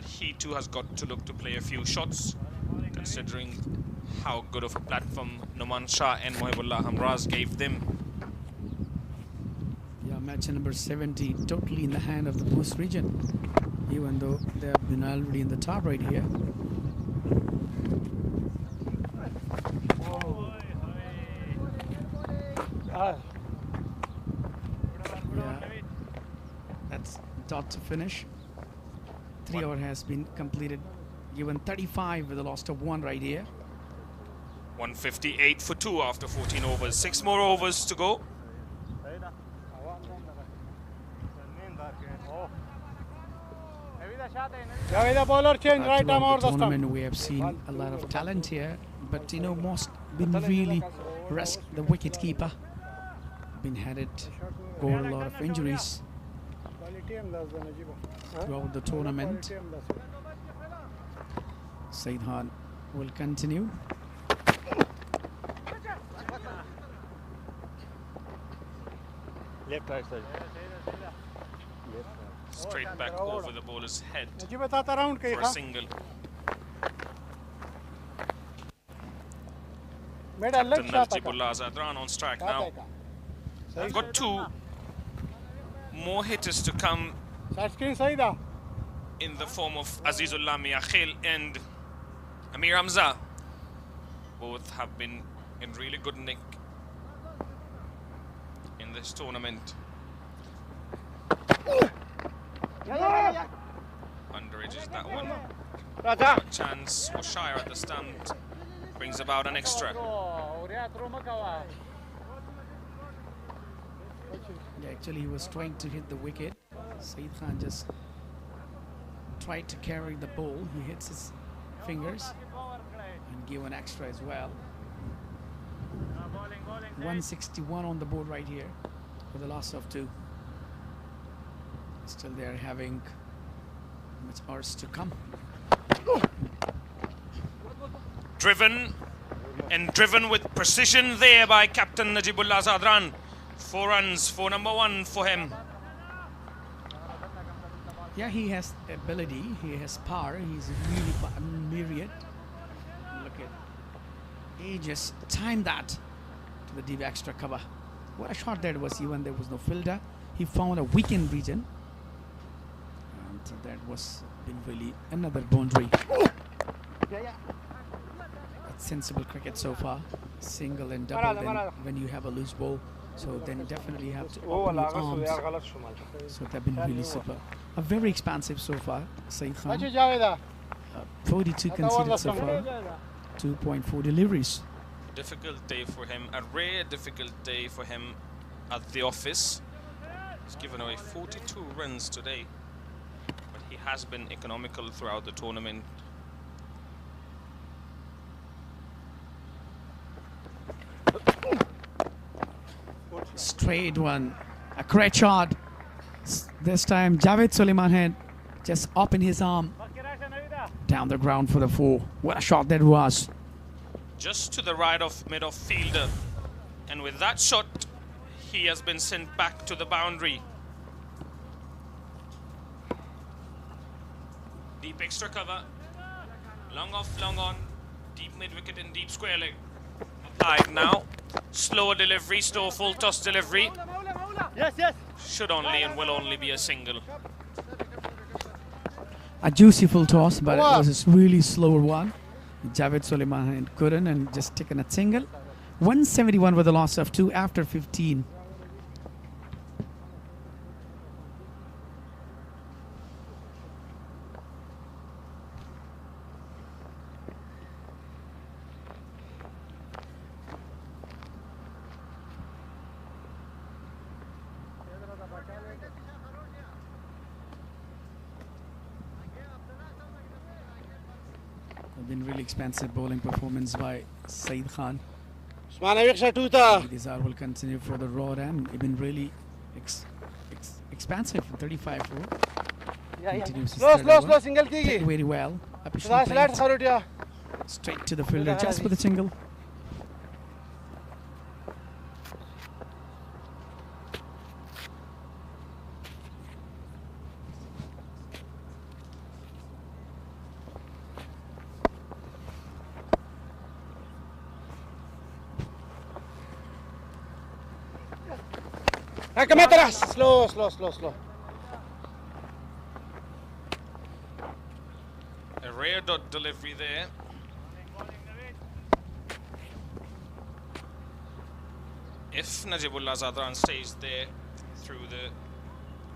that he too has got to look to play a few shots, considering how good of a platform Numan Shah and Mohibullah Hamraz gave them. Yeah, match number 70 totally in the hand of the Bost region, even though they have been already in the top right here. Yeah, that's dot to finish. 3 over has been completed, given 35 with a loss of 1 right here. 158 for 2 after 14 overs. 6 more overs to go. Throughout the tournament, we have seen a lot of talent here, but you know, most been really risk the wicket keeper. Been headed, got a lot of injuries throughout the tournament. Saeed Khan will continue. Left right side. Straight back over the bowler's head for a single. Captain Najibullah Zadran on strike now. I've got 2 more hitters to come in the form of Azizullah Miakhil and Amir Hamza. Both have been in really good nick in this tournament. Underages that one. A chance for Shire at the stump brings about an extra. Yeah, actually, he was trying to hit the wicket. Saeed Khan just tried to carry the ball. He hits his fingers and give an extra as well. 161 on the board right here for the loss of 2. Still they're having much hours to come. Driven with precision there by Captain Najibullah Zadran. 4 runs for number 1 for him. Yeah, he has ability, he has power, he's really myriad. Look at, he just timed that to the deep extra cover. What a shot that was, even there was no fielder. He found a weakened region. And that was been really another boundary. That's sensible cricket so far. Single and double, then when you have a loose ball. So then definitely you have to open your arms. So they've been really super. A very expansive so far, Saeed Khan. 42 conceded so far, 2.4 deliveries. Difficult day for him, a rare difficult day for him at the office. He's given away 42 runs today, but he has been economical throughout the tournament. Straight one, a great shot. This time Javed Suleiman had just opened his arm down the ground for the 4. What a shot that was. Just to the right of mid-off fielder, and with that shot he has been sent back to the boundary. Deep extra cover, long off, long on, deep mid-wicket and deep square leg. Applied now, slower delivery, slow full toss delivery. Yes, yes. Should only and will only be a single. A juicy full toss, but it was a really slower one. Javed Suleiman couldn't and just taken a single. 171 with a loss of 2 after 15. Been really expensive bowling performance by Saeed Khan. These will continue for the rod and been really expansive. 35 for continues very well. Straight to the fielder just for the single. Slow, slow, slow, slow. A rare dot delivery there. If Najibullah Zadran stays there through the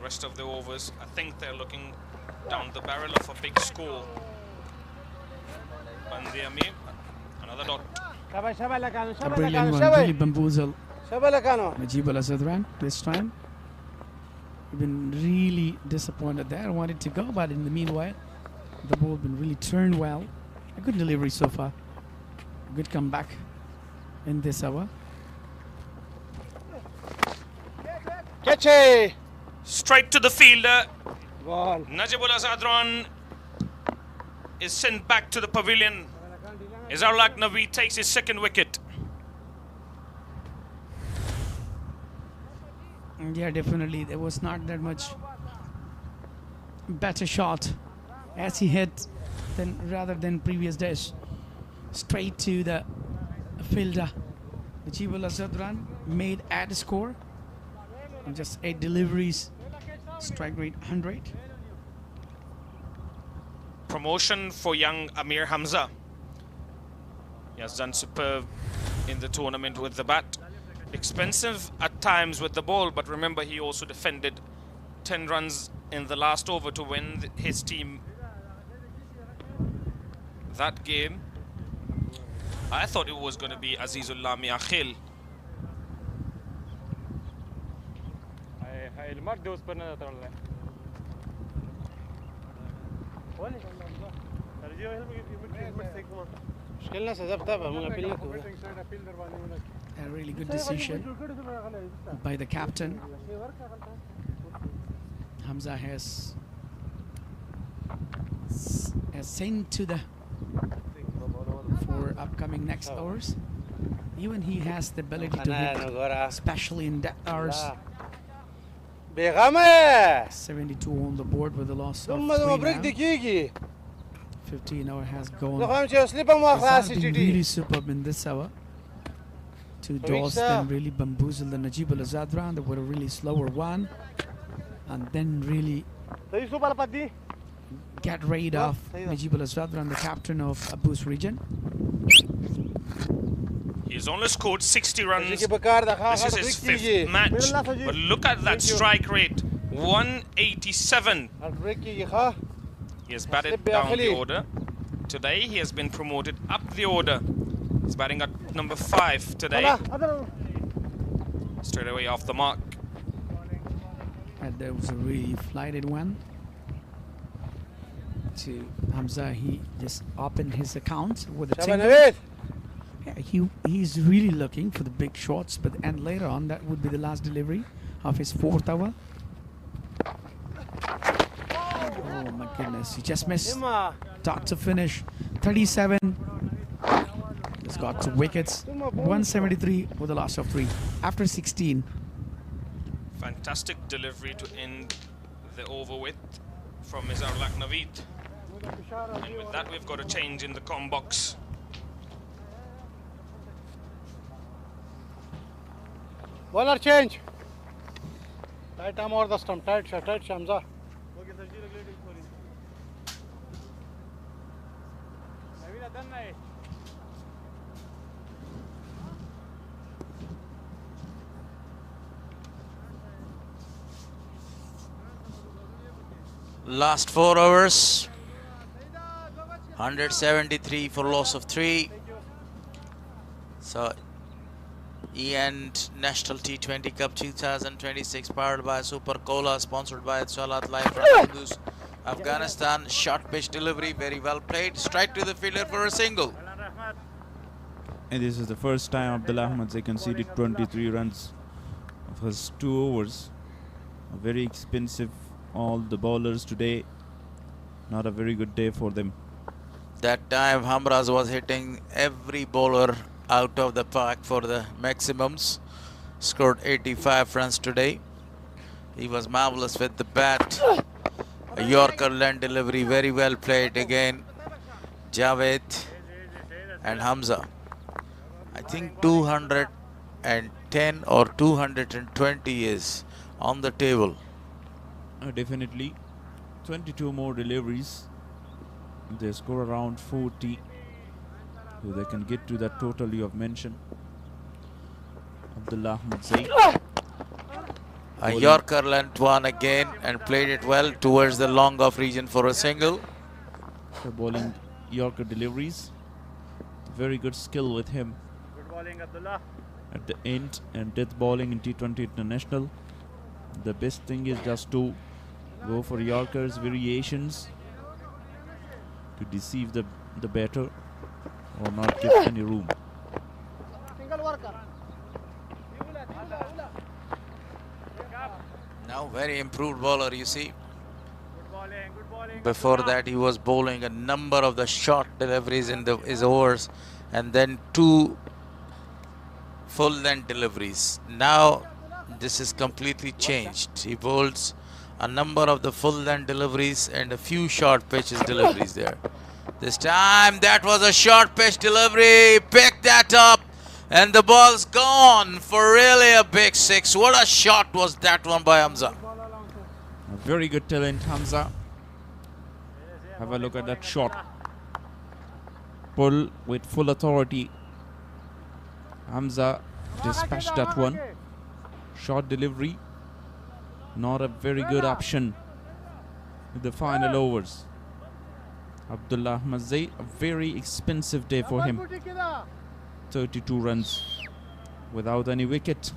rest of the overs, I think they're looking down the barrel of a big score. Band-e-Amir, another dot. A brilliant one, really bamboozled Najibullah Zadran this time. He's been really disappointed there, wanted to go, but in the meanwhile, the ball been really turned well. A good delivery so far. A good comeback in this hour. Catch it! Straight to the fielder. Ball. Najibullah Zadran is sent back to the pavilion. Arslan Naveed takes his second wicket. Yeah, definitely. There was not that much better shot as he hit rather than previous days. Straight to the fielder. Najibullah Zadran made at score. Just 8 deliveries. Strike rate 100. Promotion for young Amir Hamza. He has done superb in the tournament with the bat. Expensive at times with the ball, but remember he also defended 10 runs in the last over to win his team that game. I thought it was going to be Azizullah Miakhil. A really good decision by the captain. Hamza has sent to the for upcoming next hours. Even he has the ability to hit, especially in death hours. 72 on the board with a loss of 3 now. 15 hour has gone. He's been really superb in this hour. 2 doors, then really bamboozled the Najibullah Zadran. They were a really slower one. And then really get rid of Najibullah Zadran, the captain of Bost region. He's only scored 60 runs. This is his 5th match. But look at that strike rate, 187. He has batted down the order. Today he has been promoted up the order. He's batting at number 5 today. Straight away off the mark. And there was a really flighted one to Hamza. He just opened his account with a tingle. Yeah, he's really looking for the big shots, and later on that would be the last delivery of his 4th hour. Oh my goodness, he just missed. Dot to finish. 37. He's got 2 wickets. 173 with a loss of 3 after 16. Fantastic delivery to end the over with from Arslan Naveed. And with that we've got a change in the comm box. Bowler change. Tight arm over the stump. Tight Hamza. Last 4 overs. 173 for loss of 3. So National T20 Cup 2026 powered by Super Cola, sponsored by Salat Life from Afghanistan. Short pitch delivery, very well played. Straight to the fielder for a single. And this is the first time Abdullah Ahmed conceded 23 runs of his 2 overs. A very expensive, all the bowlers today. Not a very good day for them. That time Hamraz was hitting every bowler out of the park for the maximums. Scored 85 runs today. He was marvelous with the bat. A Yorker land delivery, very well played again. Javed and Hamza. I think 210 or 220 is on the table. Definitely 22 more deliveries. They score around 40, so they can get to that total you have mentioned. Abdullah Ahmed Zaid. A Yorker length one again and played it well towards the long off region for a single. The bowling Yorker deliveries. Very good skill with him Good bowling, Abdullah. at the end, and death bowling in T20 International. The best thing is just to go for Yorkers, variations to deceive the batter or not give any room. Single worker. Now very improved bowler, you see. Good bowling, good bowling. Before that he was bowling a number of the short deliveries in his overs and then 2 full length deliveries. Now this is completely changed. He bowls a number of the full length deliveries and a few short pitches deliveries there. This time that was a short pitch delivery. Picked that up and the ball's gone for really a big 6. What a shot was that one by Hamza. A very good talent, Hamza. Have a look at that shot. Pull with full authority. Hamza dispatched that one. Short delivery. Not a very good option in the final overs. Abdullah Ahmed Zaid, a very expensive day for him. 32 runs without any wicket.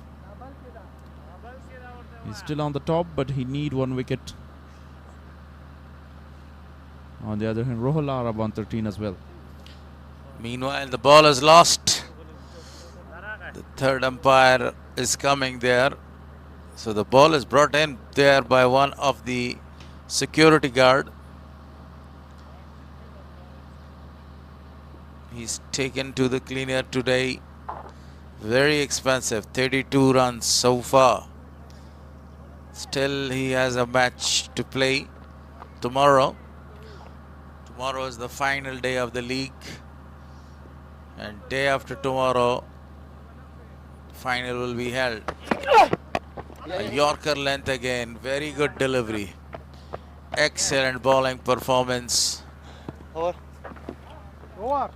He's still on the top, but he need 1 wicket. On the other hand, Rohul Arab on 13 as well. Meanwhile, the ball is lost. The third umpire is coming there. So the ball is brought in there by one of the security guard. He's taken to the cleaner today. Very expensive, 32 runs so far. Still he has a match to play tomorrow. Tomorrow is the final day of the league. And day after tomorrow, final will be held. A Yorker length again, very good delivery. Excellent bowling performance. Over. Over.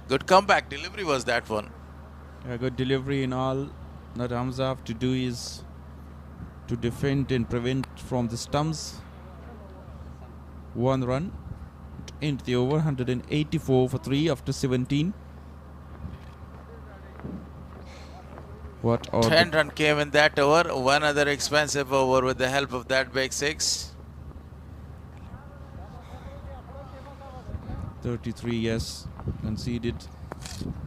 Good comeback delivery was that one. A good delivery in all that Hamza have to do is to defend and prevent from the stumps. 1 run to end the over, 184 for 3 after 17. What are 10 run came in that over. One other expensive over with the help of that big 6. 33, yes, conceded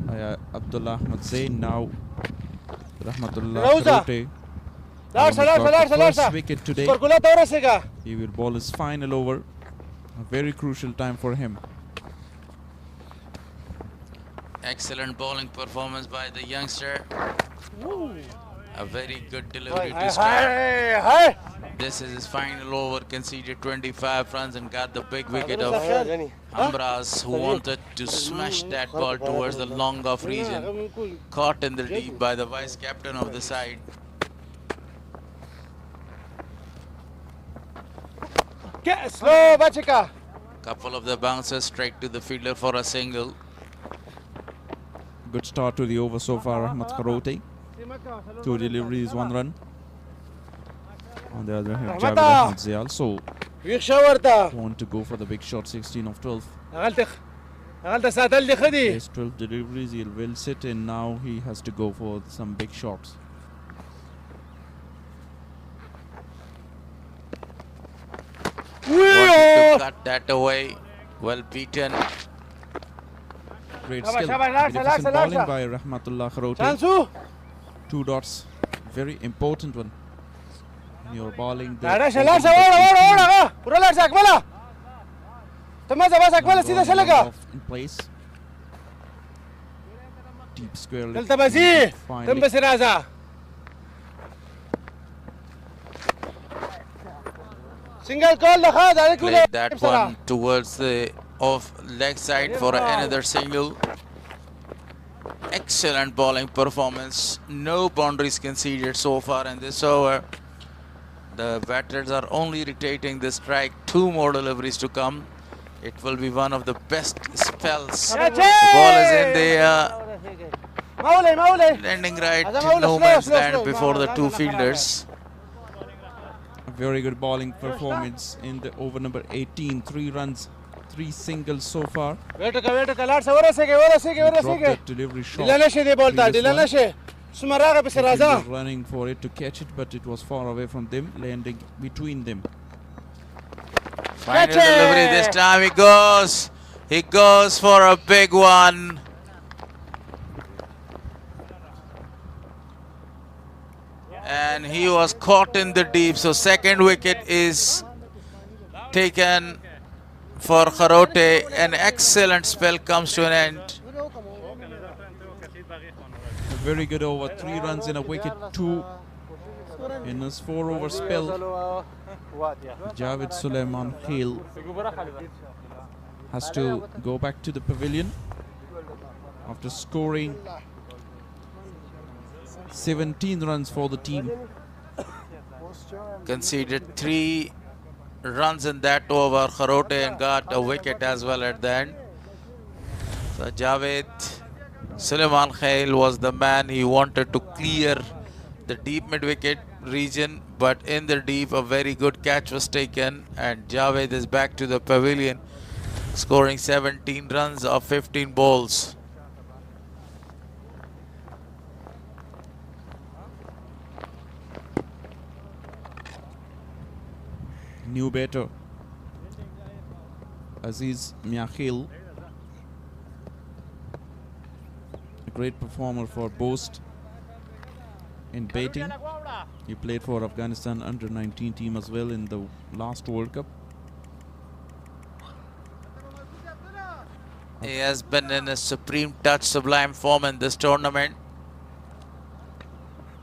by Abdullah Ahmed Zain. Now Rahmatullah Kharote got the first wicket today. He will bowl his final over. A very crucial time for him. Excellent bowling performance by the youngster. A very good delivery to start. This is his final over, conceded 25 runs and got the big wicket of Amraz, who wanted to smash that ball towards the long off region. Caught in the deep by the vice captain of the side. Slow, Bachika. Couple of the bounces straight to the fielder for a single. Good start to the over so far, Ahmed Kharote. 2 deliveries, 1 run. On the other hand, Javed Ahmed Zia also want to go for the big shot, 16 of 12. Yes, 12 deliveries, he'll well sit, and now he has to go for some big shots. Wanted to cut that away. Well beaten. Great skill. Magnificent bowling by Rahmatullah Kharote. 2 dots. Very important one. You're bowling the in place. Deep square leg. Finally. Single call. Played that one towards the off leg side for another single. Excellent bowling performance. No boundaries conceded so far in this over. The batters are only rotating the strike. 2 more deliveries to come. It will be one of the best spells. The ball is in the landing right in no man's land before the 2 fielders. A very good bowling performance in the over number 18. 3 runs, 3 singles so far. He dropped that delivery shot. He was running for it to catch it, but it was far away from them, landing between them. Final delivery this time. He goes. He goes for a big one. And he was caught in the deep. So second wicket is taken for Kharote. An excellent spell comes to an end. A very good over. 3 runs in a wicket, 2 in his 4-over spell. Javed Suleiman Khail has to go back to the pavilion after scoring 17 runs for the team. Conceded 3 runs in that over. Kharote and got a wicket as well at the end. So Javed Suleiman Khail was the man. He wanted to clear the deep mid-wicket region, but in the deep a very good catch was taken, and Javed is back to the pavilion scoring 17 runs of 15 balls. New batter Aziz Miakhil, a great performer for Bost in batting. He played for Afghanistan under-19 team as well in the last World Cup. He has been in a supreme touch, sublime form in this tournament.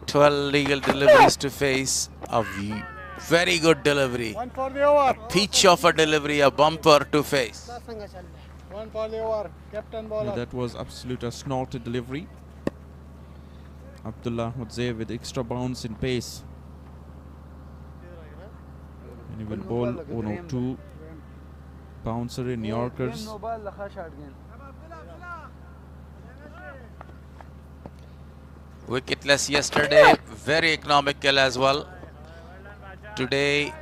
12 legal deliveries to face. A very good delivery. A peach of a delivery, a bumper to face. One for the over. Captain bowler. That was absolute a snorted delivery. Abdullah Ahmadzeh with extra bounce in pace. And he will bowl 102. Bouncer in Yorkers. Wicketless yesterday, very economical as well. Today,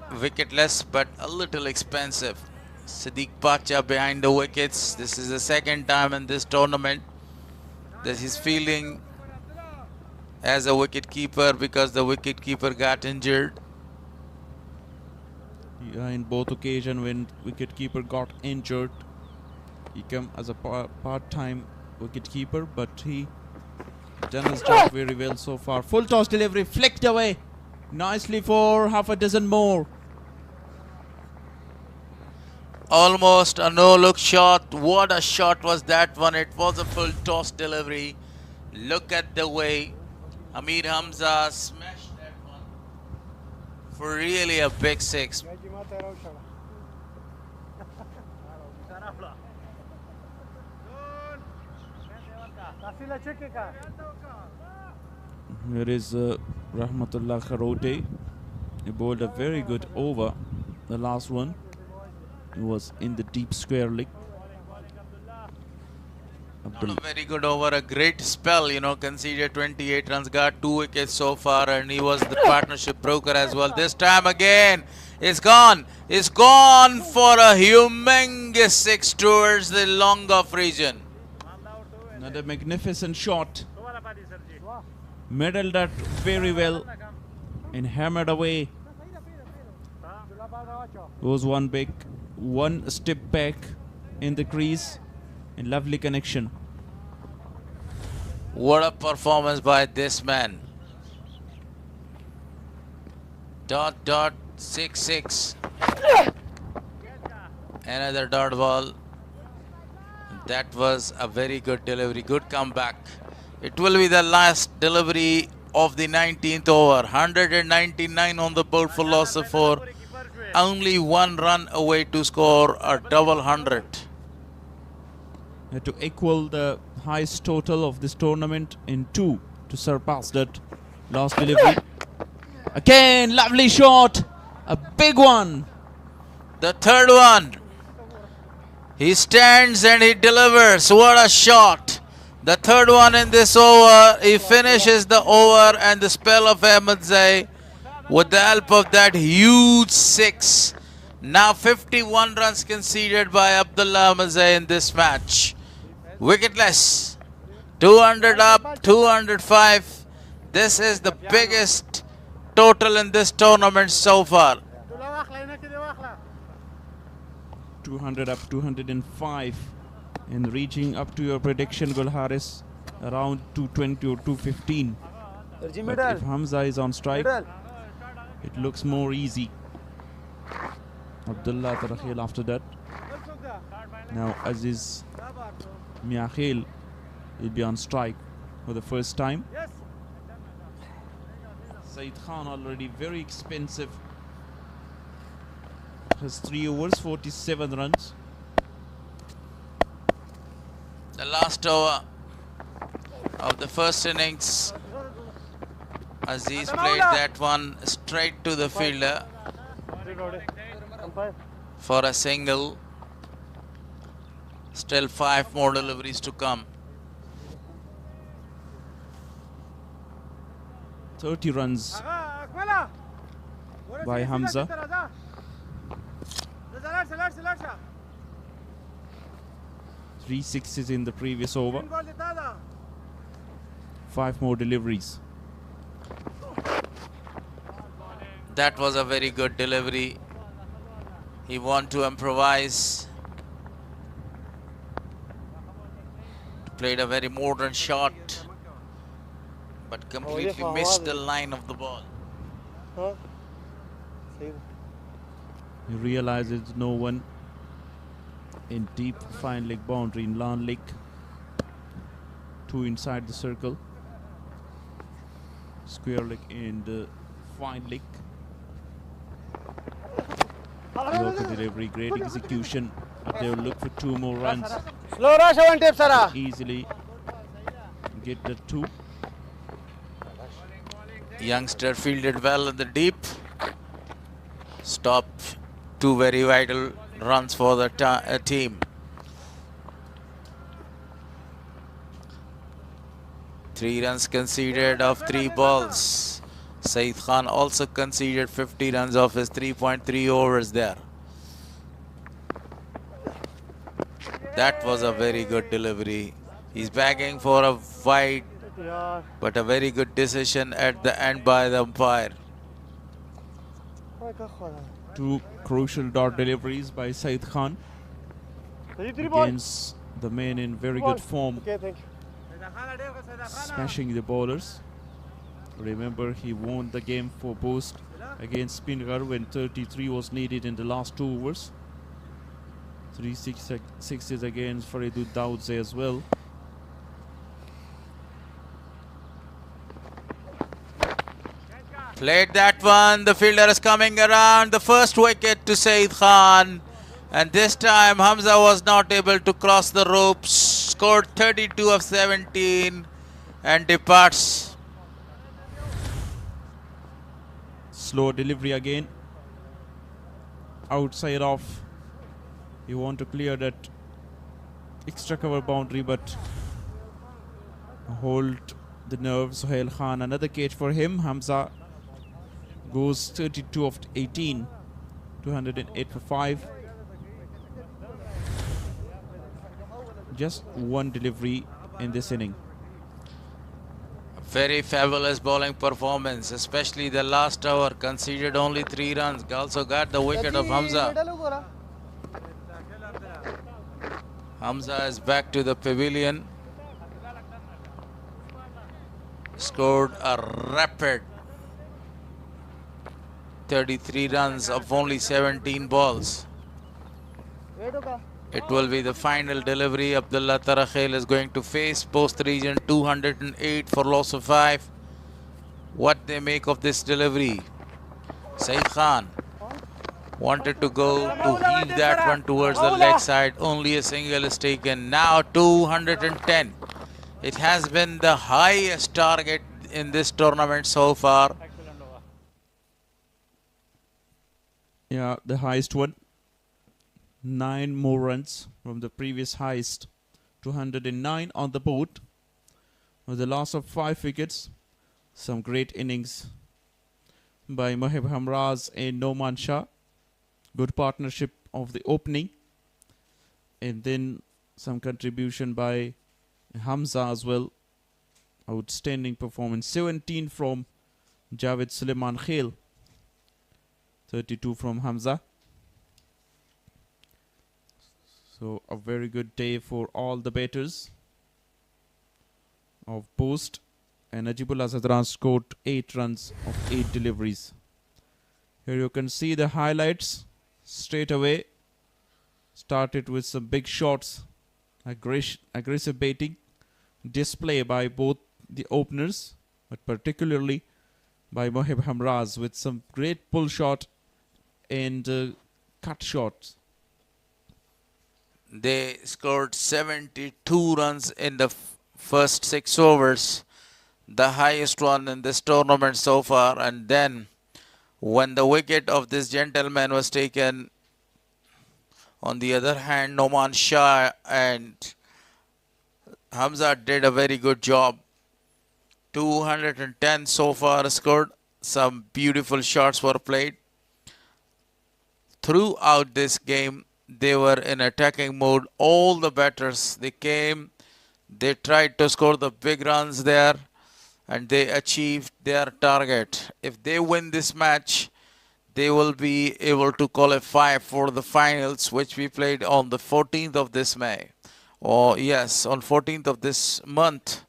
wicketless but a little expensive. Siddiq Pacha behind the wickets. This is the second time in this tournament that he's fielding as a wicket keeper because the wicket keeper got injured. Yeah, in both occasions when wicket keeper got injured, he came as a part-time wicket keeper, but he done his job very well so far. Full toss delivery flicked away nicely for half a dozen more. Almost a no-look shot. What a shot was that one. It was a full toss delivery. Look at the way Amir Hamza smashed that one for really a big 6. Here is Rahmatullah Kharote. He bowled a very good over. The last one, he was in the deep square leg. Not a very good over, a great spell, you know, conceded 28 runs, got 2 wickets so far, and he was the partnership broker as well. This time again, it's gone. It's gone for a humongous 6 towards the long off region. Another magnificent shot. Middled that very well and hammered away. Goes one step back in the crease. And lovely connection. What a performance by this man. ... 6-6. Another dot ball. That was a very good delivery, good comeback. It will be the last delivery of the 19th over. 199 on the board for loss of 4. Only 1 run away to score a double 100. to equal the highest total of this tournament in 2 to surpass that last delivery. Again, lovely shot, a big one. The third one. He stands and he delivers. What a shot. The third one in this over. He finishes the over and the spell of Ahmadzai with the help of that huge 6. Now 51 runs conceded by Abdullah Ahmadzai in this match. Wicketless. 200 up, 205. This is the biggest total in this tournament so far. 200 up, 205, and reaching up to your prediction, Gulharis, around 220 or 215. But if Hamza is on strike, it looks more easy. Abdullah Tarakhil after that. Now Aziz Miakhil will be on strike for the first time. Saeed Khan already very expensive. Has 3 overs, 47 runs. The last over of the first innings. Aziz played that one straight to the fielder for a single. Still 5 more deliveries to come. 30 runs by Hamza. 3 sixes in the previous over. 5 more deliveries. That was a very good delivery. He wanted to improvise. Played a very modern shot, but completely missed the line of the ball. He realizes no one in deep fine leg boundary in long leg. 2 inside the circle. Square leg in the fine leg. Yorker delivery, great execution. But they will look for 2 more runs. Slow rush one tape, Sara. Easily get the 2. Youngster fielded well in the deep. Stopped 2 very vital runs for the team. 3 runs conceded of 3 balls. Saeed Khan also conceded 50 runs of his 3.3 overs there. That was a very good delivery. He's begging for a wide, but a very good decision at the end by the umpire. 2 crucial dot deliveries by Saeed Khan against the man in very good form, smashing the bowlers. Remember, he won the game for Bost against Spingar when 33 was needed in the last 2 overs. 3 sixes against Faridud Daudze as well. Played that one. The fielder is coming around. The first wicket to Saeed Khan. And this time Hamza was not able to cross the ropes. Scored 32 of 17 and departs. Slow delivery again. Outside off. You want to clear that extra cover boundary, but hold the nerve. Sohail Khan, another catch for him. Hamza goes 32 of 18. 208 for 5. Just 1 delivery in this inning. Very fabulous bowling performance, especially the last over. Conceded only 3 runs. Also got the wicket of Hamza. Hamza is back to the pavilion. Scored a rapid 33 runs of only 17 balls. It will be the final delivery. Abdullah Tarakhil is going to face Bost region 208 for loss of 5. What they make of this delivery? Saeed Khan. Wanted to go to heave that one towards the leg side. Only a single is taken. Now 210. It has been the highest target in this tournament so far. Yeah, the highest one. 9 more runs from the previous highest. 209 on the board. With the loss of 5 wickets. Some great innings by Mohib Hamraz and Noman Shah. Good partnership of the opening. And then some contribution by Hamza as well. Outstanding performance. 17 from Javed Suleiman Khail. 32 from Hamza. So a very good day for all the batters of Bost. And Najibullah Zadran scored 8 runs of 8 deliveries. Here you can see the highlights straight away. Started with some big shots, aggressive batting, display by both the openers, but particularly by Mohib Hamraz with some great pull shot and cut shots. They scored 72 runs in the first 6 overs. The highest one in this tournament so far. And then when the wicket of this gentleman was taken, on the other hand, Noman Shah and Hamza did a very good job. 210 so far scored. Some beautiful shots were played. Throughout this game, they were in attacking mode. All the batters, they came, they tried to score the big runs there, and they achieved their target. If they win this match, they will be able to qualify for the finals, which we played on the 14th of this May. Or yes, on 14th of this month.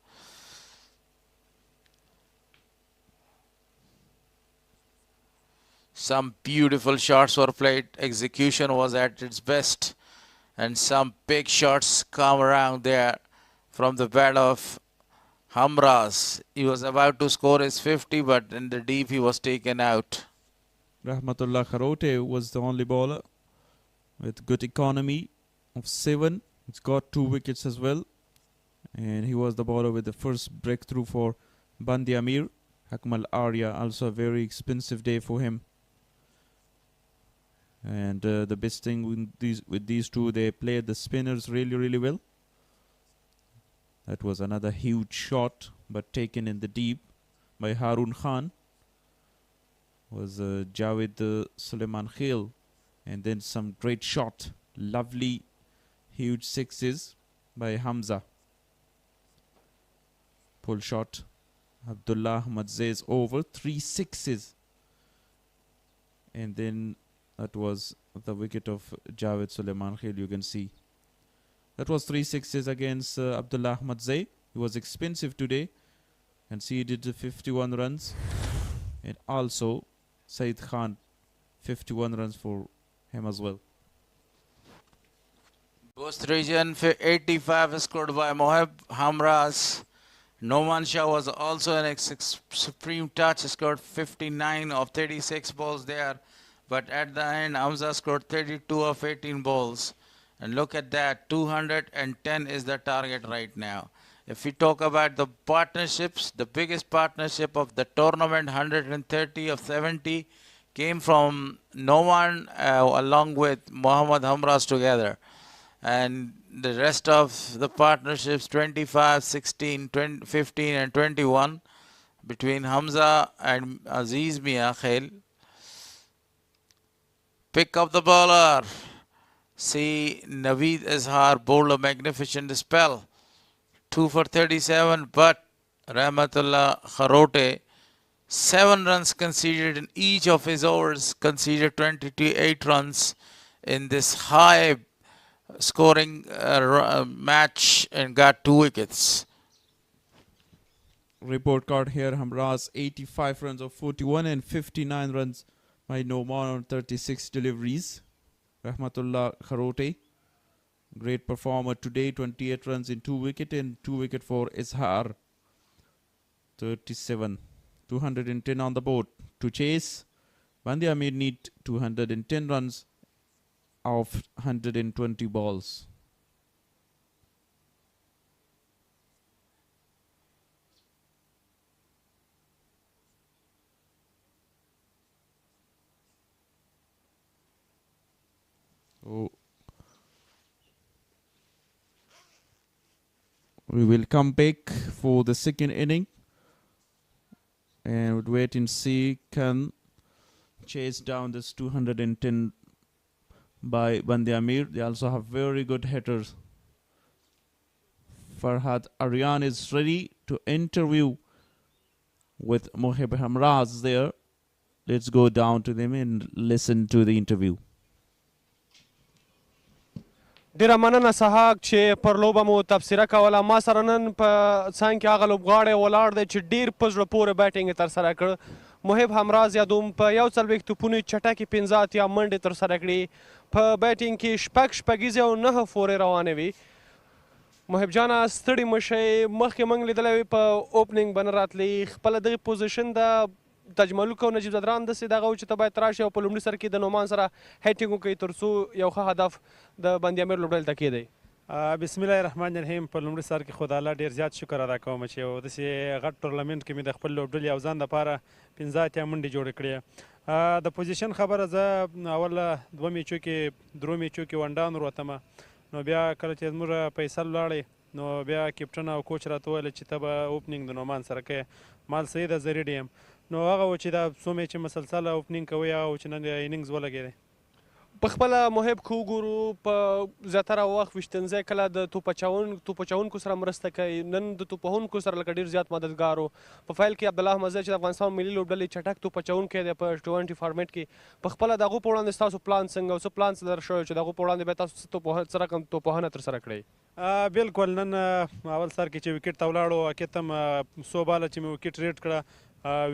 Some beautiful shots were played. Execution was at its best. And some big shots come around there from the bat of Hamraz. He was about to score his 50, but in the deep he was taken out. Rahmatullah Kharote was the only bowler with good economy of 7. He's got 2 wickets as well. And he was the bowler with the first breakthrough for Band-e-Amir. Akmal Arya, also a very expensive day for him. And the best thing with these two, they played the spinners really well. That was another huge shot, but taken in the deep by Harun Khan. Was Javed Suleiman Khail. And then some great shot. Lovely, huge 6s by Hamza. Pull shot. Abdullah Ahmad Zay's over. 3 6s. And then that was the wicket of Javed Suleiman Khail, you can see. That was 3 6s against Abdullah Ahmad Zay. He was expensive today. And see, he did 51 runs. And also, Saeed Khan, 51 runs for him as well. Bost region 85 scored by Mohib Hamraz. Noman Shah was also an supreme touch, scored 59 of 36 balls there. But at the end, Hamza scored 32 of 18 balls. And look at that, 210 is the target right now. If we talk about the partnerships, the biggest partnership of the tournament, 130 of 70, came from Noman along with Mohammad Hamraz together. And the rest of the partnerships, 25, 16, 20, 15 and 21, between Hamza and Aziz Mia Khail. Pick up the bowler. See, Naveed Azhar bowled a magnificent spell. 2 for 37, but Rahmatullah Kharote, 7 runs conceded in each of his overs, conceded 28 runs in this high scoring match and got 2 wickets. Report card here, Hamraz 85 runs of 41 and 59 runs by Noman on 36 deliveries. Rahmatullah Kharote, great performer today, 28 runs in 2 wicket and 2 wicket for Izhar. 37, 210 on the board. To chase Band-e-Amir need 210 runs of 120 balls. So we will come back for the second inning and we'll wait and see can chase down this 210 by Band-e-Amir. They also have very good hitters. Farhad Aryan is ready to interview with Mohib Hamraz there. Let's go down to them and listen to the interview. ډیره مننه سهاک چې پر لوبه مو تبصره کوله. ما سره نن په څنګ کې هغه لوبغاړی ولاړ دی چې ډیر په زړه پورې بیټینګ یې ترسره کړ. محب همراز یادوم په 41 توپونو چټکې 15 اتیا منډې ترسره کړي. په بیټینګ کې شپږیزې او 9 فورې روانې وي. محب جانه ستړي مه شئ. مخکې موږ لیدلی وي په اوپننګ به نه راتلي. خپله دغې پوزیشن د تجملک او نجیب زدران داسې دغه و چې ته باید راشي او په لومړي سر کې د نومان سره هیټینګ وکړئ تر څو یو ښه هدف د بند-e-Amir لوبډلې ته کېدی. بسم الله الرحمن الرحیم. په لومړي سر کې خو د الله ډېر زیات شکر ادا کوم چې یو داسې غټ ټورنمنټ کې مې د خپل لوبډلې او ځان دپاره 15 اتیا منډې جوړې کړې. د پوزیشن خبره زه اول 2 میچو کې 3 میچو کې ونډان وروتمه. نو بیا کله چې زموږ فیصل ولاړې نو بیا کیپټن او کوچ راته وویل چې ته به اوپننګ د نومان سره کوې. مال صحیح ده زه ریډي یم. نو هغه و چې دا څو میچې مسلسل اوپننګ کوي هغه و چې نن اننګز ولګېدی. په خپله محب که وګورو په زیاتره وخت ویشتنځی کله د توپچونکو سره مرسته کوي. نن د توپوهونکو سره لکه ډېر زیات مددګار و. په فایل کې عبدالله احمدزی چې د افغانستان ملي لوبډلې چټک توپچونکی دی په T20 فارمیټ کې. په خپله د هغو په وړاندې ستاسو پلان څنګه او څه پلان څه در شوی چې د هغو په وړاندې بیا تاسو څه رقم توپوهنه ترسره کړئ؟ بالکل نن اول سر کې چې وکټ ته ولاړو اکې ته م 100 باله چې مې وکټ ریډ کړه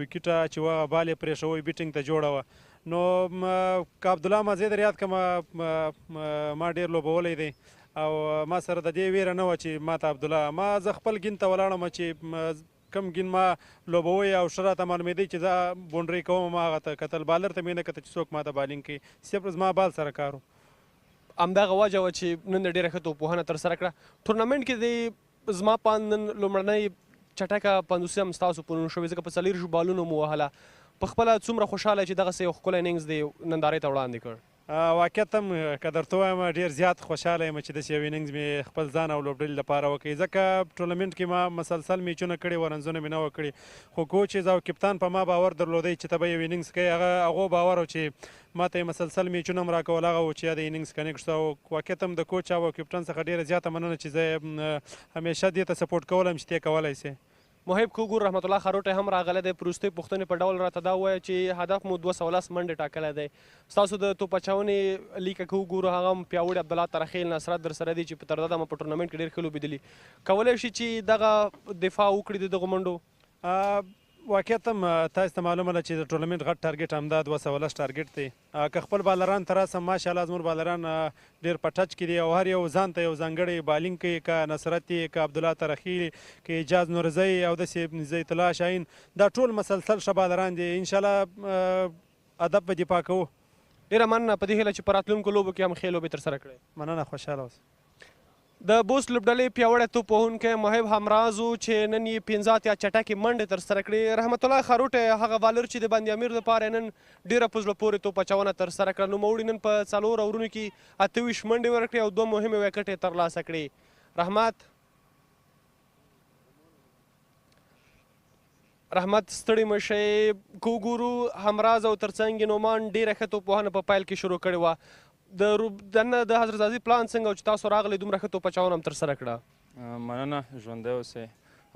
وکټه چې وه بال یې پرېښوی بیټینګ ته جوړه وه. نو که عبدالله احمدزی در یاد کړه ما ډېر لوبولی دی او ما سره د دې ویره نه وه چې ما ته عبدالله ما زه خپل ګین ته ولاړم چې کم ګین ما لوبوی او ښه راته معلومېدی چې زه بونډرۍ کوم ما هغه ته کتل بالر ته مې نه کتل چې څوک ما ته بالینګ کوي. صرف زما بال سره کار و. همدغه وجه وه چې نن د ډېره ښه توپوهنه ترسره کړه. ټورنمنټ کې د زما په اند نن لومړنۍ چټکه 50 ستاسو په نوم شوې ځکه په 40 بالونو مو وهله. په خپله څومره خوشحاله چې دغسې یو ښکلی اننګز دی نندارې ته وړاندې کړ؟ واقعیت هم که درته ووایم ډېر زیات خوشحاله یم چې داسې یو اننګز مې خپل ځان او لوبډلې لپاره وکړي. ځکه ټورنمنټ کې ما مسلسل میچونه کړي وه رنزونه مې نه وه کړي. خو کوچز او کپتان په ما باور درلودی چې ته به یو اننګز کوې. هغو باور و چې ما ته یې مسلسل میچونه هم راکول هغه و چې یا د اننګز کنیکټ شو. او واقعیت هم د کوچ او کپتان څخه ډېره زیاته مننه چې زه همیشه دې ته سپورټ کولم چې ته کولی سې. محب که وګورو رحمت الله خروټی هم راغلی دی. په وروستۍ پوښتنې په ډول راته دا ووایه چې هدف مو 210 منډې ټاکلی دی. ستاسو د توپچونې لیکه که وګورو هغه هم پیاوړي عبدالله ترخیل نصرت در سره دي چې په تر دده مو په ټورنمنټ کې ډېر ښه لوبېدلي. کولی شي چې دغه دفاع وکړي د دغو منډو؟ واقعیت هم تاسو ته معلومه ده چې د ټورنمنټ غټ ټارګېټ همدا 210 ټارګېټ دی. که خپل بالران ته راسم ماشاءالله زموږ بالران ډېر په ټچ کې دي او هر یو ځان ته یو ځانګړی بالینګ کوي. که نصرت دی که عبدالله ترخیل که اجاز نورزی او داسې زید الله شاهین دا ټول مسلسل ښه بالران دي. انشاءالله ادب به دفاع کوو. ډېره مننه په دې هیله چې په راتلونکو لوبو کې هم ښې لوبې ترسره کړئ. مننه خوشحاله اوسئ. د بوست لوبډلې پیاوړی توپوهونکی محب همراز و چې نن یې 15 اتیا چټکې منډې ترسره کړې. رحمت الله خروټی هغه بالر چې د بند-e-Amir دپاره نن ډېره په زړه پورې توپچونه ترسره کړه. نوموړي نن په 4 اورونو کې 28 منډې ورکړې او 2 مهمې وکټې ترلاسه کړې. رحمت ستړي مه شئ. که وګورو همراز او ترڅنګ یې نومان ډېره ښه توپوهنه په پیل کې شروع کړې وه. د حضرت زادي پلان څنګه و چې تاسو راغلی دومره ښه توپچونه هم ترسره کړه؟ مننه ژوندی اوسئ.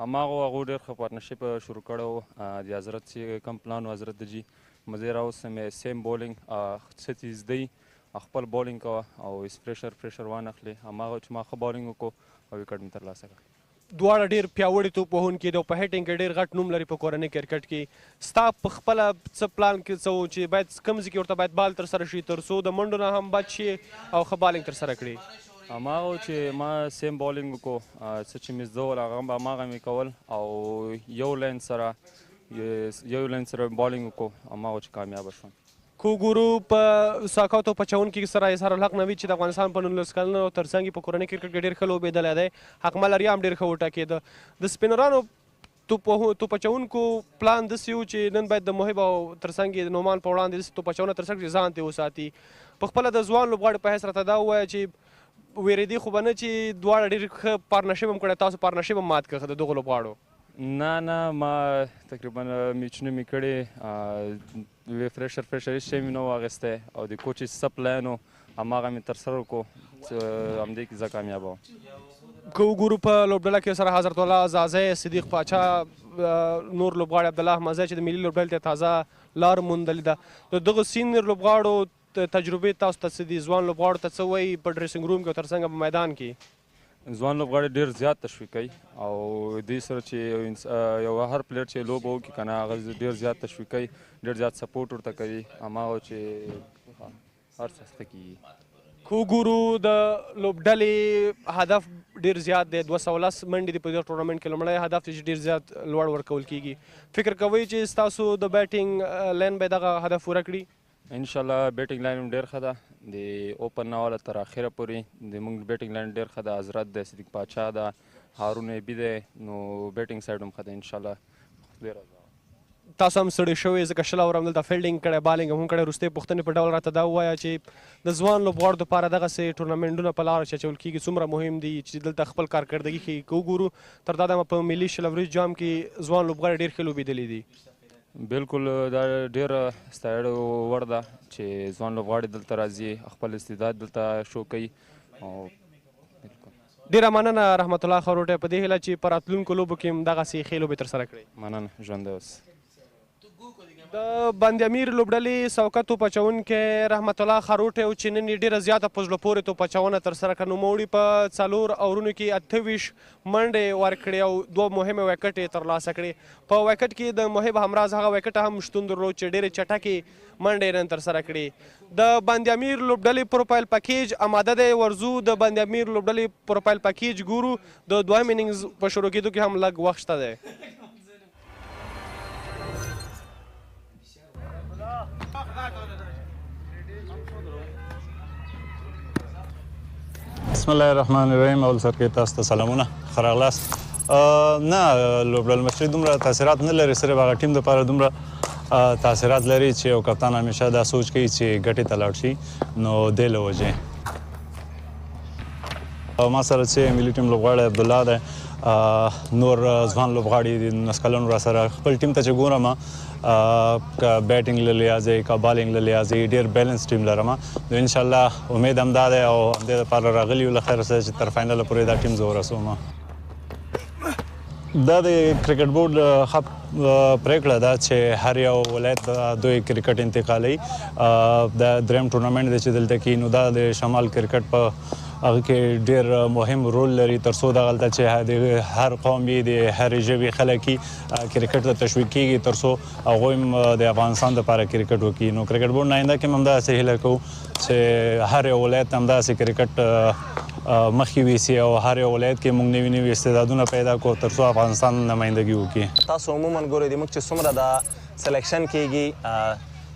هماغو هغو ډېر ښه پارتنرشپ شروع کړی و. د حضرت چې کوم پلان و حضرت د جي مزې راوستم سیم بولینګ څه څه زده خپل بولینګ کوه او پریشر وانخلي. هماغه چې ما ښه بولینګ وکړو او وکټ مې ترلاسه کړ. دواړه ډېر پیاوړي توپوهونکي دي او په هیټینګ کې ډېر غټ نوم لري په کورنۍ کرکټ کې. ستا په خپله څه پلان کې څه و چې باید کوم ځای کې ورته باید بال ترسره شي تر څو د منډو نه هم بچ شي او ښه بالینګ ترسره کړي؟ هماغه چې ما سیم بالینګ وکړو څه چې مې زده ول هماغه مې کول او یو لاین سره بالینګ وکړو هماغه چې کامیابه شوم. که وګورو په ساکاتو په چونکي سره اظهار الحق نوید چې د افغانستان په 19 کلنو ترڅنګ یې په کورني کرکټ کې ډېر ښه لوبېدلی دی. حقمل اریا هم ډېر ښه وټاکېده. د سپینرانو توپ اچونکو پلان داسې و چې نن باید د محب او ترڅنګ یې د نومان په وړاندې داسې توپ اچونه ترسره کړي ځان ته وساتي. په خپله د ځوان لوبغاړي په حیث راته دا ووایه چې ویرېدې خو به نه چې دواړه ډېر ښه پارتنرشپ هم کړی، تاسو پارتنرشپ هم مات کړه د دغو لوبغاړو؟ نه ما تقریبا میچونه مې کړي، یوې فرېشر هېڅ شی مې نه و اخیستی او د کوچ څه پلان و هماغه مې ترسره کړو، همدې کې زه کامیابه وم. که وګورو په لوبډله کې سره حضرت الله زازی، صدیق پاچا، نور لوبغاړي عبدالله احمدزی چې د ملي لوبډلې ته تازه لار موندلې ده. د دغو سینیر لوبغاړو تجربې تاسو ته څه دي؟ ځوان لوبغاړو ته څه وایي په ډریسنګ روم کې او ترڅنګ په میدان کې؟ ځوان لوبغاړي ډېر زیات تشویق کوي او دوی سره چې یو هر پلیر چې لوبه وکړي که نه هغه ډېر زیات تشویق کوي، ډېر زیات سپورټ ورته کوي، هماغه چې هر څه ښه کېږي. که وګورو د لوبډلې هدف ډېر زیات دی، 210 منډې دي په دې ټورنمنټ کې. لومړی هدف دی چې ډېر زیات لوړ ورکول کېږي. فکر کوئ چې ستاسو د بیټینګ لین به دغه هدف پوره کړي؟ انشاءالله بیټینګ لاین هم ډېر ښه ده، د اوپن نه واله تر اخره پورې د موږ بیټینګ لاین ډېر ښه ده. حضرت دی، صدیق پاچا ده، هارون ایبي دی، نو بیټینګ سایډ هم ښه ده. انشاءالله خدای رضا. تاسو هم ستړي شوي ځکه 20 اوور همدلته فیلډینګ کړی، بالینګ هم کړی. وروستۍ پوښتنې په ډول راته دا ووایه چې د ځوان لوبغاړو دپاره دغسې ټورنمنټونه په لاره چې اچول کېږي څومره مهم دي چې دلته خپل کارکردګي ښیي؟ که وګورو تر دا دمه په ملي شلوريز جام کې ځوان لوبغاړي ډېر ښه لوبېدلي دي. بالکل دا ډېره ستایلو وړ ده چې ځوان لوبغاړي دلته راځي، خپل استعداد دلته شو کوي. ډېره مننه رحمت الله خروټی، په دې هیله چې په راتلونکو لوبو کې هم دغسې ښې لوبې ترسره کړئ. مننه، ژوندی اوسئ. د باندې امیر لوبډلې سوکه توپ اچونکی رحمت الله خروټی و چې نن یې ډېره زیاته په زړه پورې توپ اچونه ترسره کړه. نوموړي په 4 اورونو کې 28 منډې ورکړې او 2 مهمې ویکټ یې ترلاسه کړې. په ویکټ کې د محب همراز هغه ویکټ هم شتون درلود چې ډېرې چټکې منډې نن ترسره کړې. د باندې امیر لوبډلې پروفایل پیکیج آماده دی. ورځو د باندې امیر لوبډلې پروفایل پیکیج ګورو. د دویم اننګز په شروع کېدو کې هم لږ وخت شته دی. بسم الله الرحمن الرحیم. اول سر کې تاسو ته سلامونه، ښه راغلاست. نه لوبډل مشري دومره تاثیرات نه لري، صرف هغه ټیم دپاره دومره تاثیرات لري چې یو کپتان همیشه دا سوچ کوي چې ګټې ته لاړ شي، نو دې له وجې ما سره چې ملي ټیم لوبغاړی عبدالله دی، نور ځوان لوبغاړي دي 19 کلن را سره. خپل ټیم ته چې ګورم که بیټینګ له لحاظه که بالینګ له لحاظه ډېر بیلنس ټیم لرم. نو انشاءالله امید هم دا دی او همدې دپاره راغلي یو له خیره سره چې تر فاینله پورې دا ټیم زه ورسوم. دا د کرکټ بورډ ښه پرېکړه ده چې هر یو ولایت به دوی کرکټ انتقالوي. دا درېیم ټورنمنټ دی چې دلته کېږي، نو دا د شمال کرکټ په هغه کې ډېر مهم رول لري تر څو دغلته چې د هر قوم وي، د هرې ژبې خلک کرکټ ته تشویق کېږي تر څو هغوی هم د افغانستان دپاره کرکټ وکړي. نو کرکټ بورډ نه آینده کې هم همداسې هیله کوو چې هر یو ولایت همداسې کرکټ مخکې ویسي او هر یو ولایت کې موږ نوي نوي استعدادونه پیدا کړو تر څو افغانستان نمایندګي وکړي. تاسو عموما ګورئ د موږ چې څومره د سلیکشن کېږي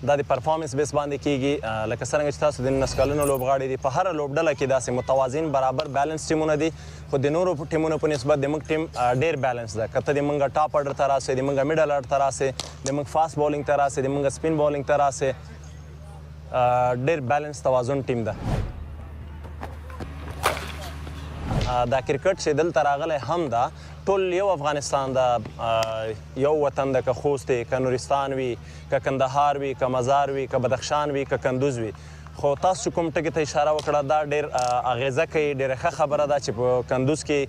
دا د پرفارمنس بیس باندې کېږي. لکه څرنګه چې تاسو د 19 کلنو لوبغاړي دي، په هره لوبډله کې داسې متوازن برابر بیلنس ټیمونه دي، خو د نورو ټیمونو په نسبت د موږ ټیم ډېر بیلنس ده. که ته د موږ ټاپ اډر ته راسې، د موږ میډل اډر ته راسې، د موږ فاست بالینګ ته راسې، د موږ سپین بالینګ ته راسې، ډېر بیلنس توازن ټیم ده. دا کرکټ چې دلته راغلی هم ده، ټول یو افغانستان ده، یو وطن ده. که خوست وي، که نورستان وي، که کندهار وي، که مزار وي، که بدخشان وي، که کندوز وي. خو تاسو کوم ټکي ته اشاره وکړه دا ډېر اغیزه کوي، ډېره ښه خبره ده چې په کندوز کې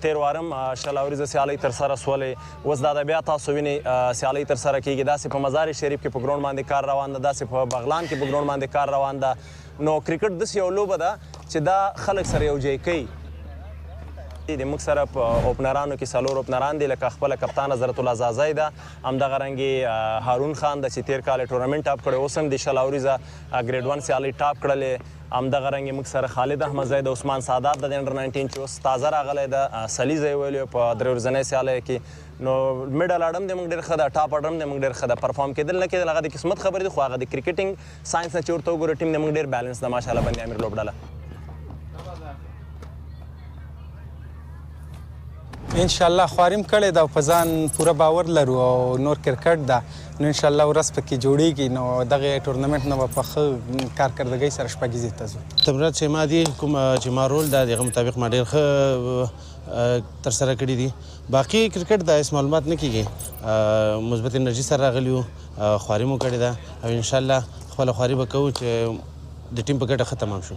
تېر وارم 20 اوریزه سیالۍ ترسره سولې. اوس دا بیا تاسو وینئ سیالۍ ترسره کېږي. داسې په مزار شریف کې په ګراونډ باندې کار روان ده، داسې په بغلان کې په ګراونډ باندې کار روان ده. نو کرکټ داسې یو لوبه ده چې دا خلک سره یو ځای کوي. د موږ سره په اوپنرانو کې 4 اوپنران دي، لکه خپله کپتان حضرت الله زازی ده، همدغه رنګې هارون خان ده چې تېر کال یې ټورنمنټ ټاپ کړی، اوس هم د 20 اوریزه ګریډ 1 سیالۍ ټاپ کړلې. همدغه رنګ موږ سره خالد احمدزی د عثمان سادات د انډر 19 چې اوس تازه راغلی د سلیزه یې ویلي په درې ورځنۍ سیالۍ کې نو میډل اډم د موږ ډېر ښه ده ټاپ اډم د موږ ډېر ښه ده پرفارم کېدل نه کېدل هغه د قسمت خبرې دي خو هغه د کرکټینګ ساینس نه چې ورته وګورو ټیم د موږ ډېر بیلنس ده ماشاءالله بندي امیر لوبډله انشاءالله خواریم کړی ده او په ځان پوره باور لرو او نور کرکټ ده نو انشاءالله ورځ پکې جوړیږي نو دغه ټورنمنټ نه به په ښه کارکردګۍ سره شپږیزې ته ځو تمرینات چې ما دي کوم چې ما رول ده د هغه مطابق ما ډېر ښه ترسره کړي دي باقي کرکټ د هېڅ معلومات نه کېږي مثبت انرژي سره راغلي یو خواري مو کړې ده او انشاءالله خپله خواري به کوو چې د ټیم په ګټه ښه تمام شو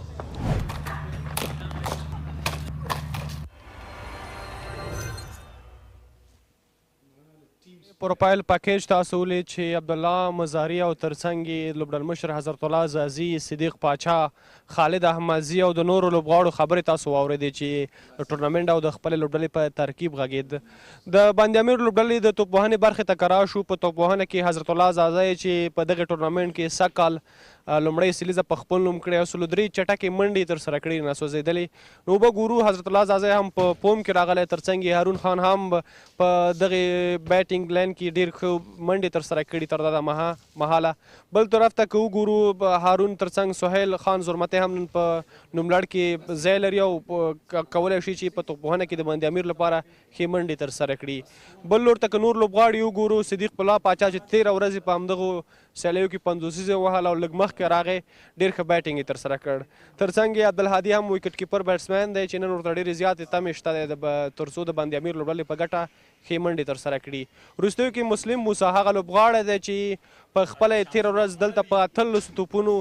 پروفایل پاکیج تاسو ولید چې عبدالله مزاري او ترڅنګ یې لوبډلمشر حضرت الله زازي صدیق پاچا خالد احمدزي او د نورو لوبغاړو خبرې تاسو واورېدې چې د ټورنمنټ او د خپلې لوبډلې په ترکیب غږېد د بند-امیر لوبډلې د توپوهنې برخې ته کرا شو په توپوهنه کې حضرت الله زازي چې په دغه ټورنمنټ کې سږ کال لومړی سلیزه په خپل نوم کړې او سلو درې چټکې منډې ترسره کړې ناسوځېدلې نو به ګورو حضرت الله زازی هم په پوم کې راغلی ترڅنګ یې هارون خان هم په دغې بیټینګ لین کې ډېر ښه منډې ترسره کړي تر دغه مهاله بل طرف ته که وګورو هارون ترڅنګ سهیل خان زرمتی هم په نوملړ کې ځای لري او کولی شي چې په توپوهنه کې د بند-امیر لپاره ښې منډې ترسره کړي بل لور ته که نور لوبغاړي وګورو صدیق الله پاچا چې 13 ورځې په همدغو سیالیو کې 50 وهل او لږ مخکې راغی ډېر ښه بیټینګ یې ترسره کړ ترڅنګ یې عبدالهادي هم ویکټ کیپر بیټسمین دی چې نن ورته ډېرې زیاتې تمې شته دی تر څو د بند-امیر لوبډلې په ګټه ښې منډې ترسره کړي وروستیو کې مسلم موسی هغه لوبغاړی دی چې په خپله یې تېره ورځ دلته په 18 توپونو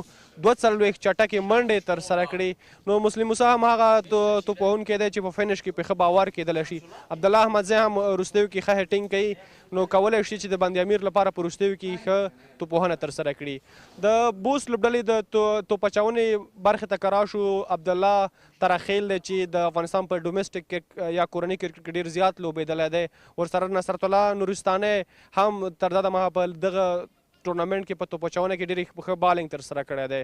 42 چټکې منډې ترسره کړي نو مسلم موسی هم هغه توپوهونکی دی چې په فینش کې پې ښه باور کېدلی شي عبدالله احمدزی هم وروستیو کې ښه هیټینګ کوي نو کولی شي چې د بند-امیر لپاره په وروستیو کې ښه توپوهنه ترسره کړي د بوست لوبډلې د توپ اچونې برخې ته کرا شو عبدالله تراخیل دی چې د افغانستان په ډومسټک یا کورني کرکټ کې ډېر زیات لوبېدلی دی ورسره نصرت الله نورستاني هم تر دغه مهاله په دغه ټورنمنټ کې په توپ اچونه کې ډېر ښه بالینګ ترسره کړی دی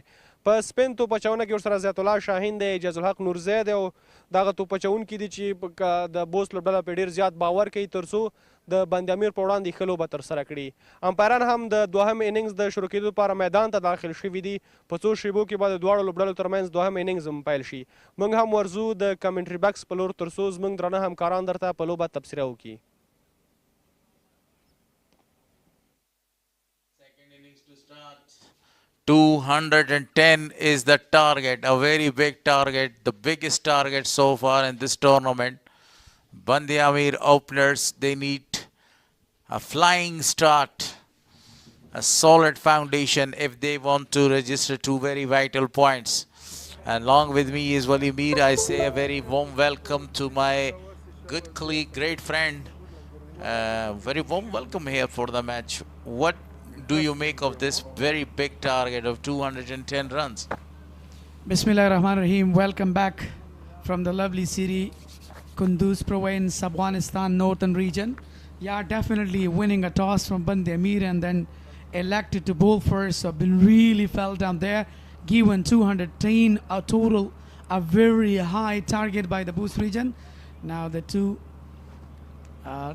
په سپین توپ اچونه کې ورسره ضیاء الله شاهین دی اجاز الحق نورزی دی او دغه توپ اچونکي دي چې د بوست لوبډله پرې ډېر زیات باور کوي تر څو د بند-امیر په وړاندې ښه لوبه ترسره کړي امپایران هم د دوهم اننګز د شروع کېدو لپاره میدان ته داخل شوي دي په څو شیبو کې به د دواړو لوبډلو ترمنځ دوهم اننګز هم پیل شي موږ هم ورځو د کمنټري بکس په لور تر څو زموږ درانه همکاران درته په لوبه تبصره وکړي 210 is the target, a very big target, the biggest target so far in this tournament. Band-e-Amir openers, they need a flying start, a solid foundation if they want to register 2 very vital points. And along with me is Walimir. I say a very warm welcome to my good colleague, great friend. Very warm welcome here for the match. What do you make of this very big target of 210 runs? Bismillahirrahmanirrahim. Welcome back from the lovely city, Kunduz province, Afghanistan, northern region. Yeah, definitely winning a toss from Band-e-Amir and then elected to bowl first. So been really fell down there. Given 210 a total, a very high target by the Bost region. Now the two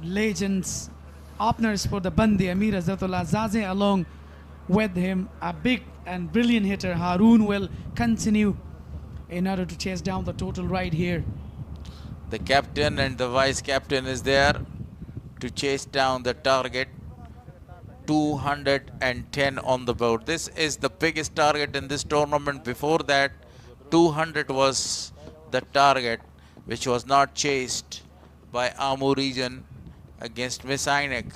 legends openers for the Band-e-Amir, Azatullah Zaze, along with him a big and brilliant hitter Haroon will continue in order to chase down the total right here. The captain and the vice captain is there to chase down the target. 210 on the board. This is the biggest target in this tournament. Before that, 200 was the target which was not chased by Amur region against Miss Ainek.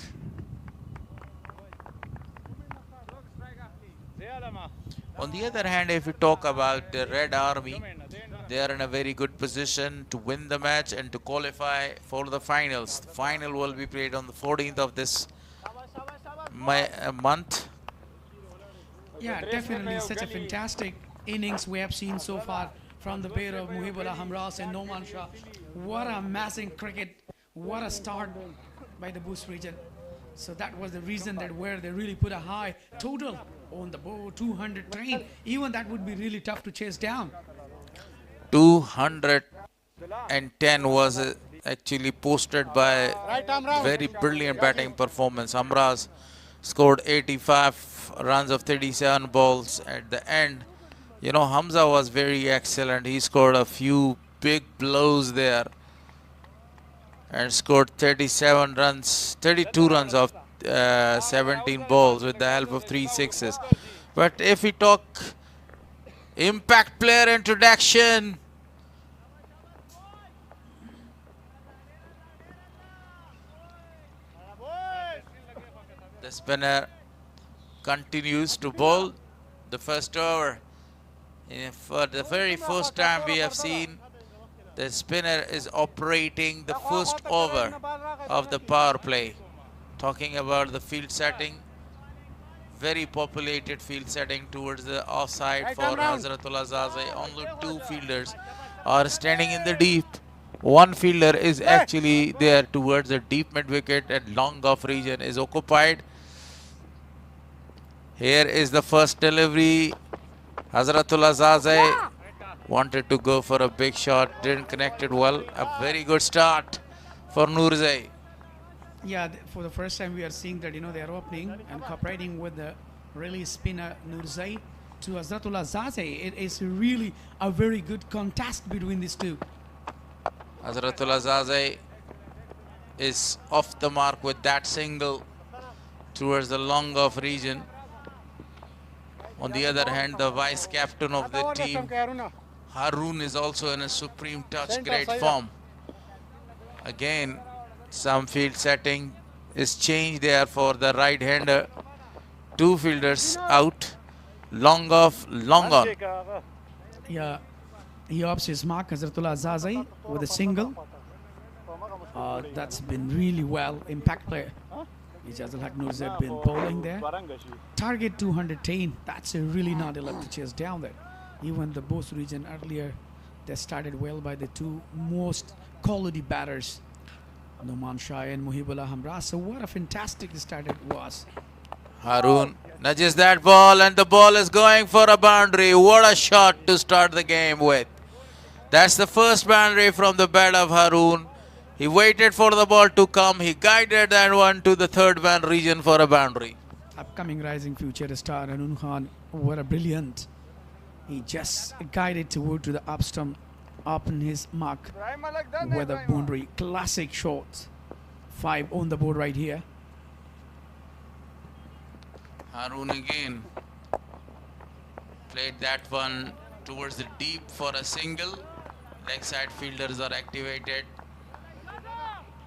On the other hand, if we talk about the Red Army, they are in a very good position to win the match and to qualify for the finals. The final will be played on the 14th of this month. Yeah, definitely such a fantastic innings we have seen so far from the pair of Muhibullah Hamras and Noman Shah. What a amazing cricket, what a start by the Bost region. So that was the reason that where they really put a high total On the board, 200 train. Even that would be really tough to chase down. 210 was actually posted by very brilliant batting performance. Amraz scored 85 runs of 37 balls at the end. You know, Hamza was very excellent. He scored a few big blows there and scored 32 runs of 17 balls with the help of 3 sixes. But if we talk impact player introduction, the spinner continues to bowl the first over. For the very first time we have seen the spinner is operating the first over of the power play. Talking about the field setting, very populated field setting towards the offside for Hazratul Azaze. Only 2 fielders are standing in the deep. 1 fielder is actually there towards the deep mid wicket, and long off region is occupied. Here is the first delivery. Hazratul Azaze wanted to go for a big shot, didn't connect it well. A very good start for Noorzai. Yeah, for the first time we are seeing that, they are opening and cooperating with the release spinner Noorzai to Hazratul Azaze. It is really a very good contest between these two. Hazratul Azaze is off the mark with that single towards the long off region. On the other hand, the vice captain of the team, Haroon, is also in a supreme touch, great form. Again, some field setting is changed there for the right hander. 2 fielders out, long off, long on. Yeah, he opts his mark, Hazratullah Azaze, with a single. That's been really well. Impact player. Ijazul Haq Noorzai have been bowling there. Target 210. That's a really not enough to chase down there. Even the Bost region earlier, they started well by the 2 most quality batters, Noman Shah and Muhibullah Hamra. So what a fantastic start it was. Haroon nudges that ball, and the ball is going for a boundary. What a shot to start the game with. That's the first boundary from the bat of Haroon. He waited for the ball to come. He guided that one to the third man region for a boundary. Upcoming rising future star Anun Khan, what a brilliant. He just guided toward to the up stump, up in his mark with a boundary. Classic shot. 5 on the board right here. Haroon again played that one towards the deep for a single. Leg side fielders are activated.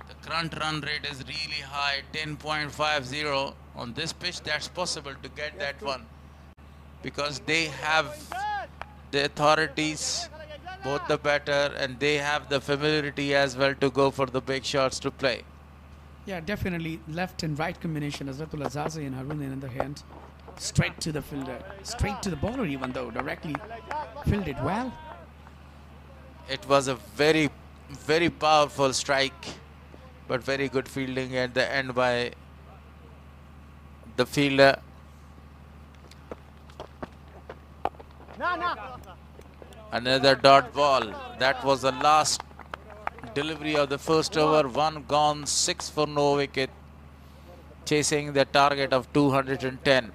The current run rate is really high, 10.50 on this pitch. That's possible to get that one because they have the authorities, both the batter, and they have the familiarity as well to go for the big shots to play. Yeah, definitely left and right combination. Hazratul Azaze and Haroon in the hand. Straight to the fielder, straight to the bowler, even though directly fielded well. It was a very, very powerful strike, but very good fielding at the end by the fielder. Another dot ball. That was the last delivery of the first over. 1 gone, 6 for no wicket, chasing the target of 210.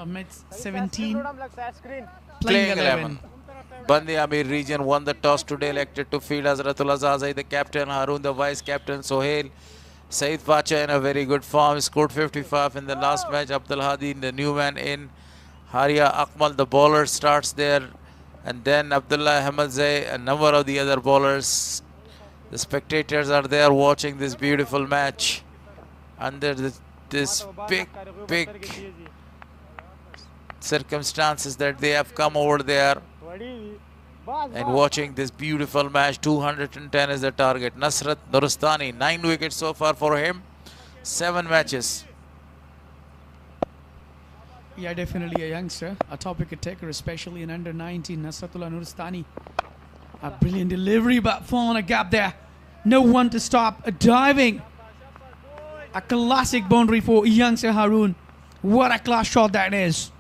Mid 17, playing 11. Band-e-Amir region won the toss today, elected to field Hazratul Azaze, the captain, Haroon, the vice captain, Sohail. Saeed Pacha in a very good form, scored 55 in the last match. Abdul Hadi, the new man in. Haria Akmal, the bowler, starts there. And then Abdullah Ahmadzai, a number of the other bowlers. The spectators are there watching this beautiful match under this big circumstances that they have come over there and watching this beautiful match. 210 is the target. Nasrat Nuristani, 9 wickets so far for him, 7 matches. Yeah, definitely a youngster, a top wicket taker, especially in under 19. Nasratullah Nuristani A brilliant delivery, but falling a gap there. No one to stop. Diving. A classic boundary for youngster Haroon. What a class shot that is.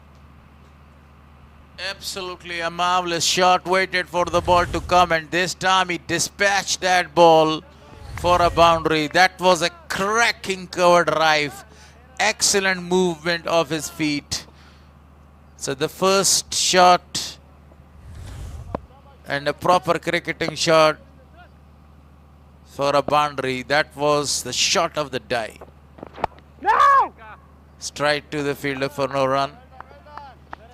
Absolutely a marvelous shot. Waited for the ball to come, and this time he dispatched that ball for a boundary. That was a cracking cover drive. Excellent movement of his feet. So the first shot and a proper cricketing shot for a boundary. That was the shot of the day. No! Straight to the fielder for no run.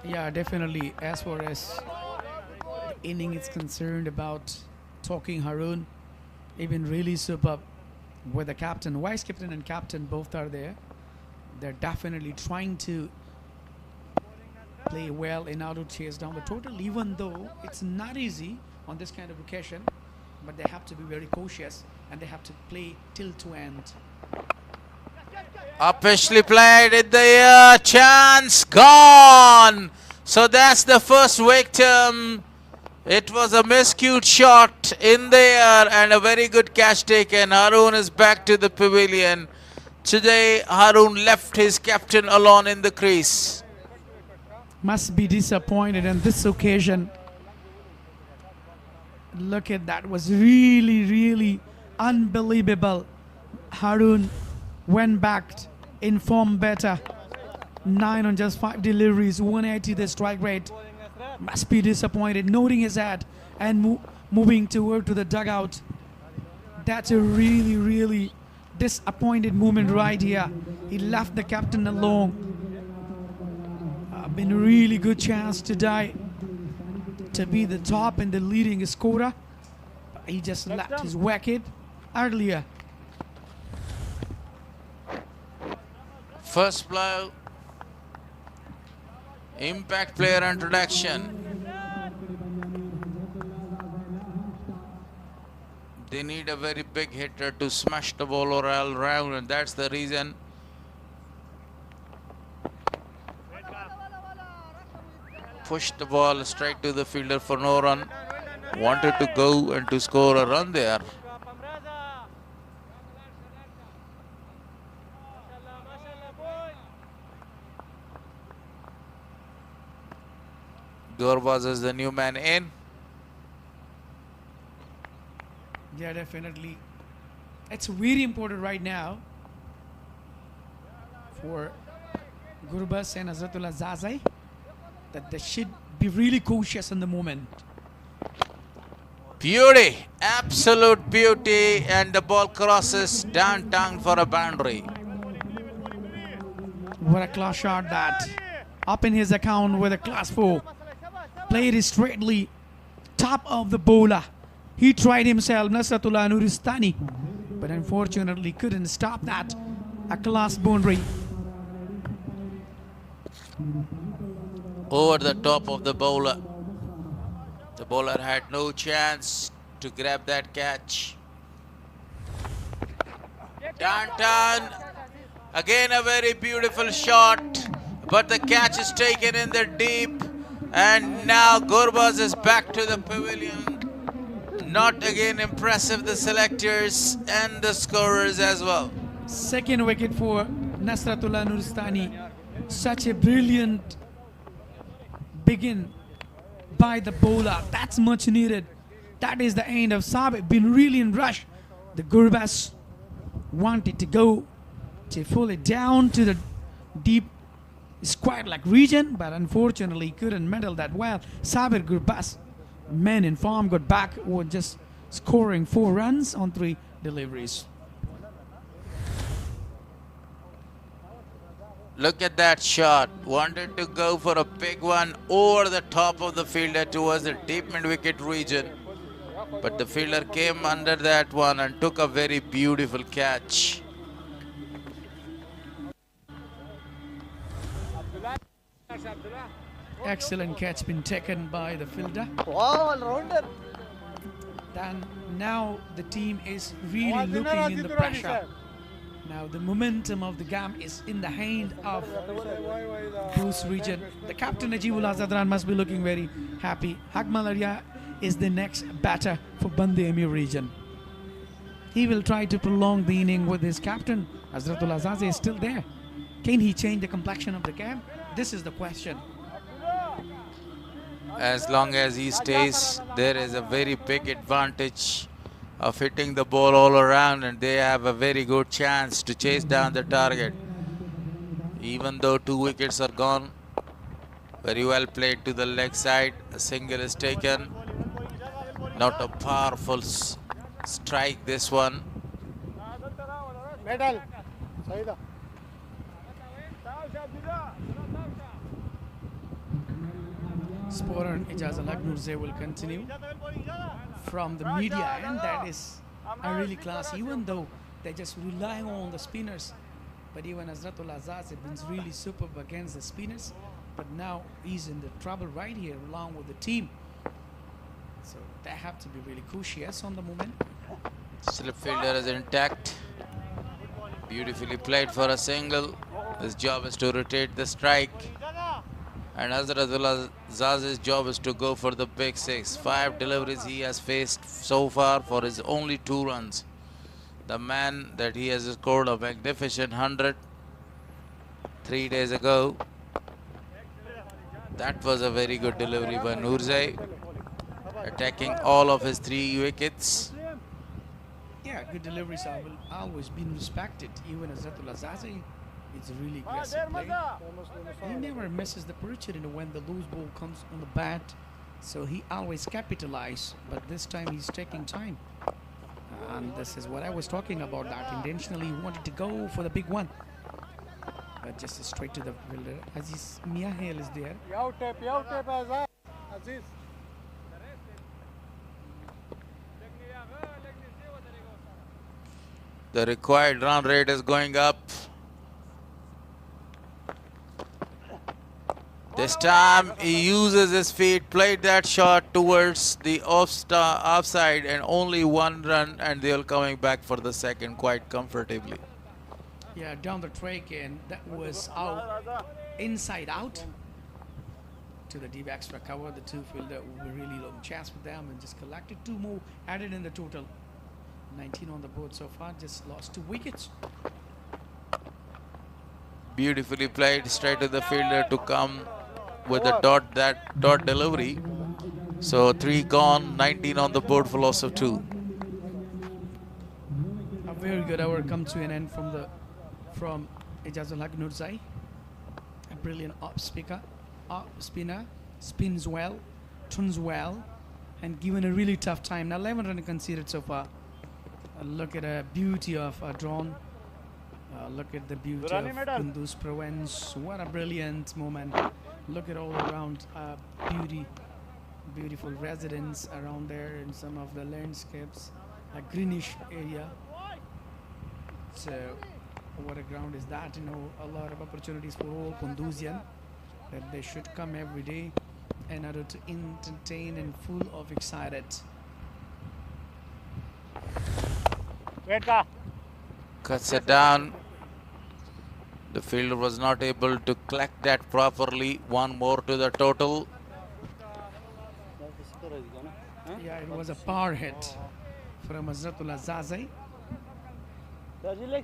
Yeah, definitely. As far as the inning is concerned, about talking Haroon, even really superb with the captain, vice captain and captain both are there. They're definitely trying to play well in order to chase down the total, even though it's not easy on this kind of occasion, but they have to be very cautious and they have to play till to end. Officially played in the air, chance gone. So that's the first victim. It was a miscued shot in the air and a very good catch taken. Haroon is back to the pavilion. Today Haroon left his captain alone in the crease. Must be disappointed on this occasion. Look at that, was really unbelievable. Haroon went back in form better. 9 on just 5 deliveries, 180 the strike rate. Must be disappointed, nodding his head and moving toward to the dugout. That's a really disappointed moment right here. He left the captain alone. Been a really good chance today to be the top and the leading scorer. He just left his wicket earlier. First blow. Impact player introduction. They need a very big hitter to smash the ball all around, and that's the reason. Pushed the ball straight to the fielder for no run. Wanted to go and to score a run there. Gurbaz is the new man in. Yeah, definitely. It's very important right now for Gurbaz and Azratullah Zazai that they should be really cautious in the moment. Beauty, absolute beauty, and the ball crosses downtown for a boundary. What a class shot that. Up in his account with a class 4. Played it straightly, top of the bowler. He tried himself, Nasratullah Nuristani, but unfortunately couldn't stop that. A class boundary. Over the top of the bowler. The bowler had no chance to grab that catch. Downtown, again a very beautiful shot, but the catch is taken in the deep. And now Gurbaz is back to the pavilion. Not again impressive, the selectors and the scorers as well. Second wicket for Nasratullah Nuristani. Such a brilliant begin by the bowler. That's much needed. That is the end of Sabit. Been really in rush. The Gurbaz wanted to go to pull it down to the deep square-like region, but unfortunately couldn't medal that well. Sabir Gurbaz, men in form, got back, were just scoring 4 runs on 3 deliveries. Look at that shot. Wanted to go for a big one over the top of the fielder towards the deep mid-wicket region. But the fielder came under that one and took a very beautiful catch. Excellent catch been taken by the fielder. Wow, all-rounder. Then now the team is really looking in the pressure. Now the momentum of the game is in the hand of Bruce region. The captain Najibullah Zadran must be looking very happy. Haq Malaria is the next batter for Band-e-Amir region. He will try to prolong the inning with his captain. Hazratul Azazi is still there. Can he change the complexion of the game? This is the question. As long as he stays, there is a very big advantage of hitting the ball all around, and they have a very good chance to chase down the target. Even though 2 wickets are gone, very well played to the leg side. A single is taken. Not a powerful strike, this one. Medal. Saida. Sporer and Ijaz Al-Nurze will continue from the media, and that is a really class, even though they're just relying on the spinners. But even Hazratul Azaz has been really superb against the spinners, but now he's in the trouble right here along with the team. So they have to be really cautious on the moment. Slip fielder is intact. Beautifully played for a single. His job is to rotate the strike. And Hazratul Azaz's job is to go for the big 6. 5 deliveries he has faced so far for his only 2 runs. The man that he has scored a magnificent 100 3 days ago. That was a very good delivery by Nurze, attacking all of his 3 wickets. Yeah, good deliveries have always been respected. Even Hazratul Azazi, it's a really aggressive play. He never misses the opportunity when the loose ball comes on the bat, so he always capitalizes. But this time he's taking time, and this is what I was talking about. That intentionally he wanted to go for the big one, but just straight to the fielder. Aziz Miahel is there. Aziz. The required run rate is going up. This time he uses his feet, played that shot towards the offside, and only 1 run, and they're coming back for the second quite comfortably. Yeah, down the track, and that was out, inside out to the deep extra cover. The 2 fielder were really long chance with them and just collected 2 more, added in the total. 19 on the board so far, just lost 2 wickets. Beautifully played straight to the fielder to come with a dot delivery. So 3 gone, 19 on the board for loss of 2. A very good hour come to an end from Ijazul Haq Nurzai. A brilliant spinner, spins well, turns well, and given a really tough time. Now 11 runs conceded so far. Look at the beauty of a drone. Look at the beauty of Kunduz Provence. What a brilliant moment. Look at all around beautiful residents around there in some of the landscapes, a greenish area. So what a ground is that, you know, a lot of opportunities for all Kunduzian that they should come every day in order to entertain and full of excited. Cuts it down. The fielder was not able to collect that properly. 1 more to the total. Yeah, it was a power hit from Hazratul Azazi.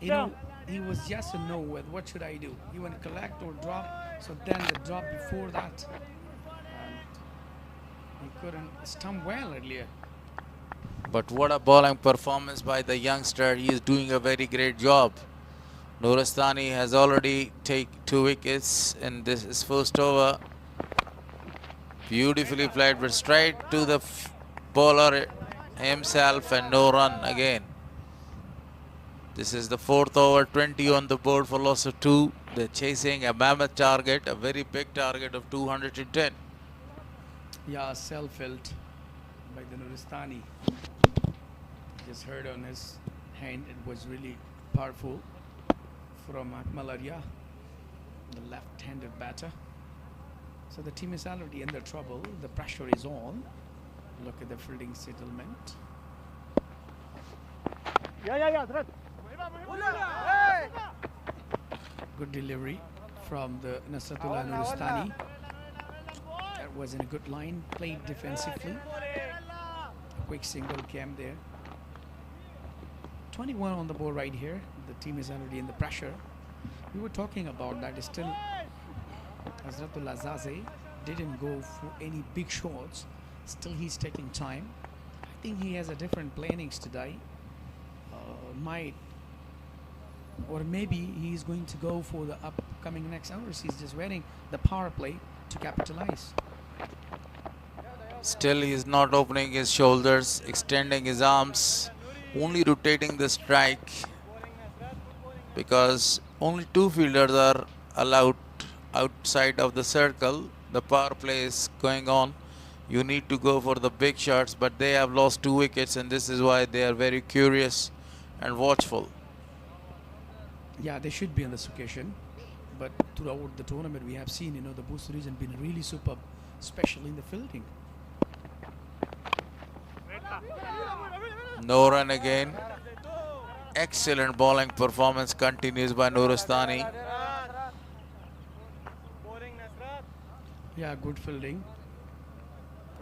You know, he was yes and no with what should I do? You want to collect or drop? So then the drop before that, and he couldn't stump well earlier. But what a bowling performance by the youngster. He is doing a very great job. Nuristani has already taken 2 wickets in this first over. Beautifully played, but straight to the bowler himself, and no run again. This is the 4th over, 20 on the board for loss of 2. They're chasing a mammoth target, a very big target of 210. Yeah, self-felt by the Nuristani. Just heard on his hand, it was really powerful from Akmal Arya, the left-handed batter. So the team is already in the trouble. The pressure is on. Look at the fielding settlement. Good delivery from the Nasratullah Nuristani. That was in a good line, played defensively. quick single came there. 21 on the board right here. The team is already in the pressure. We were talking about that. Still, Azratul Azaze didn't go for any big shots. Still, he's taking time. I think he has a different plannings today. Or maybe he's going to go for the upcoming next hours. He's just waiting the power play to capitalize. Still, he's not opening his shoulders, extending his arms, only rotating the strike, because only 2 fielders are allowed outside of the circle. The power play is going on. You need to go for the big shots, but they have lost 2 wickets, and this is why they are very curious and watchful. Yeah, they should be on this occasion, but throughout the tournament we have seen, the Bost region been really superb, especially in the fielding. No run again. Excellent bowling performance continues by Nuristani. Yeah, good fielding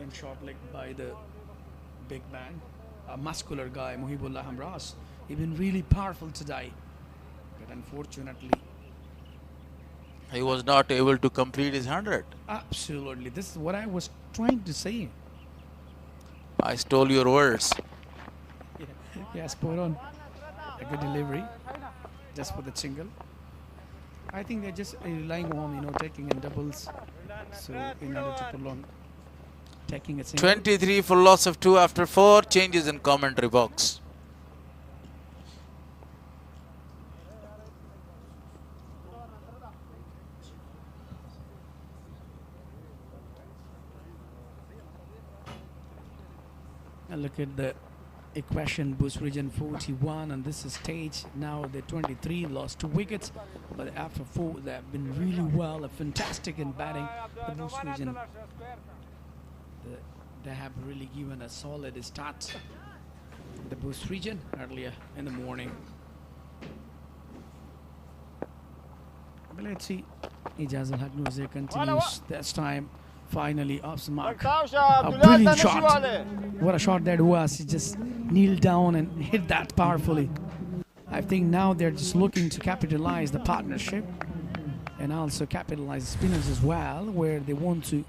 and short leg by the big man, a muscular guy, Muhibullah Hamras. He's been really powerful today, but unfortunately he was not able to complete his 100. Absolutely, this is what I was trying to say. I stole your words. Yeah, spot on. A good delivery, just for the single. I think they're just relying on, taking in doubles, so in order to prolong taking a single. 23 for loss of 2 after 4. Changes in commentary box. And look at the equation. Bost region 41 and this is stage. Now the 23 lost 2 wickets, but after 4 they have been really well, fantastic in batting. The Bost region, they have really given a solid start. The Bost region earlier in the morning. But let's see. Ijaz al-Haq continues this time. Finally off the mark. A brilliant shot. What a shot that was. He just kneeled down and hit that powerfully. I think now they're just looking to capitalize the partnership and also capitalize the spinners as well, where they want to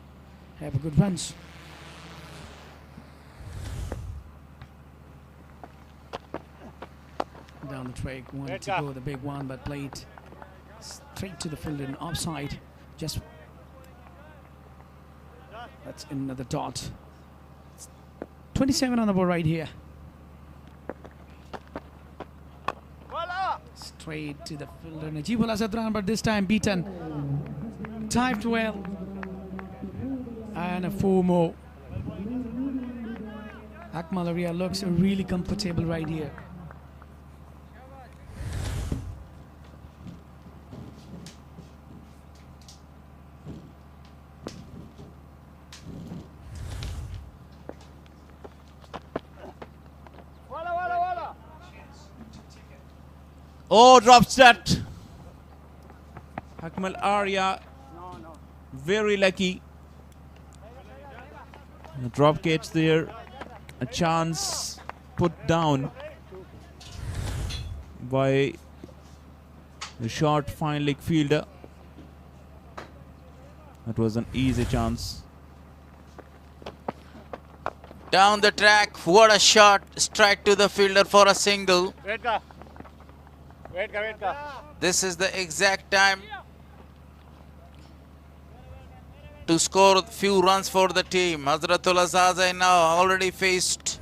have a good runs. Down the track, wanted to go the big one, but played straight to the fielder and offside. Just that's another dot. 27 on the board right here. Straight to the fielder. Najibul Asadran, but this time beaten. Timed well. And a 4 more. Akmal Arya looks really comfortable right here. Oh, drops that. Akmal Arya, very lucky. A drop catch there. A chance put down by the short fine leg fielder. That was an easy chance. Down the track, what a shot. Strike to the fielder for a single. This is the exact time to score a few runs for the team. Hazratul Azaze now already faced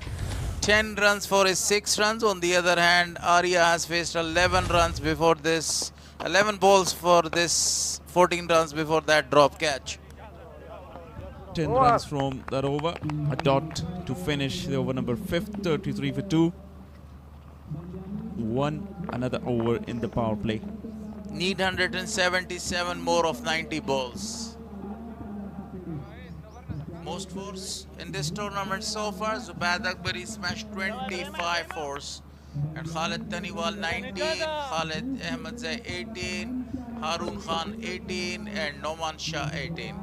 10 runs for his 6 runs. On the other hand, Arya has faced 11 runs before this, 11 balls for this, 14 runs before that drop catch. 10 runs from that over. A dot to finish the over number 5th, 33 for 2. Another over in the power play. Need 177 more of 90 balls. Most fours in this tournament so far. Zubaid Akbari smashed 25 fours. And Khalid Taniwal 19, Khalid Ahmed Zai 18, Harun Khan 18 and Noman Shah 18.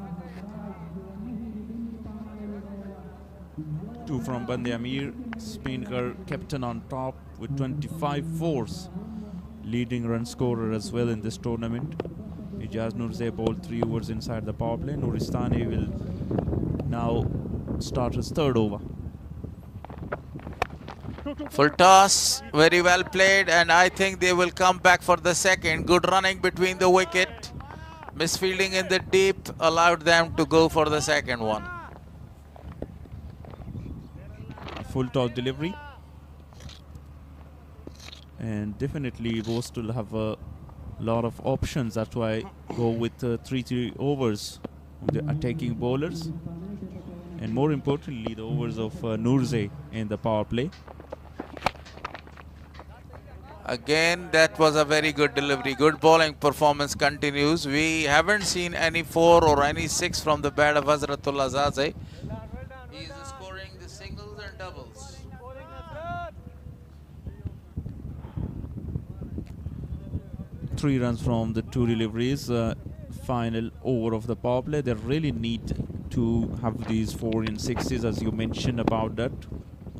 Two from Band-e-Amir. Spinker captain on top with 25 fours. Leading run scorer as well in this tournament. Ijaz Nurzay bowled 3 overs inside the power play. Nuristani will now start his third over. Full toss, very well played, and I think they will come back for the second. Good running between the wicket. Misfielding in the deep allowed them to go for the second one. Full toss delivery. And definitely Bost will have a lot of options. That's why go with 3 overs of the attacking bowlers. And more importantly, the overs of Nurzay in the power play. Again, that was a very good delivery. Good bowling performance continues. We haven't seen any 4 or any 6 from the bat of Hazratullah Zaze. He is scoring the singles and doubles. Three runs from the 2 deliveries. Final over of the power play. They really need to have these 4 and 6s, as you mentioned about that,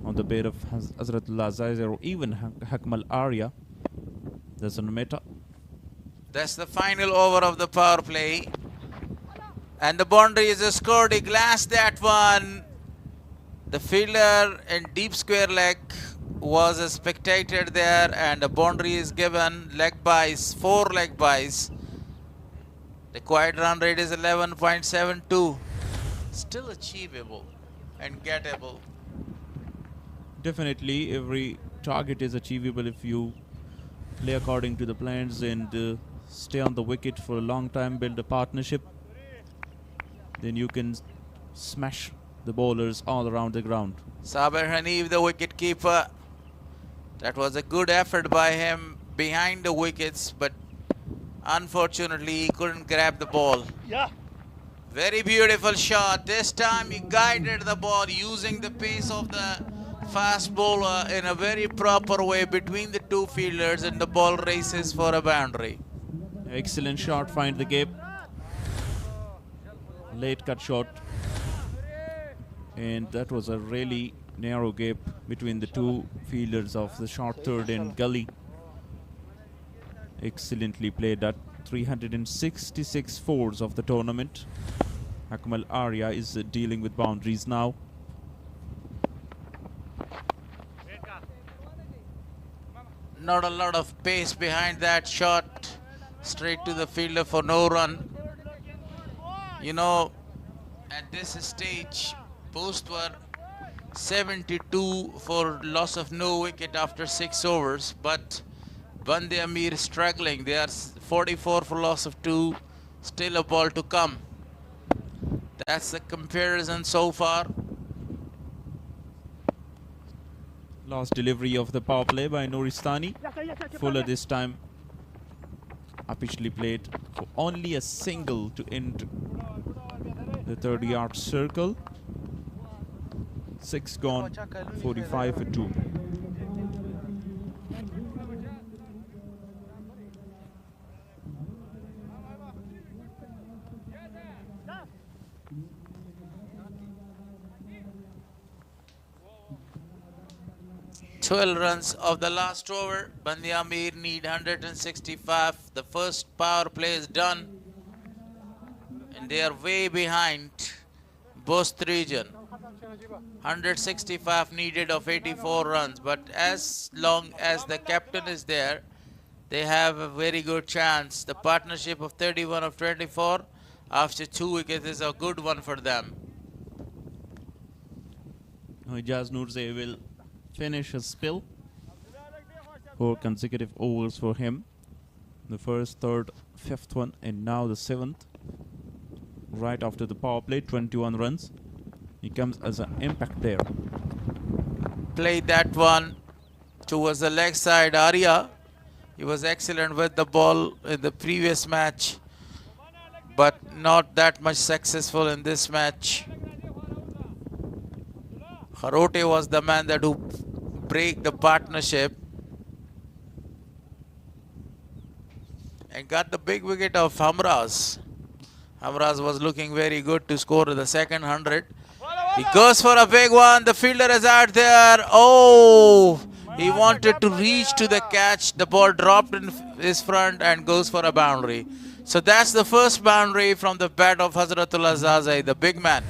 on the bat of Hazratullah Zaze or even Hakmal Arya. Doesn't matter. That's the final over of the power play. And the boundary is scored. He glassed that one. The fielder in deep square leg was a spectator there, and the boundary is given. Leg byes, 4 leg byes. The quiet run rate is 11.72. Still achievable and gettable. Definitely every target is achievable if you play according to the plans and stay on the wicket for a long time, build a partnership. Then you can smash the bowlers all around the ground. Saber Hanif, the wicket keeper. That was a good effort by him behind the wickets, but unfortunately he couldn't grab the ball. Yeah. Very beautiful shot. This time he guided the ball using the pace of the fast bowler in a very proper way between the 2 fielders, and the ball races for a boundary. Excellent shot, find the gap. Late cut shot. And that was a really narrow gap between the 2 fielders of the short third and gully. Excellently played at 366 fours of the tournament. Akmal Arya is dealing with boundaries now. Not a lot of pace behind that shot. Straight to the fielder for no run. You know, at this stage, Bost were 72 for loss of no wicket after 6 overs, but Band-e-Amir struggling. They are 44 for loss of 2. Still a ball to come. That's the comparison so far. Last delivery of the power play by Nuristani. Fuller this time officially played for only a single to end the 30-yard circle. 6 gone, 45 for 2. Runs of the last over. Band-e-Amir need 165. The first power play is done, and they are way behind Bost region. 165 needed of 84 runs, but as long as the captain is there, they have a very good chance. The partnership of 31 of 24 after 2 wickets is a good one for them. Ijaz Nurzay will finish his spell. 4 consecutive overs for him. The first, third, fifth one, and now the 7th. Right after the power play, 21 runs. He comes as an impact player. Played that one towards the leg side. Arya, he was excellent with the ball in the previous match, but not that much successful in this match. Kharote was the man that who break the partnership and got the big wicket of Hamraz. Hamraz was looking very good to score the second 100. He goes for a big one. The fielder is out there. Oh, he wanted to reach to the catch. The ball dropped in his front and goes for a boundary. So that's the first boundary from the bat of Hazratullah Zazai, the big man.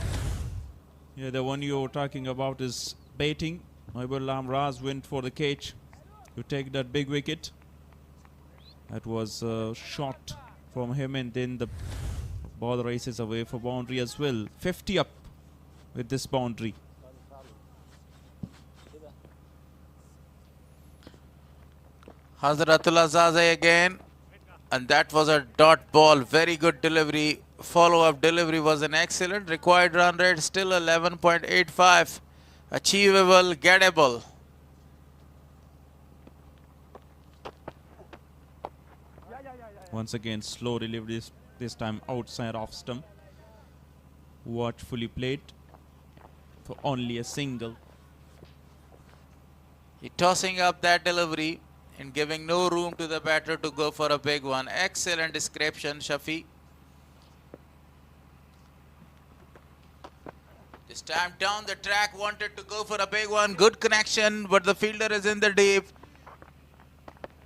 Yeah, the one you were talking about is baiting. Mohibullah Amraz went for the catch to take that big wicket. That was a shot from him, and then the ball races away for boundary as well. 50 up with this boundary. Hazratullah Zazai again, and that was a dot ball. Very good delivery. Follow-up delivery was an excellent. Required run rate still 11.85. Achievable, gettable. Once again, slow delivery, this time outside off stump. Watchfully played for only a single. He tossing up that delivery and giving no room to the batter to go for a big one. Excellent description, Shafi. This time down the track, wanted to go for a big one. Good connection, but the fielder is in the deep.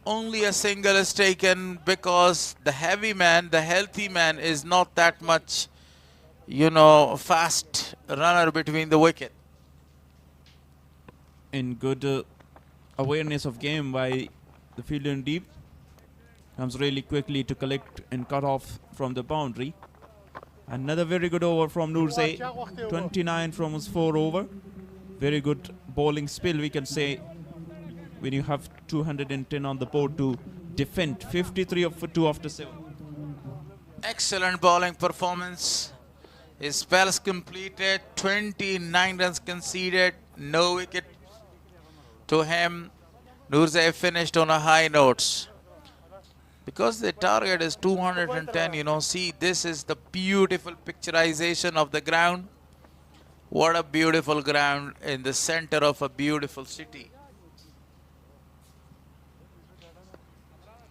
Only a single is taken because the heavy man, the healthy man, is not that much, fast runner between the wicket. In good awareness of game by the fielder in deep. Comes really quickly to collect and cut off from the boundary. Another very good over from Nurzai. 29 from his 4 over. Very good bowling spill, we can say, when you have 210 on the board to defend. 53 for 2 after 7. Excellent bowling performance. His spells completed. 29 runs conceded. No wicket to him. Nurzai finished on a high note. Because the target is 210, see, this is the beautiful picturization of the ground. What a beautiful ground in the center of a beautiful city.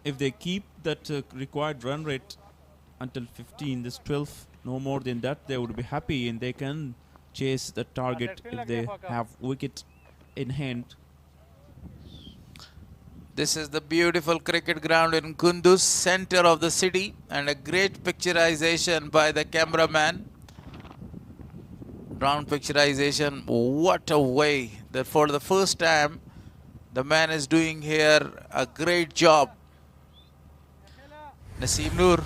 If they keep that required run rate until 15, this 12, no more than that, they would be happy and they can chase the target if they have wicket in hand. This is the beautiful cricket ground in Kunduz, center of the city, and a great picturization by the cameraman. Ground picturization, what a way that for the first time the man is doing here a great job. Naseem Noor.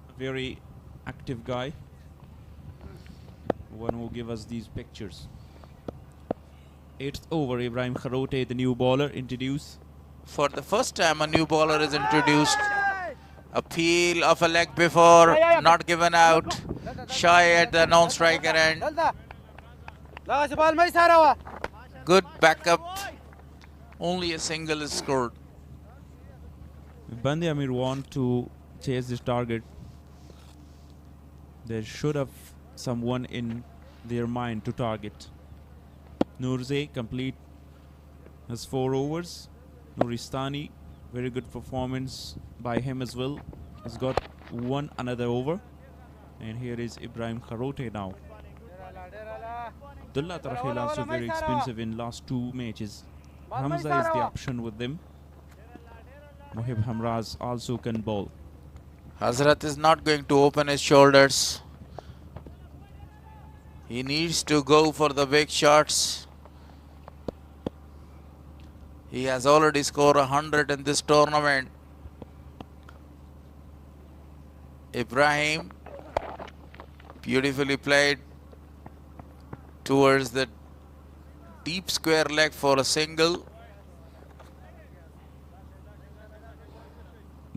A very active guy. One who give us these pictures. 8th over, Ibrahim Kharote, the new bowler, introduced. For the first time, a new bowler is introduced. A peel of a leg before, not given out. Shy at the non-striker end. Good backup. Only a single is scored. If Band-e-Amir want to chase this target, they should have someone in their mind to target. Nurzai complete his 4 overs. Nuristani, very good performance by him as well. Has got another over. And here is Ibrahim Kharote now. Abdullah Tarkhil also very expensive in last 2 matches. Hamza is the option with them. Mohib Hamraz also can bowl. Hazrat is not going to open his shoulders. He needs to go for the big shots. He has already scored 100 in this tournament. Ibrahim, beautifully played towards the deep square leg for a single.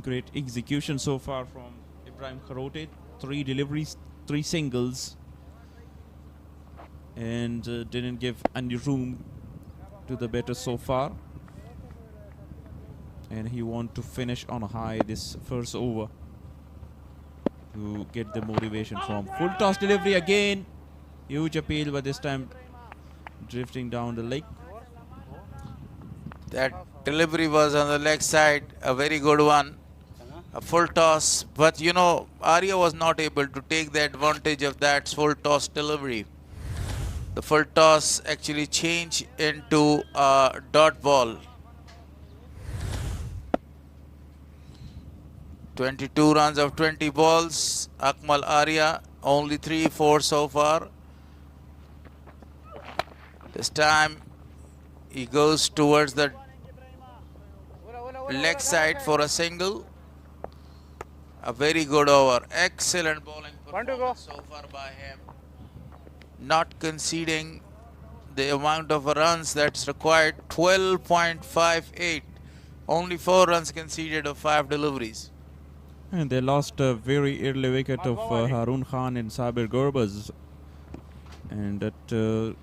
Great execution so far from Ibrahim Kharote. 3 deliveries, 3 singles. And didn't give any room to the batter so far. And he wants to finish on a high this first over to get the motivation from. Full toss delivery again. Huge appeal, but this time drifting down the leg. That delivery was on the leg side, a very good one. a full toss, but you know, Arya was not able to take the advantage of that full toss delivery. The full toss actually changed into a dot ball. 22 runs of 20 balls. Akmal Arya, only 3-4 so far. This time he goes towards the leg side for a single. A very good over. Excellent bowling performance so far by him. Not conceding the amount of runs that's required, 12.58. Only 4 runs conceded of 5 deliveries. And they lost a very early wicket of Harun Khan and Sabir Gurbaz. And that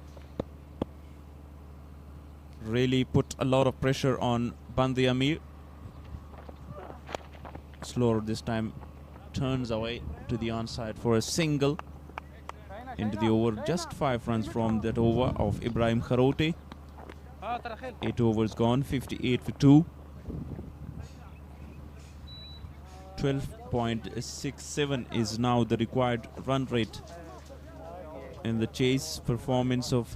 really put a lot of pressure on Band-e-Amir. Slower this time, turns away to the onside for a single into the over. Just 5 runs from that over of Ibrahim Kharote. 8 overs gone, 58 for 2. 12.67 is now the required run rate. In the chase performance of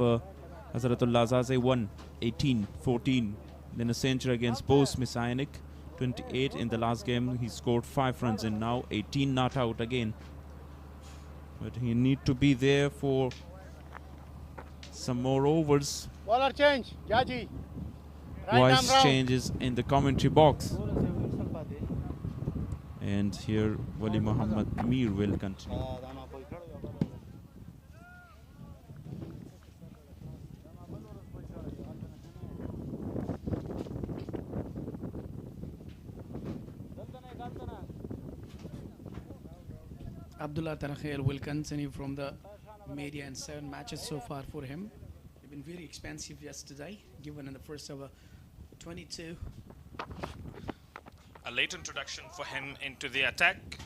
Hazratullah Zaze won 18-14. Then a century against Bost Messianic, 28 in the last game. He scored 5 runs and now 18 not out again. But he need to be there for some more overs. Bowler change, Jaji. Voice changes in the commentary box. And here Wali Muhammad Mir will continue. Abdullah Tarakhel will continue from the media, and 7 matches so far for him. They've been very expensive yesterday, given in the first over 22. A late introduction for him into the attack.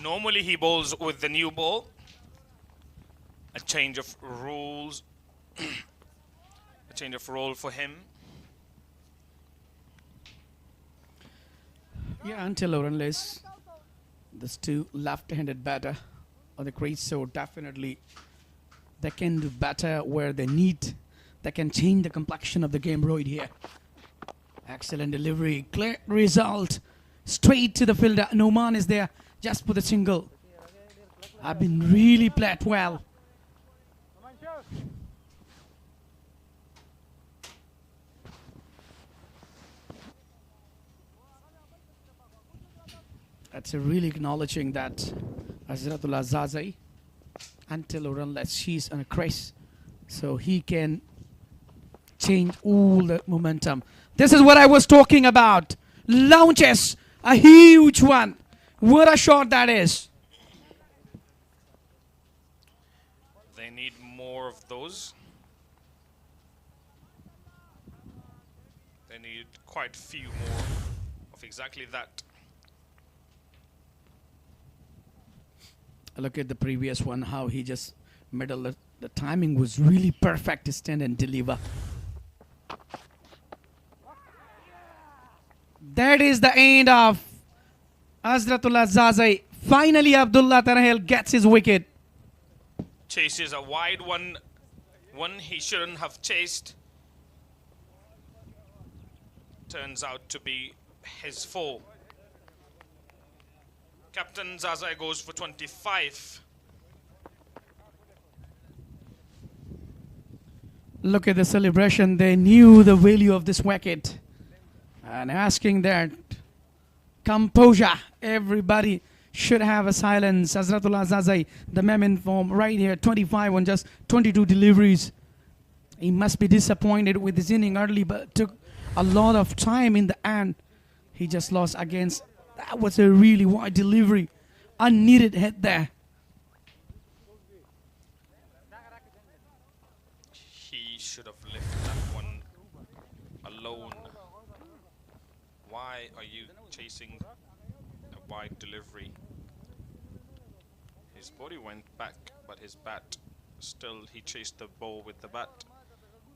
Normally he bowls with the new ball. A change of rules. A change of role for him. Yeah, until or unless there's 2 left-handed batter on the crease, so definitely they can do better where they need. They can change the complexion of the game right here. Excellent delivery, clear result, straight to the fielder. Noman is there just for the single. I've been really played well. That's really acknowledging that Hazratullah Zaze, until or unless she's on a crease, so he can change all the momentum. This is what I was talking about. Launches, a huge one. What a shot that is. They need more of those. They need quite few more of exactly that. Look at the previous one, how he just middle. The timing was really perfect to stand and deliver. That is the end of Hazratullah Zaze. Finally, Abdullah Tarakhel gets his wicket. Chases a wide one. One he shouldn't have chased. Turns out to be his 4. Captain Zaze goes for 25. Look at the celebration. They knew the value of this wicket. And asking that composure. Everybody should have a silence. Hazratullah Zaze, the mem in form right here, 25 on just 22 deliveries. He must be disappointed with his inning early, but took a lot of time in the end. He just lost against. That was a really wide delivery. Unneeded hit there. He should have left that one alone. Why are you chasing a wide delivery? His body went back, but his bat still, he chased the ball with the bat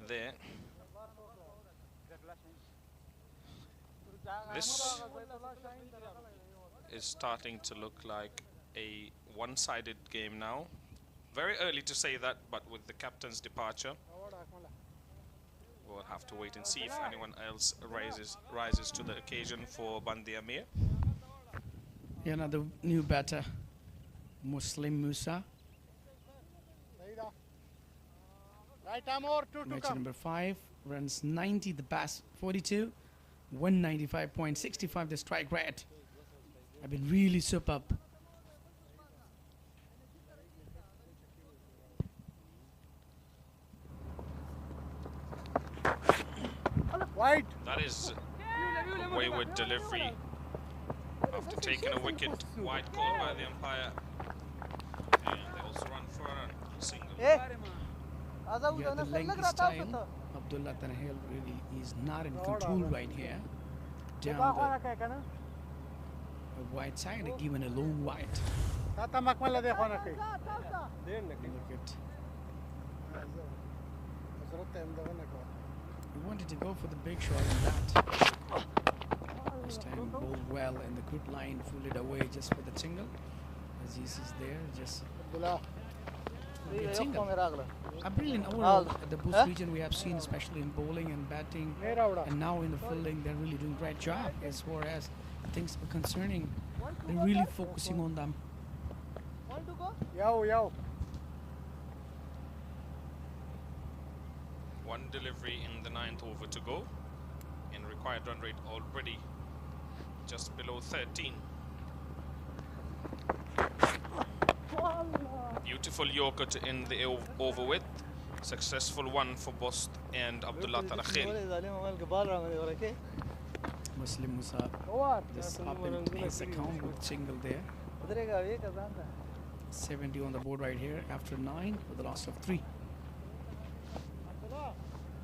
there. This is starting to look like a one-sided game now. Very early to say that, but with the captain's departure, we'll have to wait and see if anyone else rises to the occasion for Band-e-Amir. Yeah, another new batter, Muslim Musa. Right arm or two to Match come. number 5, runs 90, the pass 42, 195.65 the strike rate. I've been really superb. Wide. That is a wayward delivery after taking a wicket. Wide call by the umpire. And they also run for a single. Yeah, the length style, Abdullah Tanahil really is not in control right here. Down the wide side, given a long wide. Tata Makmala de Honaki. Look at. We wanted to go for the big shot in that. This time bowled well in the good line, pulled it away just for the single. Aziz is there, just good single. A brilliant overall at the Bost region we have seen, especially in bowling and batting, and now in the fielding, they're really doing a great job as far as things are concerning. They're really focusing on them. Yo. One delivery in the 9th over to go. And required run rate already just below 13. Beautiful Yorker to end the over with. Successful one for Bost and Abdullah Tarakhil. Muslim Musa just opened his account with single there. 70 on the board right here after 9 with the loss of 3.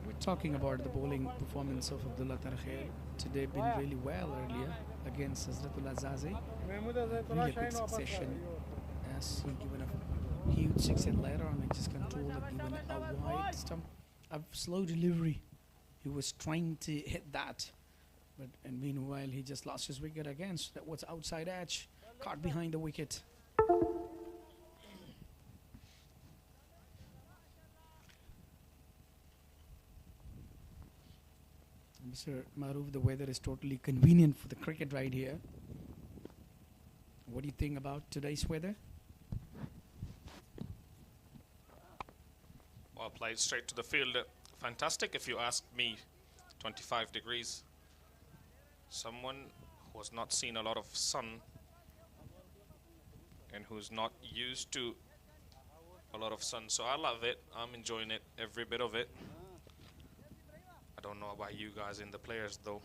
We're talking about the bowling performance of Abdullah Tarakhil today. Been really well earlier against Hazratul Azazi. Really quick succession as he given a huge 6 and later on he just controlled it, given a wide stump, a slow delivery. He was trying to hit that, but and meanwhile he just lost his wicket again. So that was outside edge, caught behind the wicket. Mr. Maruf, the weather is totally convenient for the cricket right here. What do you think about today's weather? Well played straight to the field. Fantastic if you ask me. 25 degrees. Someone who has not seen a lot of sun and who's not used to a lot of sun. So I love it. I'm enjoying it, every bit of it. I don't know about you guys and the players though.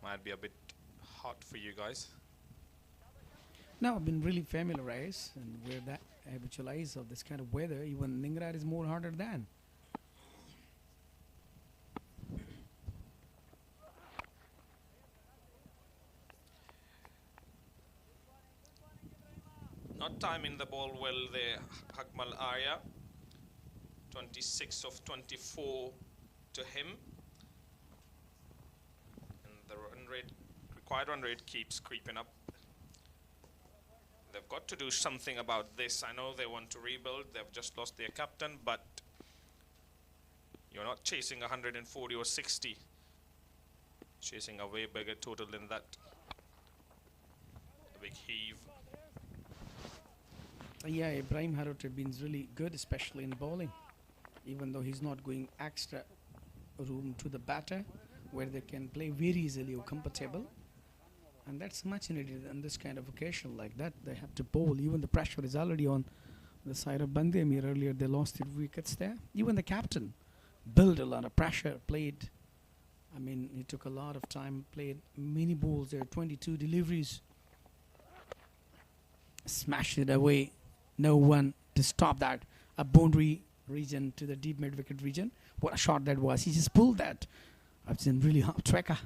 Might be a bit hot for you guys. No, I've been really familiarized and we're that habitualized of this kind of weather. Even Ningrat is more harder than. Not timing the ball well there, Hakmal Arya. 26 of 24 to him. And the run rate, required run rate keeps creeping up. They've got to do something about this. I know they want to rebuild. They've just lost their captain, but you're not chasing 140 or 60. Chasing a way bigger total than that. A big heave. Yeah, Ibrahim Harut has been really good, especially in bowling. Even though he's not going extra room to the batter, where they can play very easily or comfortable. And that's much needed on this kind of occasion like that. They have to bowl. Even the pressure is already on the side of Band-e-Amir. Earlier they lost their wickets there. Even the captain built a lot of pressure, played. I mean, he took a lot of time, played many balls there, 22 deliveries. Smashed it away. No one to stop that. A boundary region to the deep mid-wicket region. What a shot that was. He just pulled that. I've seen really hard tracker.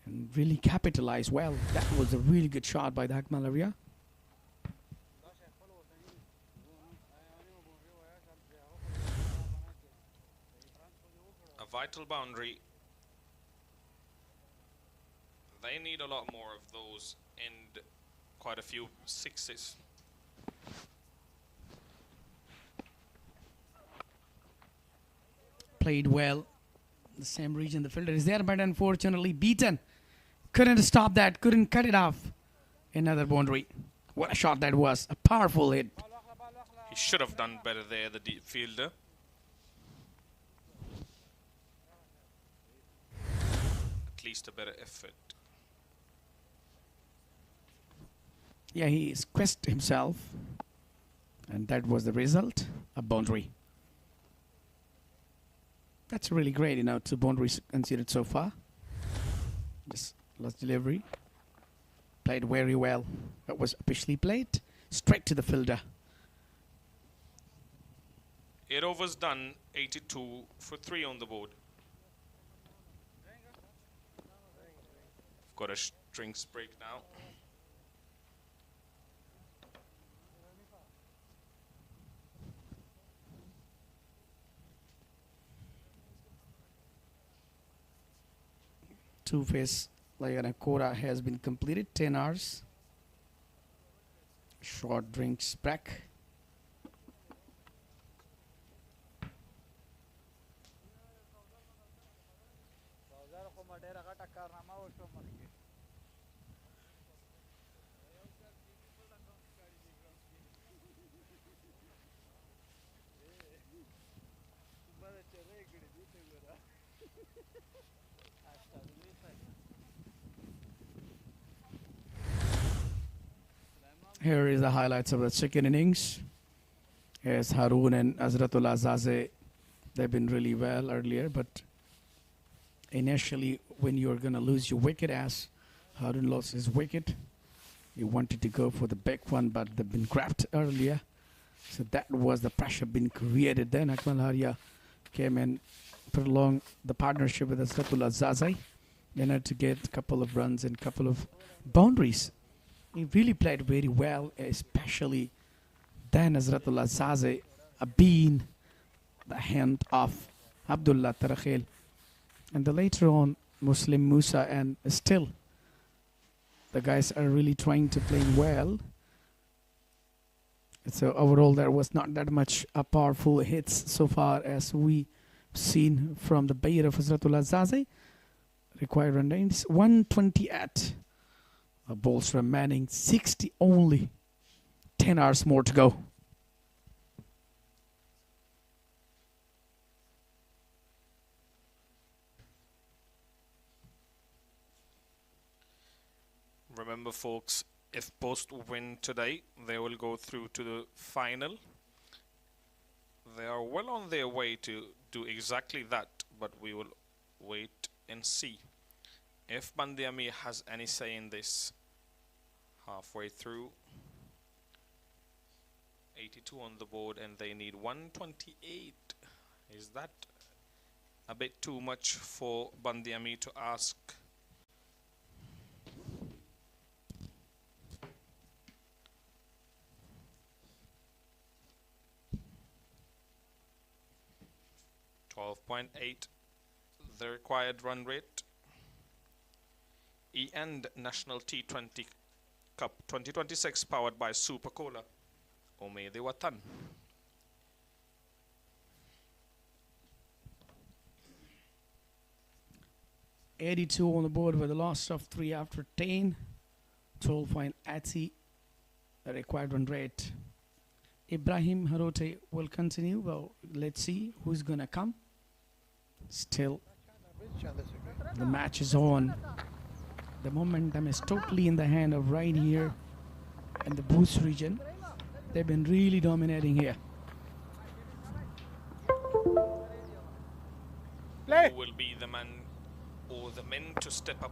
And really capitalized well. That was a really good shot by the Hakmal area. A vital boundary. They need a lot more of those and quite a few sixes. Played well. The same region, the fielder is there, but unfortunately beaten. Couldn't stop that, couldn't cut it off. Another boundary. What a shot that was, a powerful hit. He should have done better there, the deep fielder. At least a better effort. Yeah, he squeezed himself, and that was the result, a boundary. That's really great, you know, 2 boundaries considered so far. Just last delivery. Played very well. That was officially played straight to the fielder. 8 overs done, 82 for 3 on the board. Got a strings break now. Two-phase quota has been completed, 10 hours. Short drinks break. Here is the highlights of the second innings. Yes, Haroon and Azratullah Zaze, they've been really well earlier, but initially when you're going to lose your wicket, as Haroon lost his wicket, he wanted to go for the big one, but they've been grabbed earlier. So that was the pressure being created. Then Akmal Haria came and prolonged the partnership with Azratullah Zaze in order to get a couple of runs and a couple of boundaries. He really played very well, especially then Azratullah Zaze being the hand of Abdullah Tarakhil. And the later on, Muslim Musa, and still the guys are really trying to play well. So overall, there was not that much powerful hits so far as we seen from the Bayer of Azratullah Zaze. Required run range 128. Balls remaining 60 only. 10 hours more to go. Remember, folks, if Bost win today, they will go through to the final. They are well on their way to do exactly that, but we will wait and see. If Band-e-Amir has any say in this, halfway through, 82 on the board, and they need 128. Is that a bit too much for Band-e-Amir to ask? .8, the required run rate. E-End National T20 Cup 2026 powered by Super Cola. Umedi Watan. .82 on the board with a loss of 3 after 10. 12.80 the required run rate. Ibrahim Harote will continue. Well, let's see who's gonna come. Still, the match is on. The momentum is totally in the hand of right here in the Bost region. They've been really dominating here. Who will be the man or the men to step up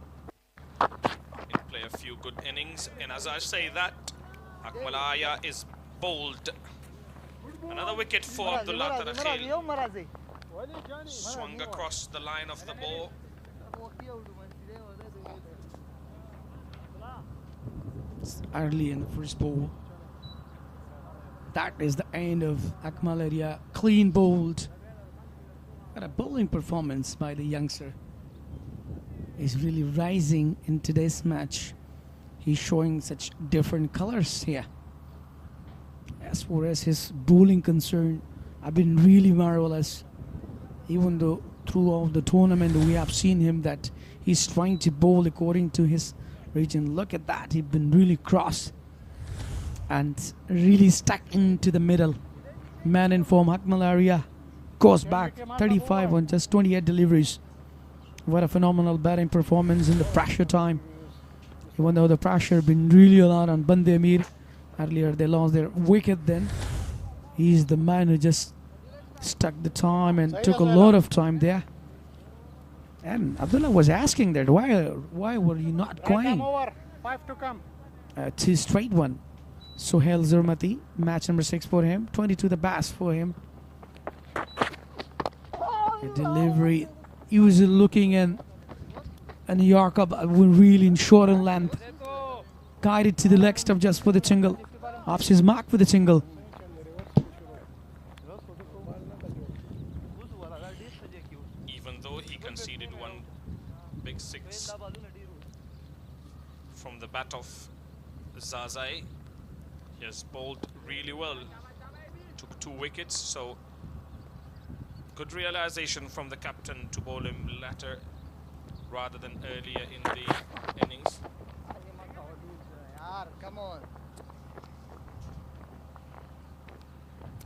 and play a few good innings? And as I say that, Akmalaya is bowled. Another wicket for Abdullah Tarakhil. Swung across the line of the ball. Early in the first ball. That is the end of Akmal Area. Clean bowled. What a bowling performance by the youngster. is really rising in today's match. He's showing such different colors here. As far as his bowling concerned, I've been really marvelous. Even though throughout the tournament we have seen him that he's trying to bowl according to his region. Look at that, he's been really cross and really stuck into the middle. Man in form, Akmal Arya goes back 35 on just 28 deliveries. What a phenomenal batting performance in the pressure time. Even though the pressure been really a lot on Band-e-Amir. Earlier they lost their wicket then. He's the man who just stuck the time and took a lot of time there. And Abdullah was asking that, why were you not going? 5 to come. Two straight one. Sohail Zurmati, match number 6 for him. 22 the best for him. The delivery, he was looking in and Yorker really in short and length. Guided to the leg stump just for the single. Off his mark for the single. Even though he conceded one big 6 from the bat of Zazai, he has bowled really well. Took 2 wickets, so good realization from the captain to bowl him later rather than earlier in the innings. Come on.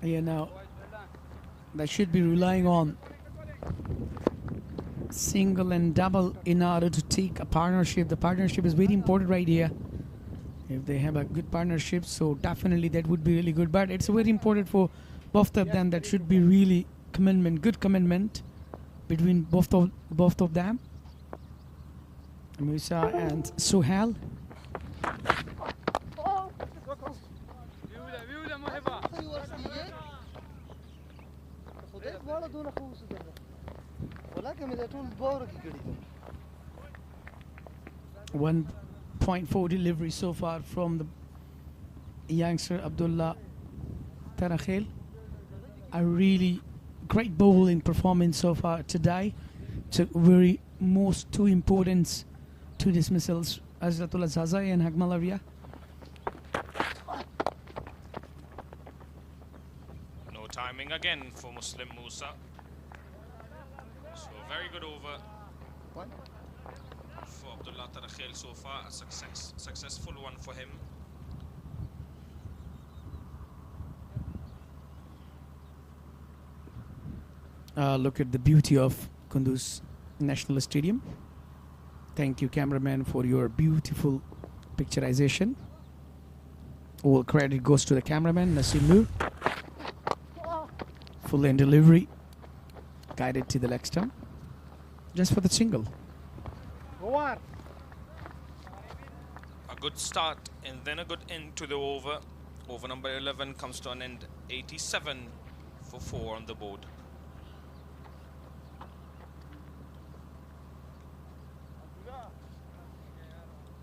Yeah, now they should be relying on single and double in order to take a partnership. The partnership is very important right here. If they have a good partnership, so definitely that would be really good. But it's very important for both of them. That should be really good commitment between both of them. Musa and Sohail. One 0.4 delivery so far from the youngster Abdullah Tarakhil. A really great bowling performance so far today. Took very most 2 important 2 dismissals, Azratullah Zazai and Akmal Arya. No timing again for Muslim Musa. So very good over for Abdullah Tarakhil so far. A successful one for him. Look at the beauty of Kunduz National Stadium. Thank you, cameraman, for your beautiful picturization. All credit goes to the cameraman, Nasim Noor. Full end delivery. Guided to the leg stump. Just for the single. A good start and then a good end to the over. Over number 11 comes to an end. 87 for 4 on the board.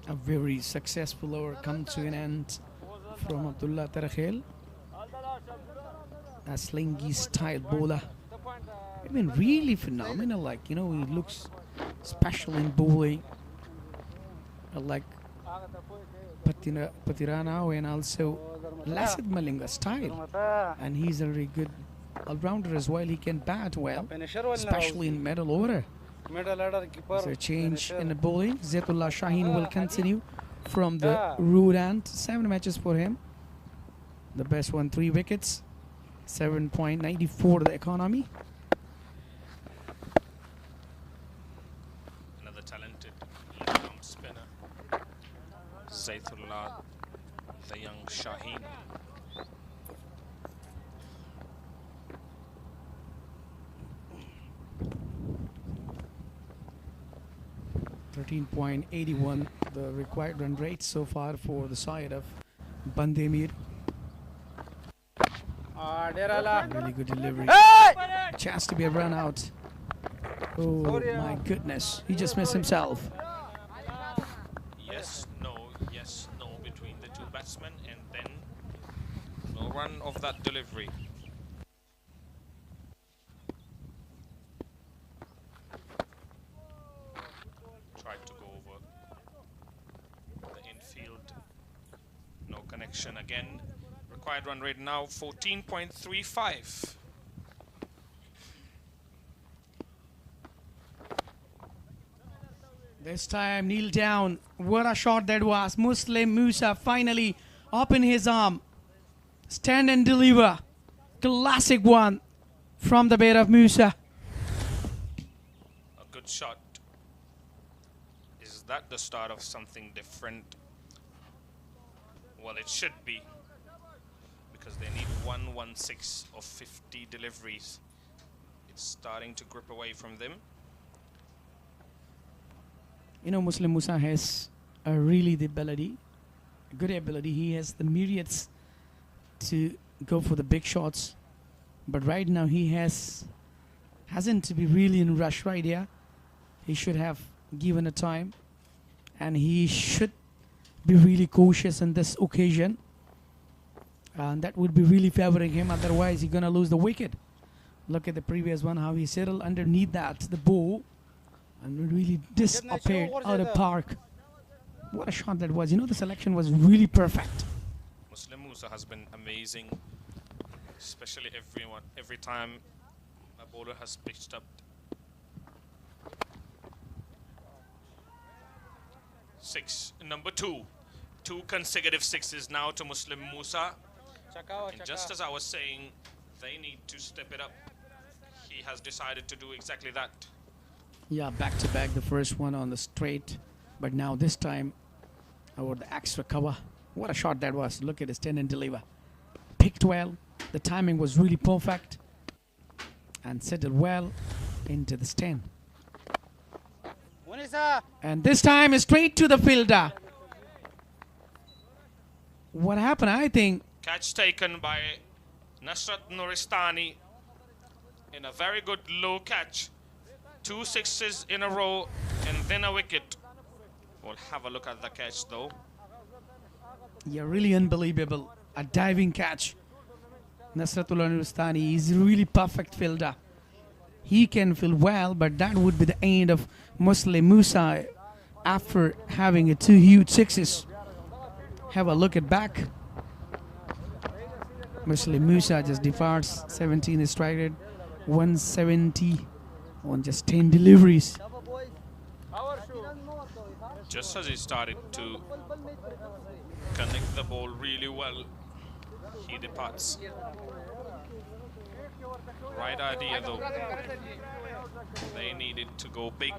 A very successful over comes to an end from Abdullah Tarakhil. A slingy style bowler. I mean, really phenomenal. Like, you know, he looks special in bowling. Like Patirana and also Lasid Malinga style. And he's a very good all-rounder as well. He can bat well, especially in middle order. There's a change in the bowling. Zaitullah Shaheen will continue from the root end. 7 matches for him. The best one, 3 wickets. 7.94 the economy. Another talented young spinner. Zaitullah, the young Shaheen. 13.81 the required run rate so far for the side of Band-e-Amir. Really good delivery. Chance to be a run out. Oh my goodness, he just missed himself. Yes, no between the 2 batsmen, and then no run of that delivery. connection again. Required run rate now 14.35. This time, kneel down. What a shot that was. Muslim Musa finally open his arm. Stand and deliver. Classic one from the bat of Musa. A good shot. Is that the start of something different? Well, it should be, because they need 116 of 50 deliveries. It's starting to grip away from them. You know, Muslim Musa has really the ability, good ability. He has the myriads to go for the big shots. But right now he hasn't to be really in rush right here. He should have given a time. And he should be really cautious on this occasion. And that would be really favoring him. Otherwise, he's going to lose the wicket. Look at the previous one, how he settled underneath that, the ball. And really disappeared out of park. What a shot that was. You know, the selection was really perfect. Muslim Musa has been amazing, especially every time a bowler has pitched up. 6, number 2. 2 consecutive sixes now to Muslim Musa. And just as I was saying, they need to step it up. He has decided to do exactly that. Yeah, back to back, the first one on the straight, but now this time over the extra cover. What a shot that was. Look at his 10 and deliver. Picked well, the timing was really perfect, and settled well into the stand. And this time is straight to the fielder. What happened? I think Catch taken by Nasrat Nuristani in a very good low catch. 2 sixes in a row and then a wicket. We'll have a look at the catch though. yeah, really unbelievable. A diving catch. Nasratullah Nuristani is really perfect fielder. He can field well, but that would be the end of Muslim Musa after having 2 huge sixes. Have a look at back. Muslim Musa just departs. 17 is strike rate, 170 on just 10 deliveries. Just as he started to connect the ball really well, he departs. Right idea though. They needed to go big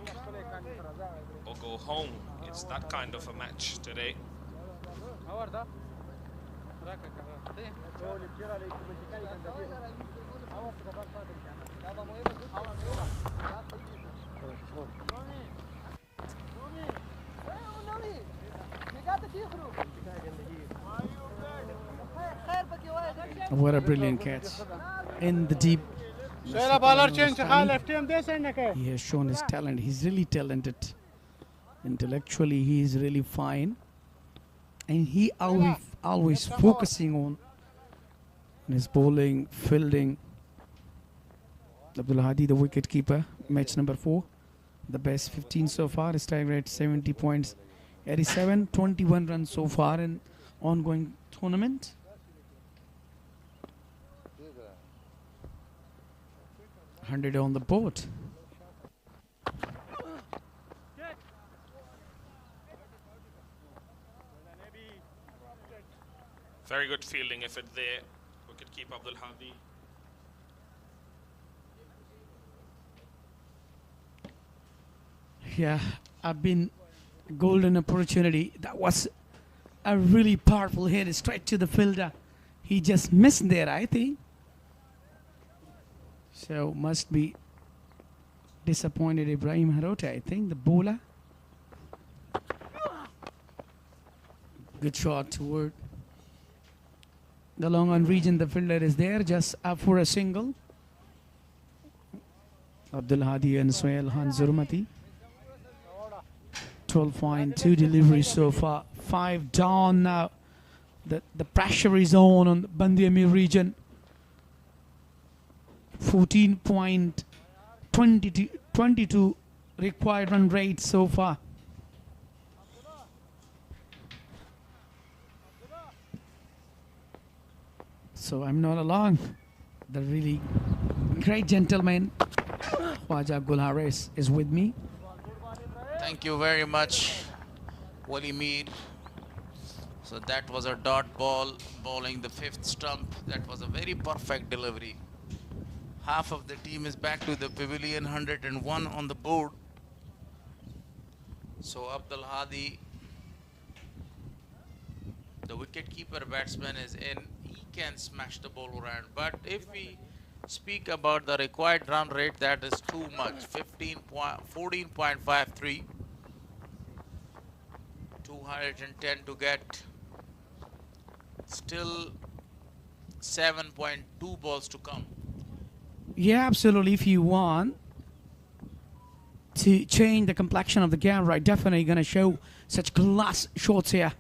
or go home. It's that kind of a match today. What a brilliant catch in the deep. He has shown his talent. He's really talented. Intellectually, he is really fine, and he always focusing on his bowling, fielding. Abdul Hadi, the wicket keeper, match number 4, the best 15 so far. His strike rate 70 points, 87, 21 runs so far in ongoing tournament. $100 on the board. Very good fielding effort there. Wicketkeeper Abdul Hadi. Yeah, I've been golden opportunity. That was a really powerful hit straight to the fielder. He just missed there, I think. So must be disappointed Ibrahim Harote, I think, the bowler. Good shot toward the long on region. The fielder is there, just up for a single. Abdul Hadi and Sohail Hanzurmati. 12.2 deliveries so far. 5 down now. The pressure is on the Band-e-Amir region. 14.22 required run rate so far. So I'm not alone. The really great gentleman, Khwaja Gul Haris, is with me. Thank you very much, Wali Mir. So that was a dot ball, bowling the 5th stump. That was a very perfect delivery. Half of the team is back to the pavilion, 101 on the board. So Abdul Hadi, the wicket-keeper batsman, is in. He can smash the ball around. But if we speak about the required run rate, that is too much. 14.53. 210 to get. Still 7.2 balls to come. Yeah, absolutely. If you want to change the complexion of the game, right, definitely going to show such class shots here.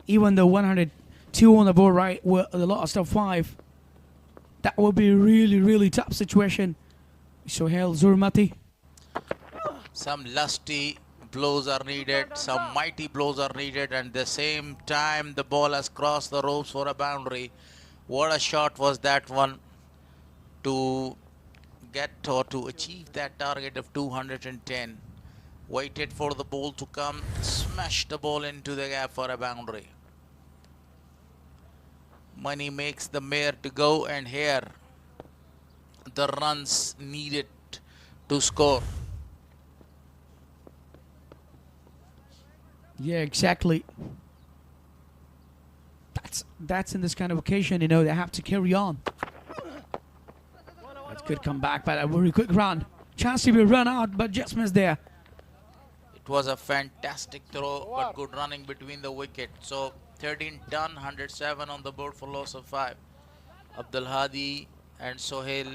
Even though 102 on the board, right, were the last of 5. That would be a really, really tough situation. Sohail Zurmati. Some lusty blows are needed, some mighty blows are needed, and at the same time the ball has crossed the ropes for a boundary. What a shot was that one to get or to achieve that target of 210. Waited for the ball to come, smashed the ball into the gap for a boundary. Money makes the mare to go, and here the runs needed to score. Yeah, exactly. That's in this kind of occasion, you know, they have to carry on. That's good comeback, but a very quick run. Chance to be run out, but just missed there. It was a fantastic throw, but good running between the wicket. So 13 done, 107 on the board for loss of 5. Abdul Hadi and Sohail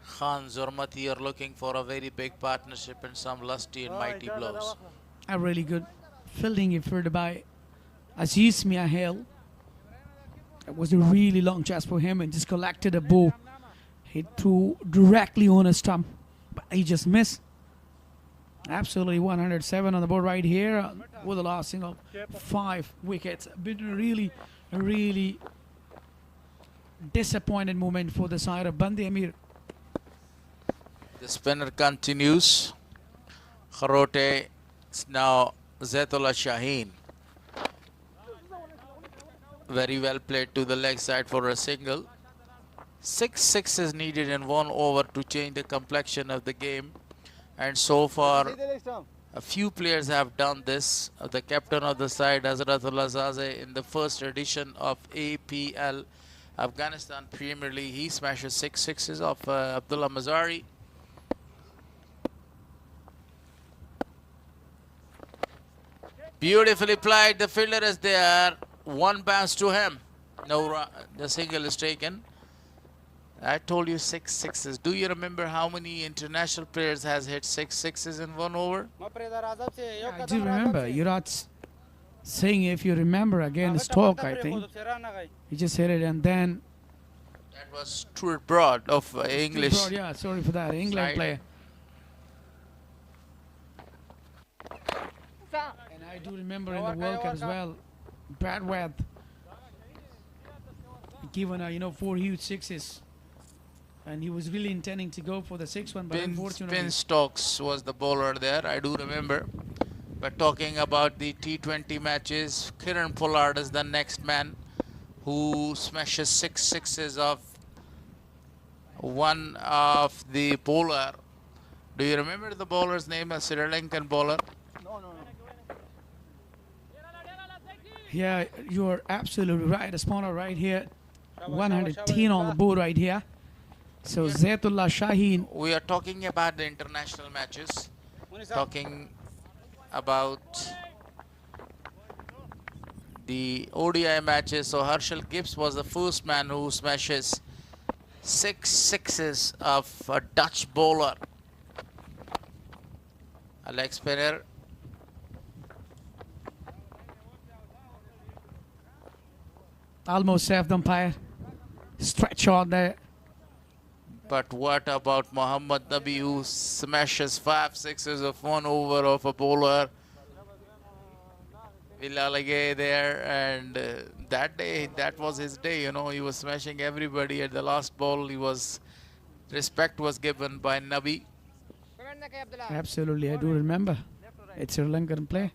Khan Zurmati are looking for a very big partnership and some lusty and mighty blows. A really good fielding effort by Aziz Miahel. It was a really long chance for him and just collected a ball. He threw directly on a stump, but he just missed. Absolutely 107 on the board right here with the last single 5 wickets. Been a really disappointed moment for the side of Band-e-Amir. The spinner continues. Kharote is now Zaitullah Shaheen. Very well played to the leg side for a single. 6 sixes needed in 1 over to change the complexion of the game. And so far, a few players have done this. The captain of the side, Hazratullah Zaze, in the first edition of APL, Afghanistan Premier League, he smashes 6 sixes of Abdullah Mazari. Beautifully played. The fielder is there. 1 bounce to him. No, the single is taken. I told you 6 sixes. Do you remember how many international players has hit 6 sixes in 1 over? Yeah, I do remember. You're not saying if you remember against talk, I think. You just hit it and then... That was Stuart Broad of English. Broad, yeah, sorry for that. England side. Player. And I do remember in the World Cup as well, Bradworth given 4 huge sixes. And he was really intending to go for the 6th one, but unfortunately... Spin Stokes was the bowler there, I do remember. But talking about the T20 matches, Kiran Pollard is the next man who smashes 6 sixes of one of the bowler. Do you remember the bowler's name, a Sri Lankan bowler? No. Yeah, you're absolutely right. A spawner right here. 110 on the board right here. So Zaitullah Shaheen. We are talking about the international matches. Talking about the ODI matches. So Herschel Gibbs was the first man who smashes 6 sixes of a Dutch bowler. A leg spinner. Almost saved umpire. Stretch on there. But what about Mohammad Nabi, who smashes 5 sixes of 1 over of a bowler? Vilalage there, and that day, that was his day, you know, he was smashing everybody at the last ball. Respect was given by Nabi. Absolutely, I do remember. It's Sri Lankan play.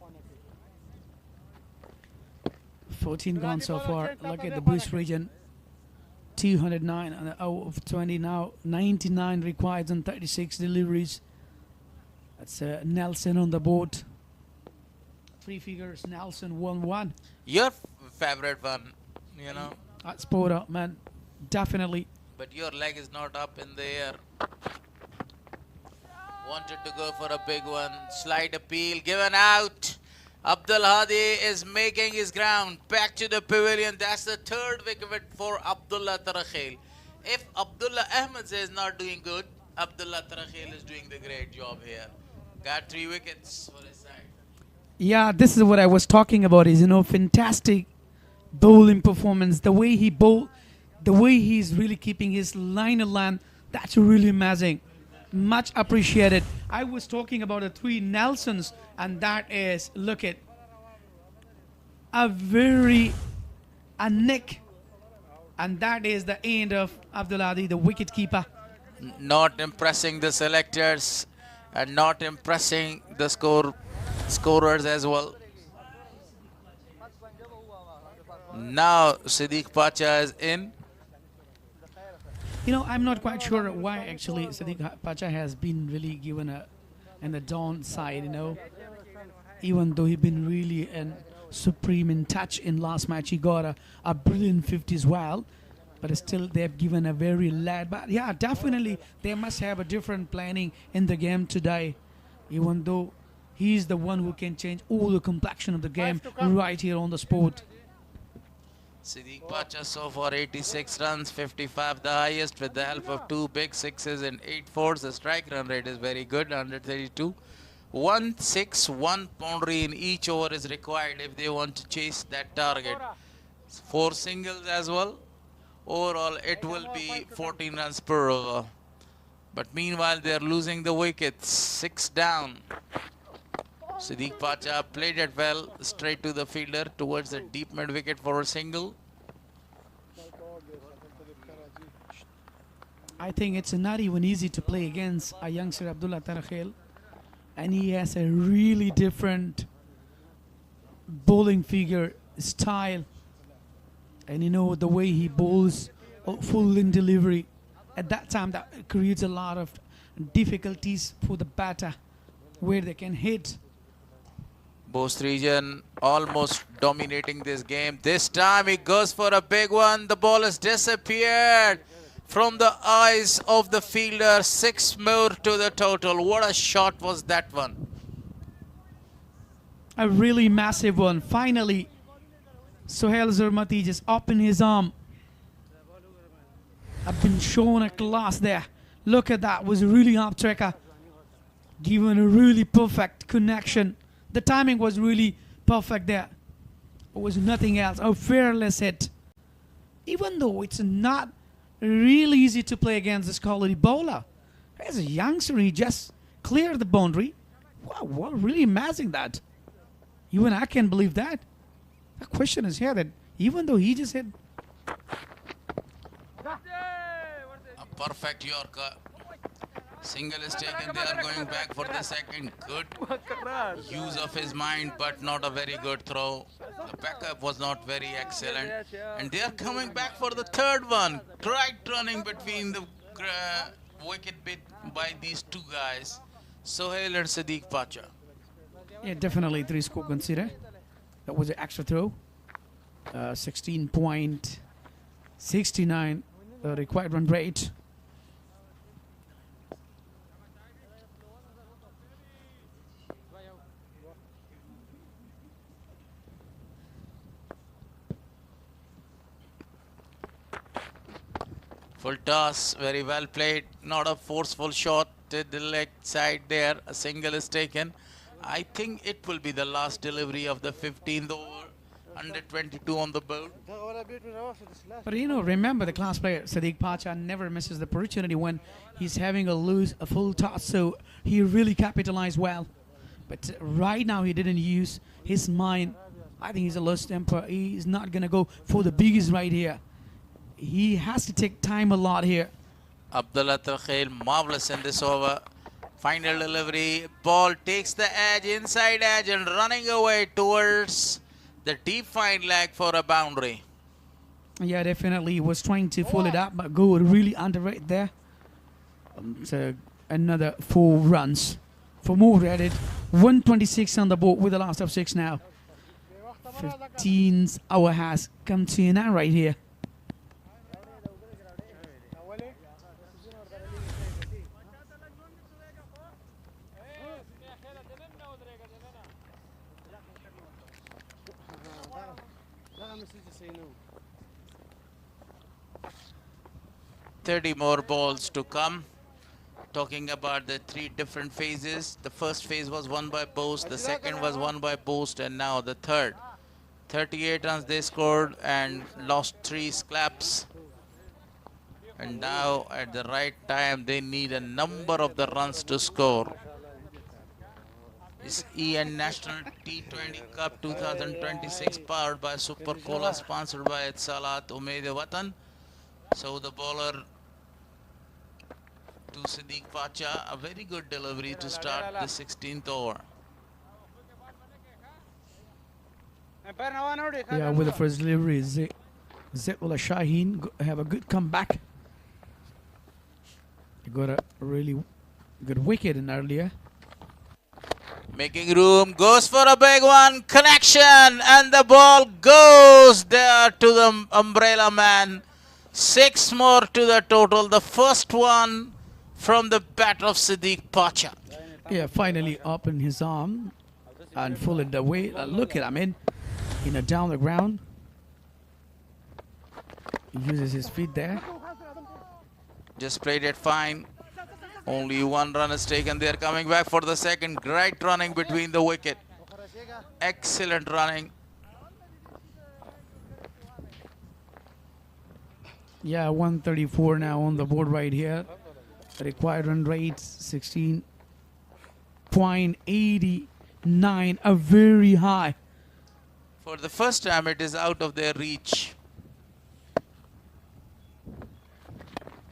14 gone so far. Look at the Bost region. 209 and out of 20 now. 99 required on 36 deliveries. That's Nelson on the board. 3 figures, Nelson 1-1. Your favorite one, you know. That's Pora, man. Definitely. But your leg is not up in the air. Wanted to go for a big one. Slide appeal given out. Abdul Hadi is making his ground. Back to the pavilion. That's the 3rd wicket for Abdullah Tarakhil. If Abdullah Ahmed is not doing good, Abdullah Tarakhil is doing the great job here. Got 3 wickets for his side. Yeah, this is what I was talking about. Is, you know, fantastic bowling performance. The way he bowled, the way he's really keeping his line of land, that's really amazing. Much appreciated. I was talking about the 3 Nelsons, and that is, look at, a nick, and that is the end of Abdul Hadi, the wicket keeper. Not impressing the selectors and not impressing the scorers as well. Now Siddiq Pacha is in. You know, I'm not quite sure why actually Siddiq Pacha has been really given in the downside, you know. Even though he's been really supreme in touch in last match, he got a brilliant 50 as well. But still, they've given a very lad. But yeah, definitely, they must have a different planning in the game today. Even though he's the one who can change all the complexion of the game right here on the spot. Siddiq Pacha so far 86 runs, 55 the highest with the help of 2 big sixes and 8 fours. The strike run rate is very good, 132. 1 6, 1 boundary in each over is required if they want to chase that target. 4 singles as well. Overall, it will be 14 runs per over. But meanwhile, they are losing the wickets. 6 down. Siddiq Pacha played it well, straight to the fielder towards the deep mid wicket for a single. I think it's not even easy to play against a youngster Abdullah Tarakhil, and he has a really different bowling figure, style, and you know the way he bowls full in delivery. At that time, that creates a lot of difficulties for the batter, where they can hit. Bost region almost dominating this game. This time he goes for a big one. The ball has disappeared from the eyes of the fielder. 6 more to the total. What a shot was that one. A really massive one. Finally, Sohail Zurmati just opened his arm. I've been shown a class there. Look at that. Was a really up tracker. Given a really perfect connection. The timing was really perfect there. It was nothing else. A fearless hit. Even though it's not really easy to play against this quality bowler. As a youngster, he just cleared the boundary. Wow, what really amazing that. Even I can't believe that. The question is here that even though he just hit. A perfect Yorker. Single is taken. They are going back for the second. Good use of his mind, but not a very good throw. The backup was not very excellent. And they are coming back for the 3rd one. Right running between the wicket bit by these 2 guys. Sohail and Siddiq Pacha. Yeah, definitely 3 score consider. That was an extra throw. 16.69 required run rate. Full toss, very well played. Not a forceful shot to the leg side there. A single is taken. I think it will be the last delivery of the 15th over. 122 on the board. But you know, remember the class player Siddiq Pacha never misses the opportunity when he's having a full toss. So he really capitalized well. But right now he didn't use his mind. I think he's a low temper. He's not going to go for the biggest right here. He has to take time a lot here. Abdullah Tarkhail, marvelous in this over. Final delivery. Ball takes the edge, inside edge, and running away towards the deep fine leg for a boundary. Yeah, definitely. He was trying to pull it up, but go really under it there. So another 4 runs. For more added. 126 on the board with the last of 6 now. 15th hour has come to an end right here. $30 more balls to come. Talking about the 3 different phases. The first phase was won by Bost, the second was won by Bost, and now the third. 38 runs they scored and lost 3 sclaps. And now at the right time they need a number of the runs to score. This EN National T20 Cup 2026 powered by Super Cola, sponsored by Salat Umeed Watan. So the bowler to Siddiq Pacha, a very good delivery to start the 16th over. Yeah, with the first delivery, Zetullah Shaheen have a good comeback. He got a really good wicket in earlier. Making room, goes for a big one, connection, and the ball goes there to the umbrella man. 6 more to the total, the first one from the bat of Siddiq Pacha. Yeah, finally opened his arm and pulled it away. Look at him down the ground. He uses his feet there. Just played it fine. Only 1 run is taken. They are coming back for the second. Great running between the wicket. Excellent running. Yeah, 134 now on the board right here. Required run rate 16.89, a very high. For the first time, it is out of their reach.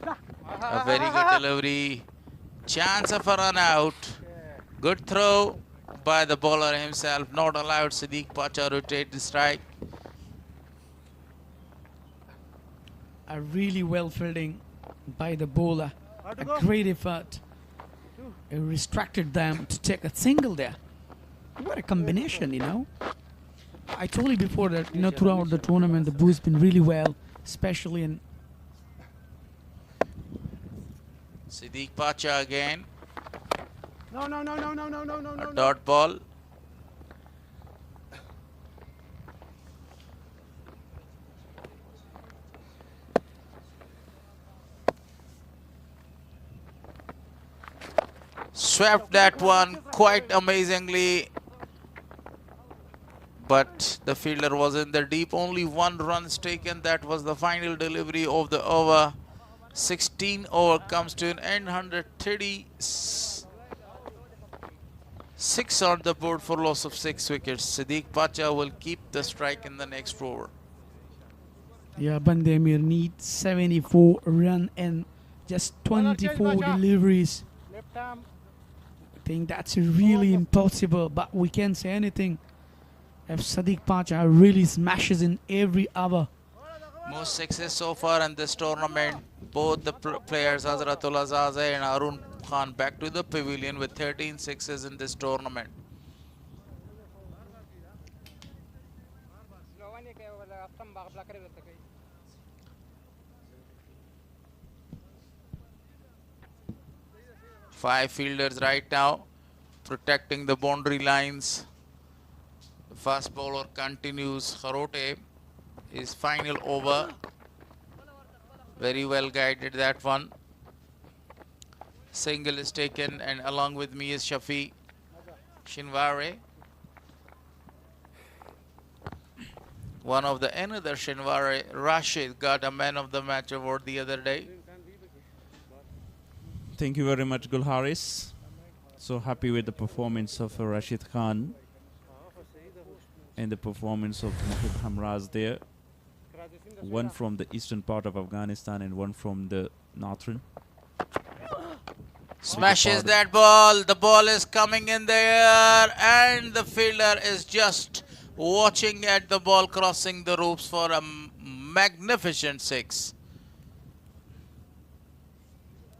A very good delivery. Chance of a run out. Good throw by the bowler himself. Not allowed Siddiq Pacha to rotate the strike. A really well fielding by the bowler. A great effort. It restricted them to take a single there. What a combination, I told you before that, throughout the tournament, the bowler's been really well, especially in... Siddiq Pacha again. No. A dot ball. Swept that one quite amazingly, but the fielder was in the deep. Only 1 run taken. That was the final delivery of the over. 16 over comes to an end. 136 on the board for loss of 6 wickets. Siddiq Pacha will keep the strike in the next over. Yeah, Band-e-Amir needs 74 run and just 24 deliveries. I think that's really impossible, but we can't say anything if Siddiq Pacha really smashes in every over. Most success so far in this tournament. Both the players Hazratullah Zaze and Arun Khan back to the pavilion with 13 sixes in this tournament. Five fielders right now protecting the boundary lines. The fast bowler continues. Kharote is final over. Very well guided that one. Single is taken, and along with me is Shafi Shinware. One of the another Shinware, Rashid, got a man of the match award the other day. Thank you very much, Gul Haris. So happy with the performance of Rashid Khan. in the performance of Mohib Hamraz there. One from the eastern part of Afghanistan and one from the northern. Smashes that ball. The ball is coming in the air and the fielder is just watching at the ball crossing the ropes for a magnificent 6.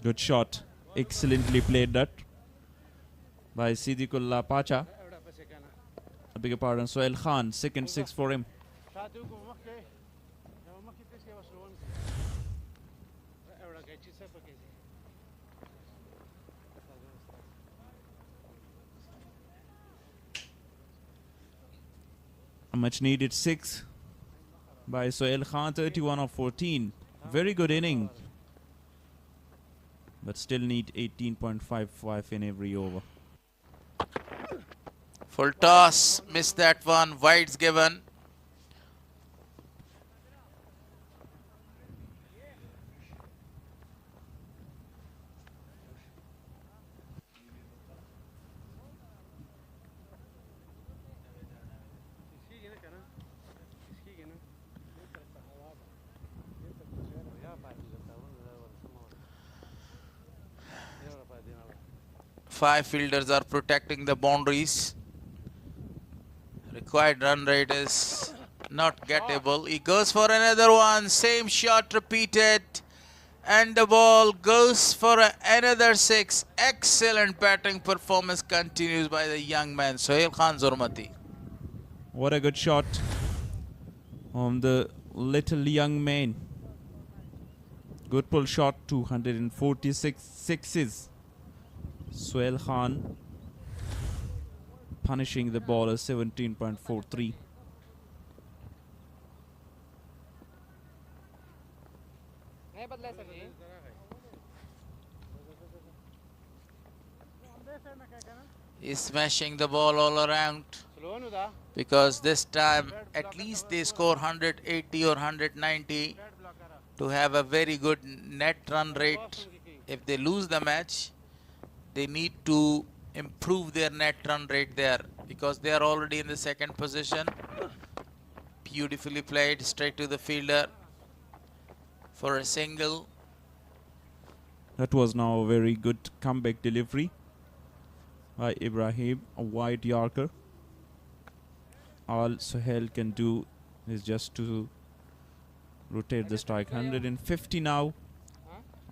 Good shot. Excellently played that by Siddiqullah Pacha. I beg your pardon, Sohail Khan, second 6 for him. A much needed 6 by Sohail Khan, 31 of 14. Very good inning, but still need 18.55 in every over. Full toss, missed that one, wides given. Five fielders are protecting the boundaries. Required run rate is not gettable. He goes for another one. Same shot repeated. And the ball goes for another 6. Excellent batting performance continues by the young man, Sohail Khan Zurmati. What a good shot on the little young man. Good pull shot, 246 sixes. Sohail Khan punishing the bowler, 17.43. He's smashing the ball all around because this time at least they score 180 or 190 to have a very good net run rate. If they lose the match, they need to improve their net run rate there because they are already in the second position. Beautifully played, straight to the fielder for a single. That was now a very good comeback delivery by Ibrahim, a wide Yorker. All Sohail can do is just to rotate the strike. 150 now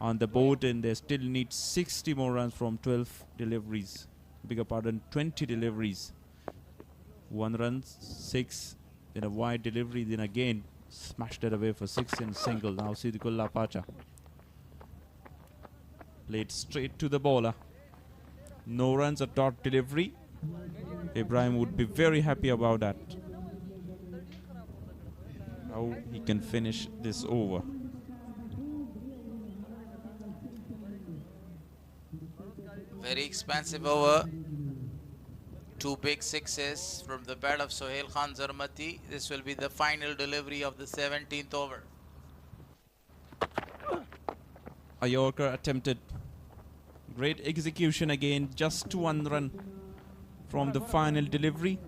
on the board, and they still need 60 more runs from 12 deliveries. Bigger pardon, 20 deliveries. 1 run, 6, then a wide delivery, then again smashed it away for 6 in single. Now Siddiqullah Pacha played straight to the bowler. No runs, a dot delivery. Ibrahim would be very happy about that. How he can finish this over. Very expensive over. 2 big sixes from the bat of Sohail Khan Zurmati. This will be the final delivery of the 17th over. A Yorker attempted. Great execution again. Just 1 run from the final delivery.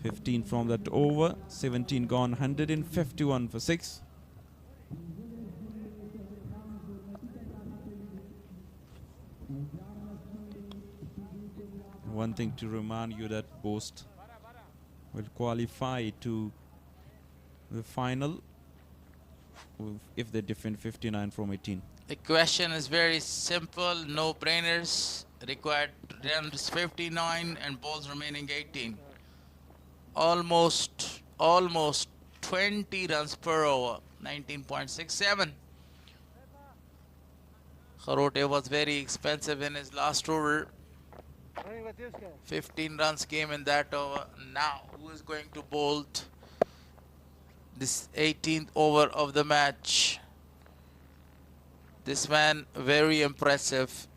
15 from that over. 17 gone. 151 for 6. One thing to remind you that Bost will qualify to the final if they defend 59 from 18. The question is very simple, no brainers. Required runs 59 and balls remaining 18. Almost 20 runs per over, 19.67. Kharote was very expensive in his last over. 15 runs came in that over. Now, who is going to bolt this 18th over of the match? This man, very impressive.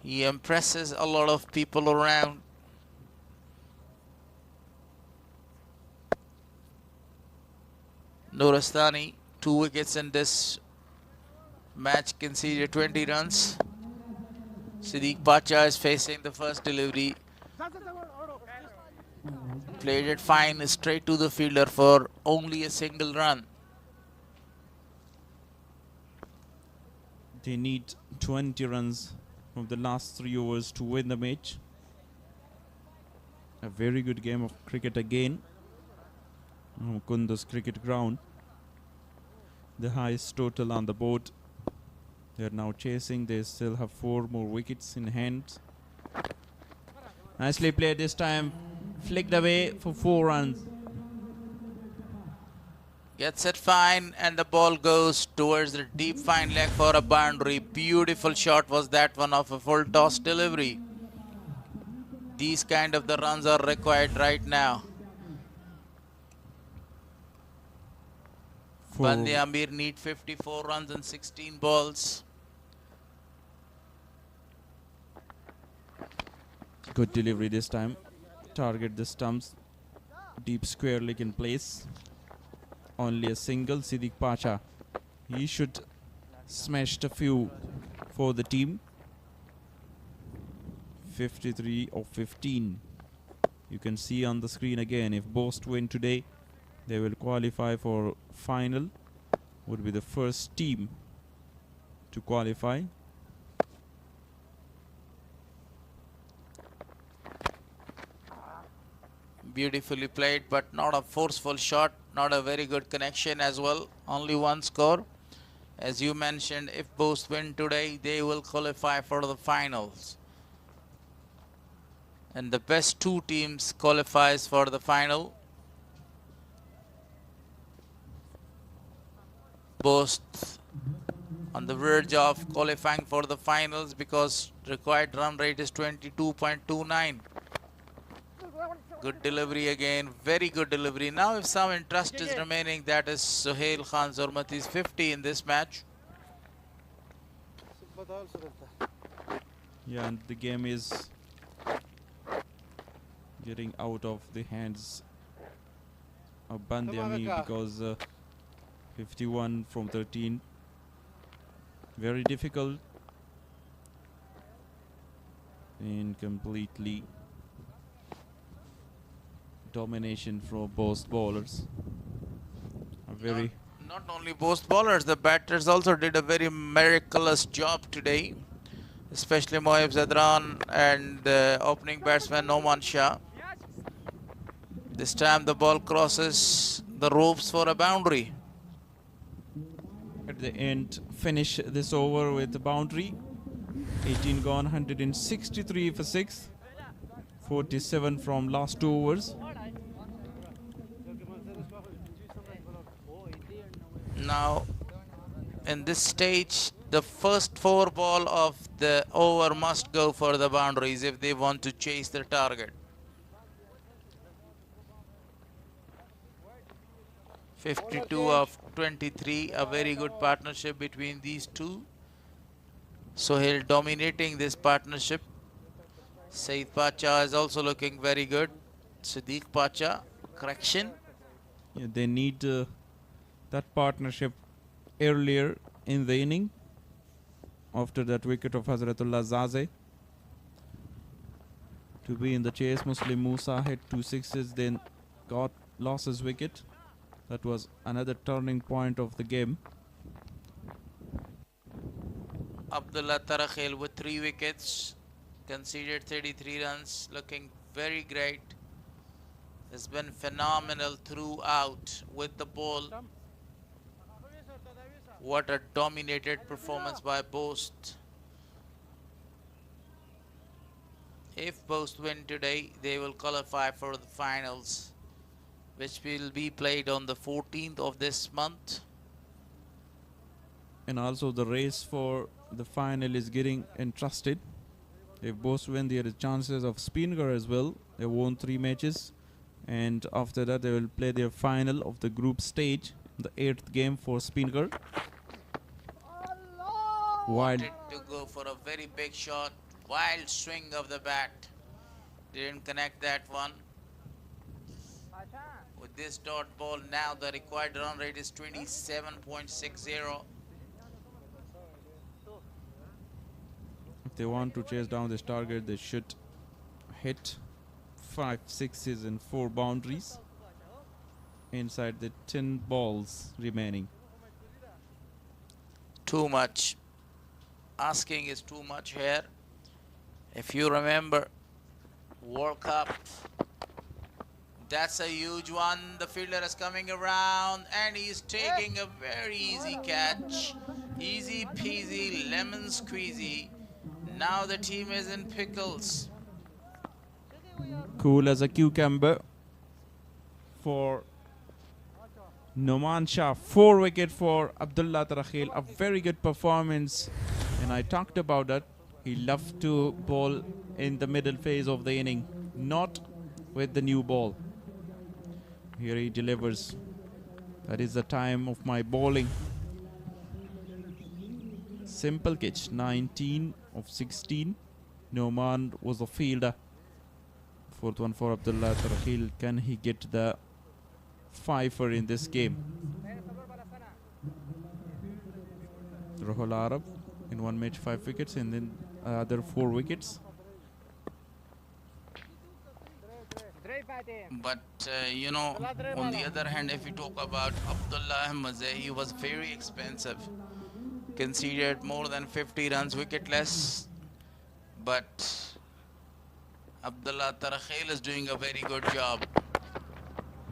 He impresses a lot of people around. Nuristani, 2 wickets in this match, conceded 20 runs. Siddiq Pacha is facing the first delivery. Played it fine straight to the fielder for only a single run. They need 20 runs from the last 3 overs to win the match. A very good game of cricket again on Kunduz cricket ground. The highest total on the board. They are now chasing. They still have 4 more wickets in hand. Nicely played this time. Flicked away for 4 runs. Gets it fine and the ball goes towards the deep fine leg for a boundary. Beautiful shot was that one of a full toss delivery. These kind of the runs are required right now. Band-e-Amir need 54 runs and 16 balls. Good delivery this time. Target the stumps. Deep square leg in place. Only a single. Siddiq Pacha. He should smash a few for the team. 53 of 15. You can see on the screen again, if Bost win today, they will qualify for final. Would be the first team to qualify. Beautifully played, but not a forceful shot, not a very good connection as well. Only one score. As you mentioned, if Bost win today, they will qualify for the finals. And the best 2 teams qualifies for the final. Bost on the verge of qualifying for the finals because required run rate is 22.29. Good delivery again, very good delivery. Now if some interest is remaining, that is Suhail Khan Zurmati's 50 in this match. Yeah, and the game is getting out of the hands of Band-e-Amir because 51 from 13. Very difficult and completely domination from Bost bowlers. A very not only Bost bowlers, the batters also did a very miraculous job today, especially Mohib Zadran and opening batsman Noman Shah. This time the ball crosses the ropes for a boundary. At the end, finish this over with the boundary. 18 gone, 163 for 6. 47 from last 2 overs. Now, in this stage, the first 4 ball of the over must go for the boundaries if they want to chase their target. 52 of 23, a very good partnership between these two. Sohail dominating this partnership. Saeed Pacha is also looking very good. Siddiq Pacha, correction. Yeah, they need that partnership earlier in the inning. After that wicket of Hazratullah Zaze. To be in the chase, Muslim Musa hit 2 sixes, then lost his wicket. That was another turning point of the game. Abdullah Tarakhil with 3 wickets, conceded 33 runs, looking very great. Has been phenomenal throughout with the ball. What a dominated performance by Bost. If Bost win today, they will qualify for the finals, which will be played on the 14th of this month. And also the race for the final is getting entrusted. If Bost win, there is chances of Spingar as well. They won 3 matches. And after that, they will play their final of the group stage, the 8th game for Spingar. Wanted to go for a very big shot, wild swing of the bat. Didn't connect that one. With this dot ball now, the required run rate is 27.60. If they want to chase down this target, they should hit 5 sixes and 4 boundaries inside the 10 balls remaining. Too much. Asking is too much here. If you remember World Cup, that's a huge one. The fielder is coming around and he's taking a very easy catch. Easy peasy, lemon squeezy. Now the team is in pickles. Cool as a cucumber for Noman Shah. 4 wicket for Abdullah Tarakhil. A very good performance. And I talked about that. He loved to bowl in the middle phase of the inning, not with the new ball. Here he delivers. That is the time of my bowling. Simple catch. 19 of 16. Noman was a fielder. Fourth one for Abdullah Tarakhil. Can he get the fifer in this game? Rahul Arab in one match 5 wickets and then other 4 wickets. But you know, on the other hand, if you talk about Abdullah Ahmad, he was very expensive. Conceded more than 50 runs wicketless. But Abdullah Tarakhil is doing a very good job.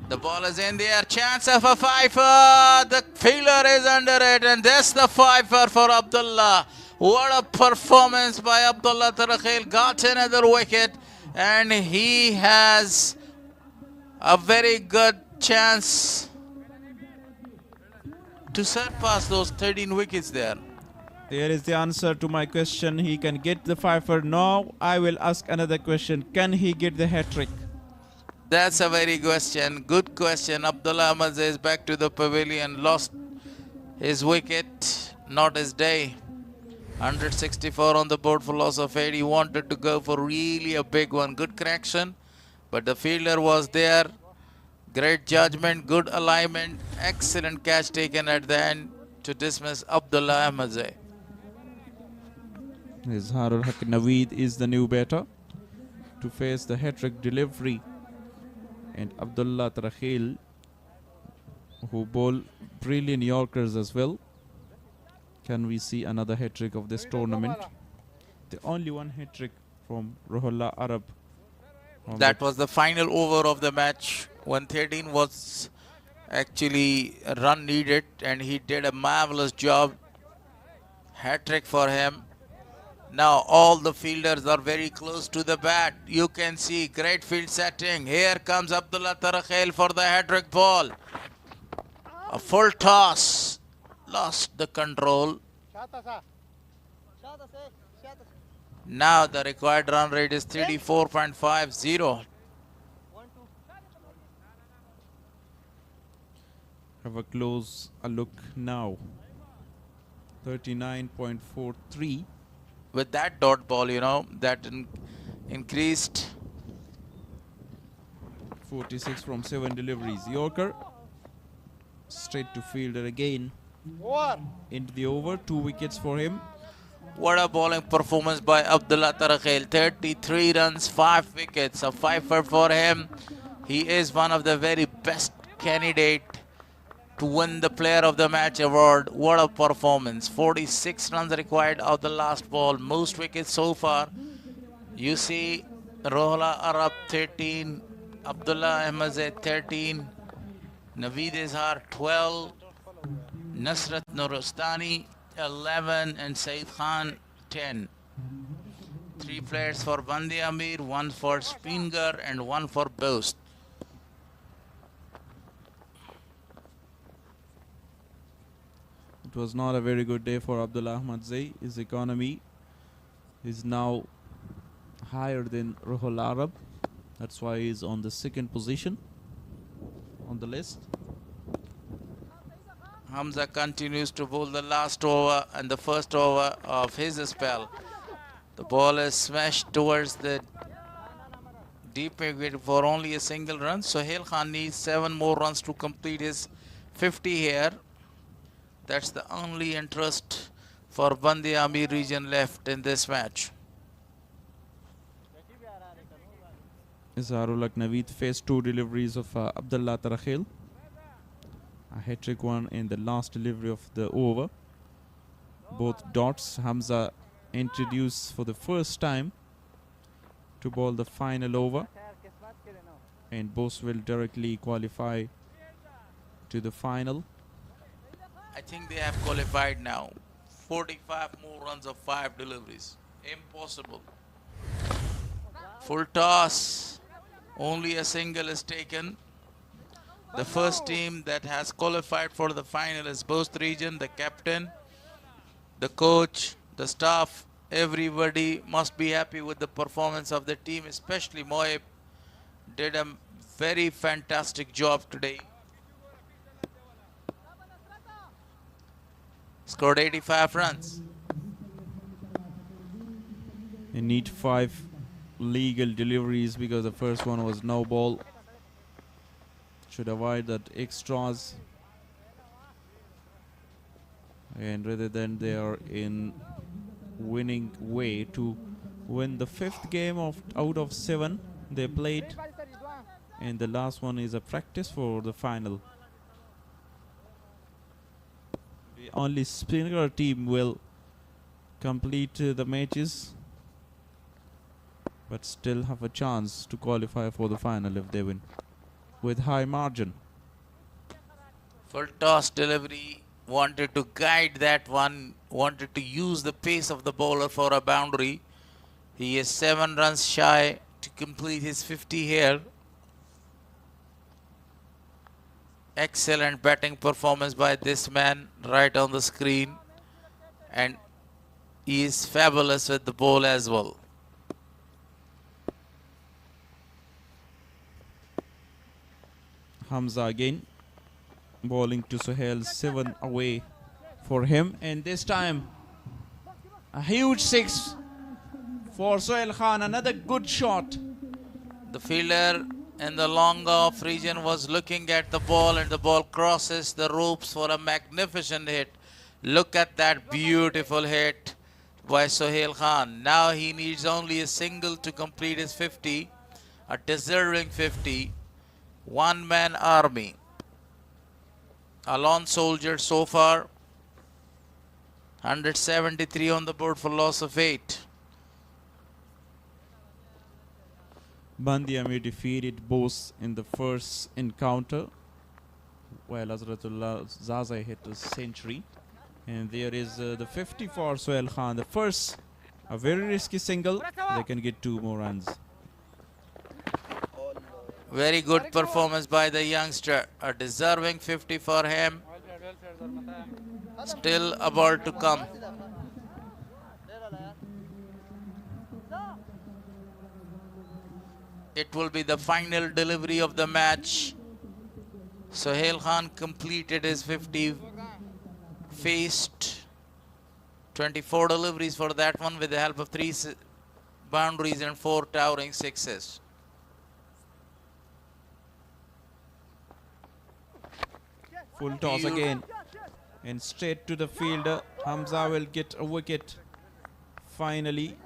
The ball is in there. Chance of a fifer. The fielder is under it. And that's the fifer for Abdullah. What a performance by Abdullah Tarakhil. Got another wicket. And he has a very good chance to surpass those 13 wickets there. There is the answer to my question. He can get the fifer. Now I will ask another question. Can he get the hat-trick? That's a very question. Good question. Abdullah Ahmad is back to the pavilion. Lost his wicket. Not his day. 164 on the board for loss of 8. He wanted to go for really a big one. Good correction. But the fielder was there. Great judgment. Good alignment. Excellent catch taken at the end to dismiss Abdullah Ahmad. Izharul Haq Naveed is the new batter to face the hat-trick delivery. And Abdullah Tarakhil, who bowl brilliant Yorkers as well. Can we see another hat-trick of this tournament? The only one hat-trick from Rohullah Arab. That was the final over of the match. 113 was actually a run needed and he did a marvelous job. Hat-trick for him. Now all the fielders are very close to the bat. You can see great field setting. Here comes Abdullah Tarakhil for the hat-trick ball. A full toss. Lost the control. Now the required run rate is 34.50. Have a close look now. 39.43. With that dot ball, you know, that increased. 46 from 7 deliveries. Yorker. Straight to fielder again. Into the over. 2 wickets for him. What a bowling performance by Abdullah Tarakhil. 33 runs, 5 wickets. A fifer for him. He is one of the very best candidate to win the Player of the Match award. What a performance. 46 runs required of the last ball. Most wickets so far. You see Rohullah Arab 13, Abdullah Ahmad 13, Naveed Izhar 12, Nasrat Nurustani 11 and Saeed Khan 10. 3 players for Band-e-Amir, 1 for Spinger and 1 for Bost. It was not a very good day for Abdullah Ahmad. His economy is now higher than Rohul Arab. That's why he's on the 2nd position on the list. Hamza continues to bowl the last over and the first over of his spell. The ball is smashed towards the deep wicket for only a single run. Sohail Khan needs 7 more runs to complete his 50 here. That's the only interest for Band-e-Amir region left in this match. Izharul Naveed faced 2 deliveries of Abdullah Tarakhil. A hat-trick one in the last delivery of the over. Both dots. Hamza introduced for the first time to bowl the final over. And Bost will directly qualify to the final. I think they have qualified now. 45 more runs of 5 deliveries. Impossible. Full toss. Only a single is taken. The first team that has qualified for the final is Bost region. The captain, the coach, the staff, everybody must be happy with the performance of the team, especially Moeb did a very fantastic job today. Scored 85 runs. They need 5 legal deliveries because the first one was no ball. Should avoid that extras. And rather than they are in winning way to win the 5th game out of 7 they played. And the last one is a practice for the final. The only spinner team will complete the matches, but still have a chance to qualify for the final if they win with high margin. Full toss delivery, wanted to guide that one, wanted to use the pace of the bowler for a boundary. He is 7 runs shy to complete his 50 here. Excellent batting performance by this man right on the screen, and he is fabulous with the ball as well. Hamza again bowling to Sohail, 7 away for him, and this time a huge 6 for Sohail Khan. Another good shot. The fielder in the long off region was looking at the ball, and the ball crosses the ropes for a magnificent hit. Look at that beautiful hit by Sohail Khan. Now he needs only a single to complete his 50, a deserving 50. One-man army. A lone soldier so far. 173 on the board for loss of 8. Band-e-Amir defeated Bost in the first encounter, while Azratullah Zaza hit a century. And there is the 50 for Sohail Khan. The first, a very risky single. They can get 2 more runs. Very good performance by the youngster. A deserving 50 for him. Still a ball to come. It will be the final delivery of the match. Sohail Khan completed his 50. Faced 24 deliveries for that one with the help of 3 boundaries and 4 towering sixes. Full toss again, and straight to the fielder. Hamza will get a wicket finally,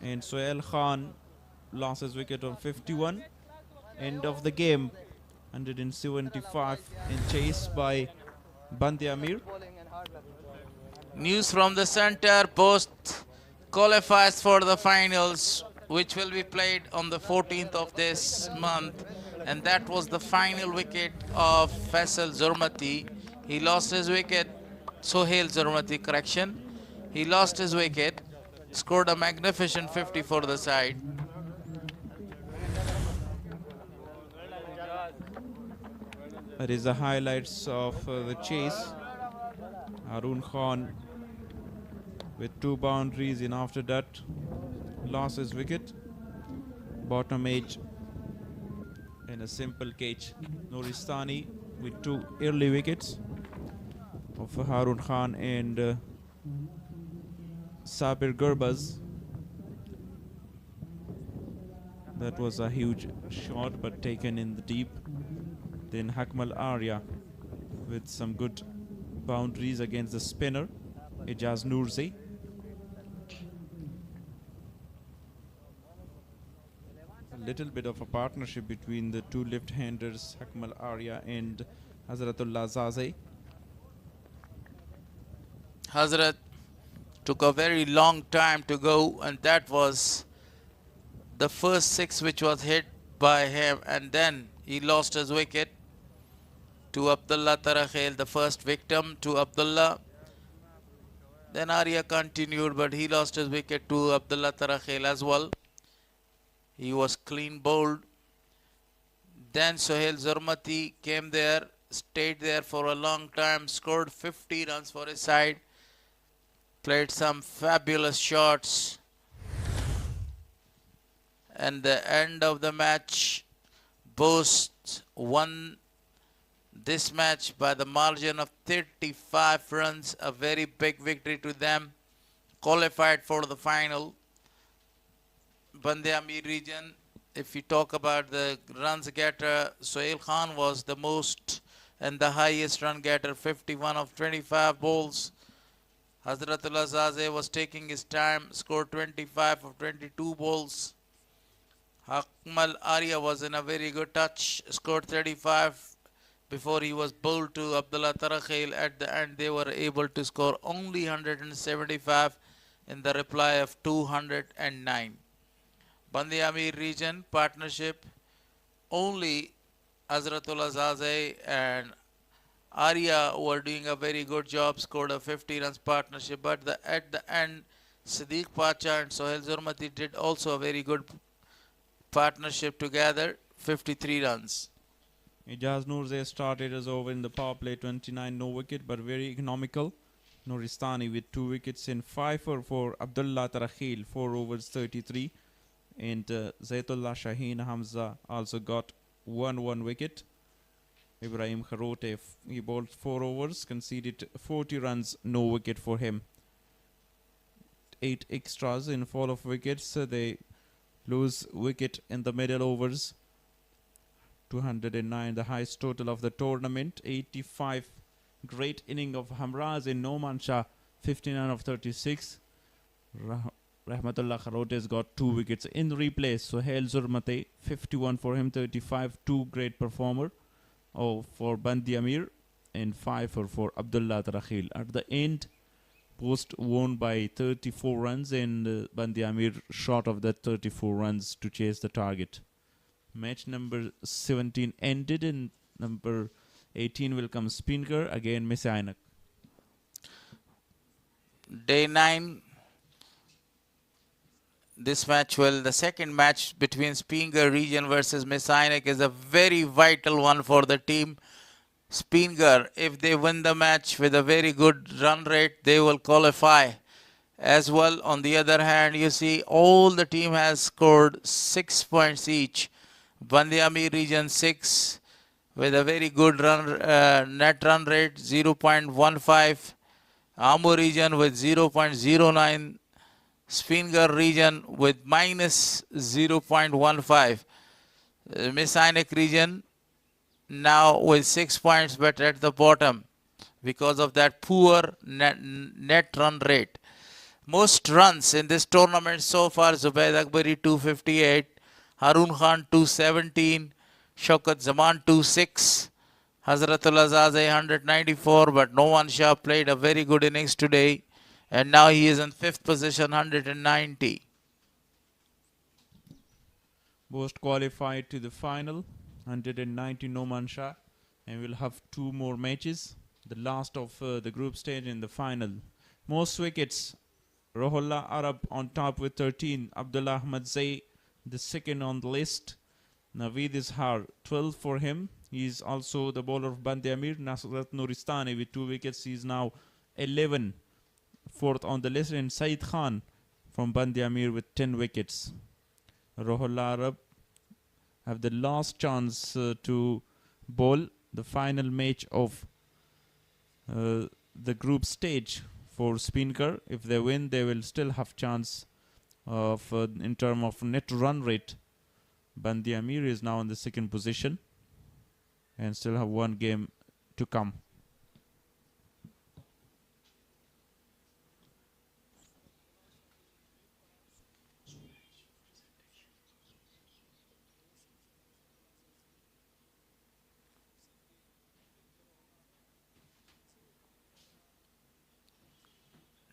and Sohail Khan lost his wicket on 51. End of the game, 175 in chase by Band-e-Amir. News from the center. Bost qualifies for the finals, which will be played on the 14th of this month. And that was the final wicket of Faisal Zurmati. He lost his wicket. Sohail Zurmati, correction. He lost his wicket. Scored a magnificent 50 for the side. That is the highlights of the chase. Arun Khan with 2 boundaries, and after that lost his wicket. Bottom edge in a simple catch. Nuristani with 2 early wickets of Harun Khan and Sabir Gurbaz. That was a huge shot, but taken in the deep. Then Hakmal Arya with some good boundaries against the spinner Ijaz little bit of a partnership between the two left-handers, Akmal Arya and Hazratullah Zaze. Hazrat took a very long time to go, and that was the first 6 which was hit by him, and then he lost his wicket to Abdullah Tarakhel, the first victim to Abdullah. Then Arya continued, but he lost his wicket to Abdullah Tarakhel as well. He was clean bowled. Then Sohail Zurmati came there, stayed there for a long time, scored 50 runs for his side, played some fabulous shots. And the end of the match, Bost won this match by the margin of 35 runs, a very big victory to them, qualified for the final. Band-e-Amir region, if you talk about the runs getter, Sohail Khan was the most and the highest run getter, 51 of 25 balls. Hazratullah Zaze was taking his time, scored 25 of 22 balls. Akmal Arya was in a very good touch, scored 35 before he was bowled to Abdullah Tarakhel. At the end, they were able to score only 175 in the reply of 209. Band-e-Amir region partnership, only Hazratullah Zaze and Arya were doing a very good job, scored a 50 runs partnership, but at the end, Siddiq Pacha and Sohail Zurmati did also a very good partnership together, 53 runs. Ijaz Noorzai started as over in the power play, 29, no wicket, but very economical. Nuristani with 2 wickets in 5 for Abdullah Tarakhil, 4 overs, 33. And Zaitullah Shaheen Hamza also got 1 wicket. Ibrahim Kharote, he bowled 4 overs, conceded 40 runs, no wicket for him. 8 extras in fall of wickets. They lose wicket in the middle overs. 209, the highest total of the tournament. 85, great inning of Hamraz in Noman Shah, 59 of 36. Rahmatullah Kharote has got 2 wickets in replace. Sohail Zurmati, 51 for him, 35, 2 great performer for Band-e-Amir, and 5 for Abdullah Tarakhil. At the end, Bost won by 34 runs, and Band-e-Amir short of that 34 runs to chase the target. Match number 17 ended, and number 18 will come Spinker, again Miss Ainak. Day 9, this match the second match between Spingar region versus Miss Ainak is a very vital one for the team. Spingar, if they win the match with a very good run rate, they will qualify as well. On the other hand, you see all the team has scored 6 points each. Band-e-Amir region 6 with a very good net run rate, 0.15. Amur region with 0.09. Spingar region with minus 0.15. Miss Ainak region now with 6 points, but at the bottom because of that poor net run rate. Most runs in this tournament so far, Zubaid Akbari 258, Harun Khan 217, Shaukat Zaman 26, Hazratullah Zaze 194, but Noman Shah played a very good innings today, and now he is in 5th position, 190. Bost qualified to the final, 190 Noman Shah, and we'll have 2 more matches. The last of the group stage in the final. Most wickets, Rohullah Arab on top with 13, Abdullah Ahmad Zay the second on the list. Naveed Izhar, 12 for him. He is also the bowler of Band-e-Amir. Nasrat Nuristani with 2 wickets. He is now 11, 4th on the list. And Saeed Khan from Band-e-Amir with 10 wickets. Rohullah Arab have the last chance to bowl the final match of the group stage for Spinker. If they win, they will still have chance of in terms of net run rate. Band-e-Amir is now in the 2nd position and still have 1 game to come.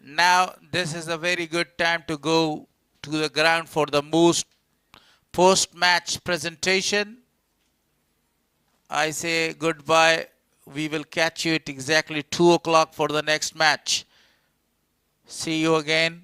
Now this is a very good time to go to the ground for the post-match presentation. I say goodbye. We will catch you at exactly 2 o'clock for the next match. See you again.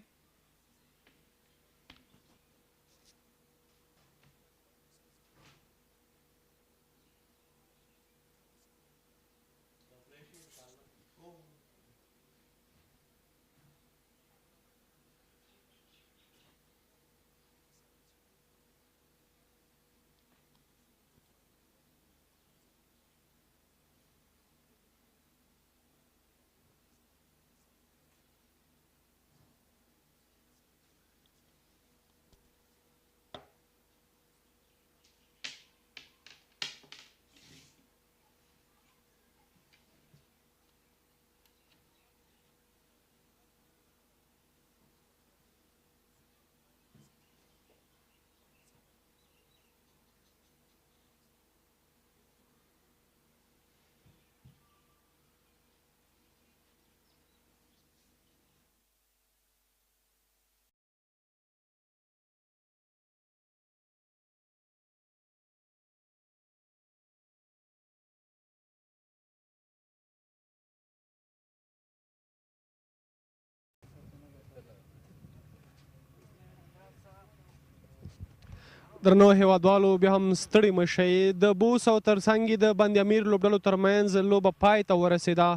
درنو هیوادوالو بیا هم ستړي مه شئ. د بوس او ترڅنګ د بند امیر لوبډلو ترمنځ لوبه پای ته ورسېده.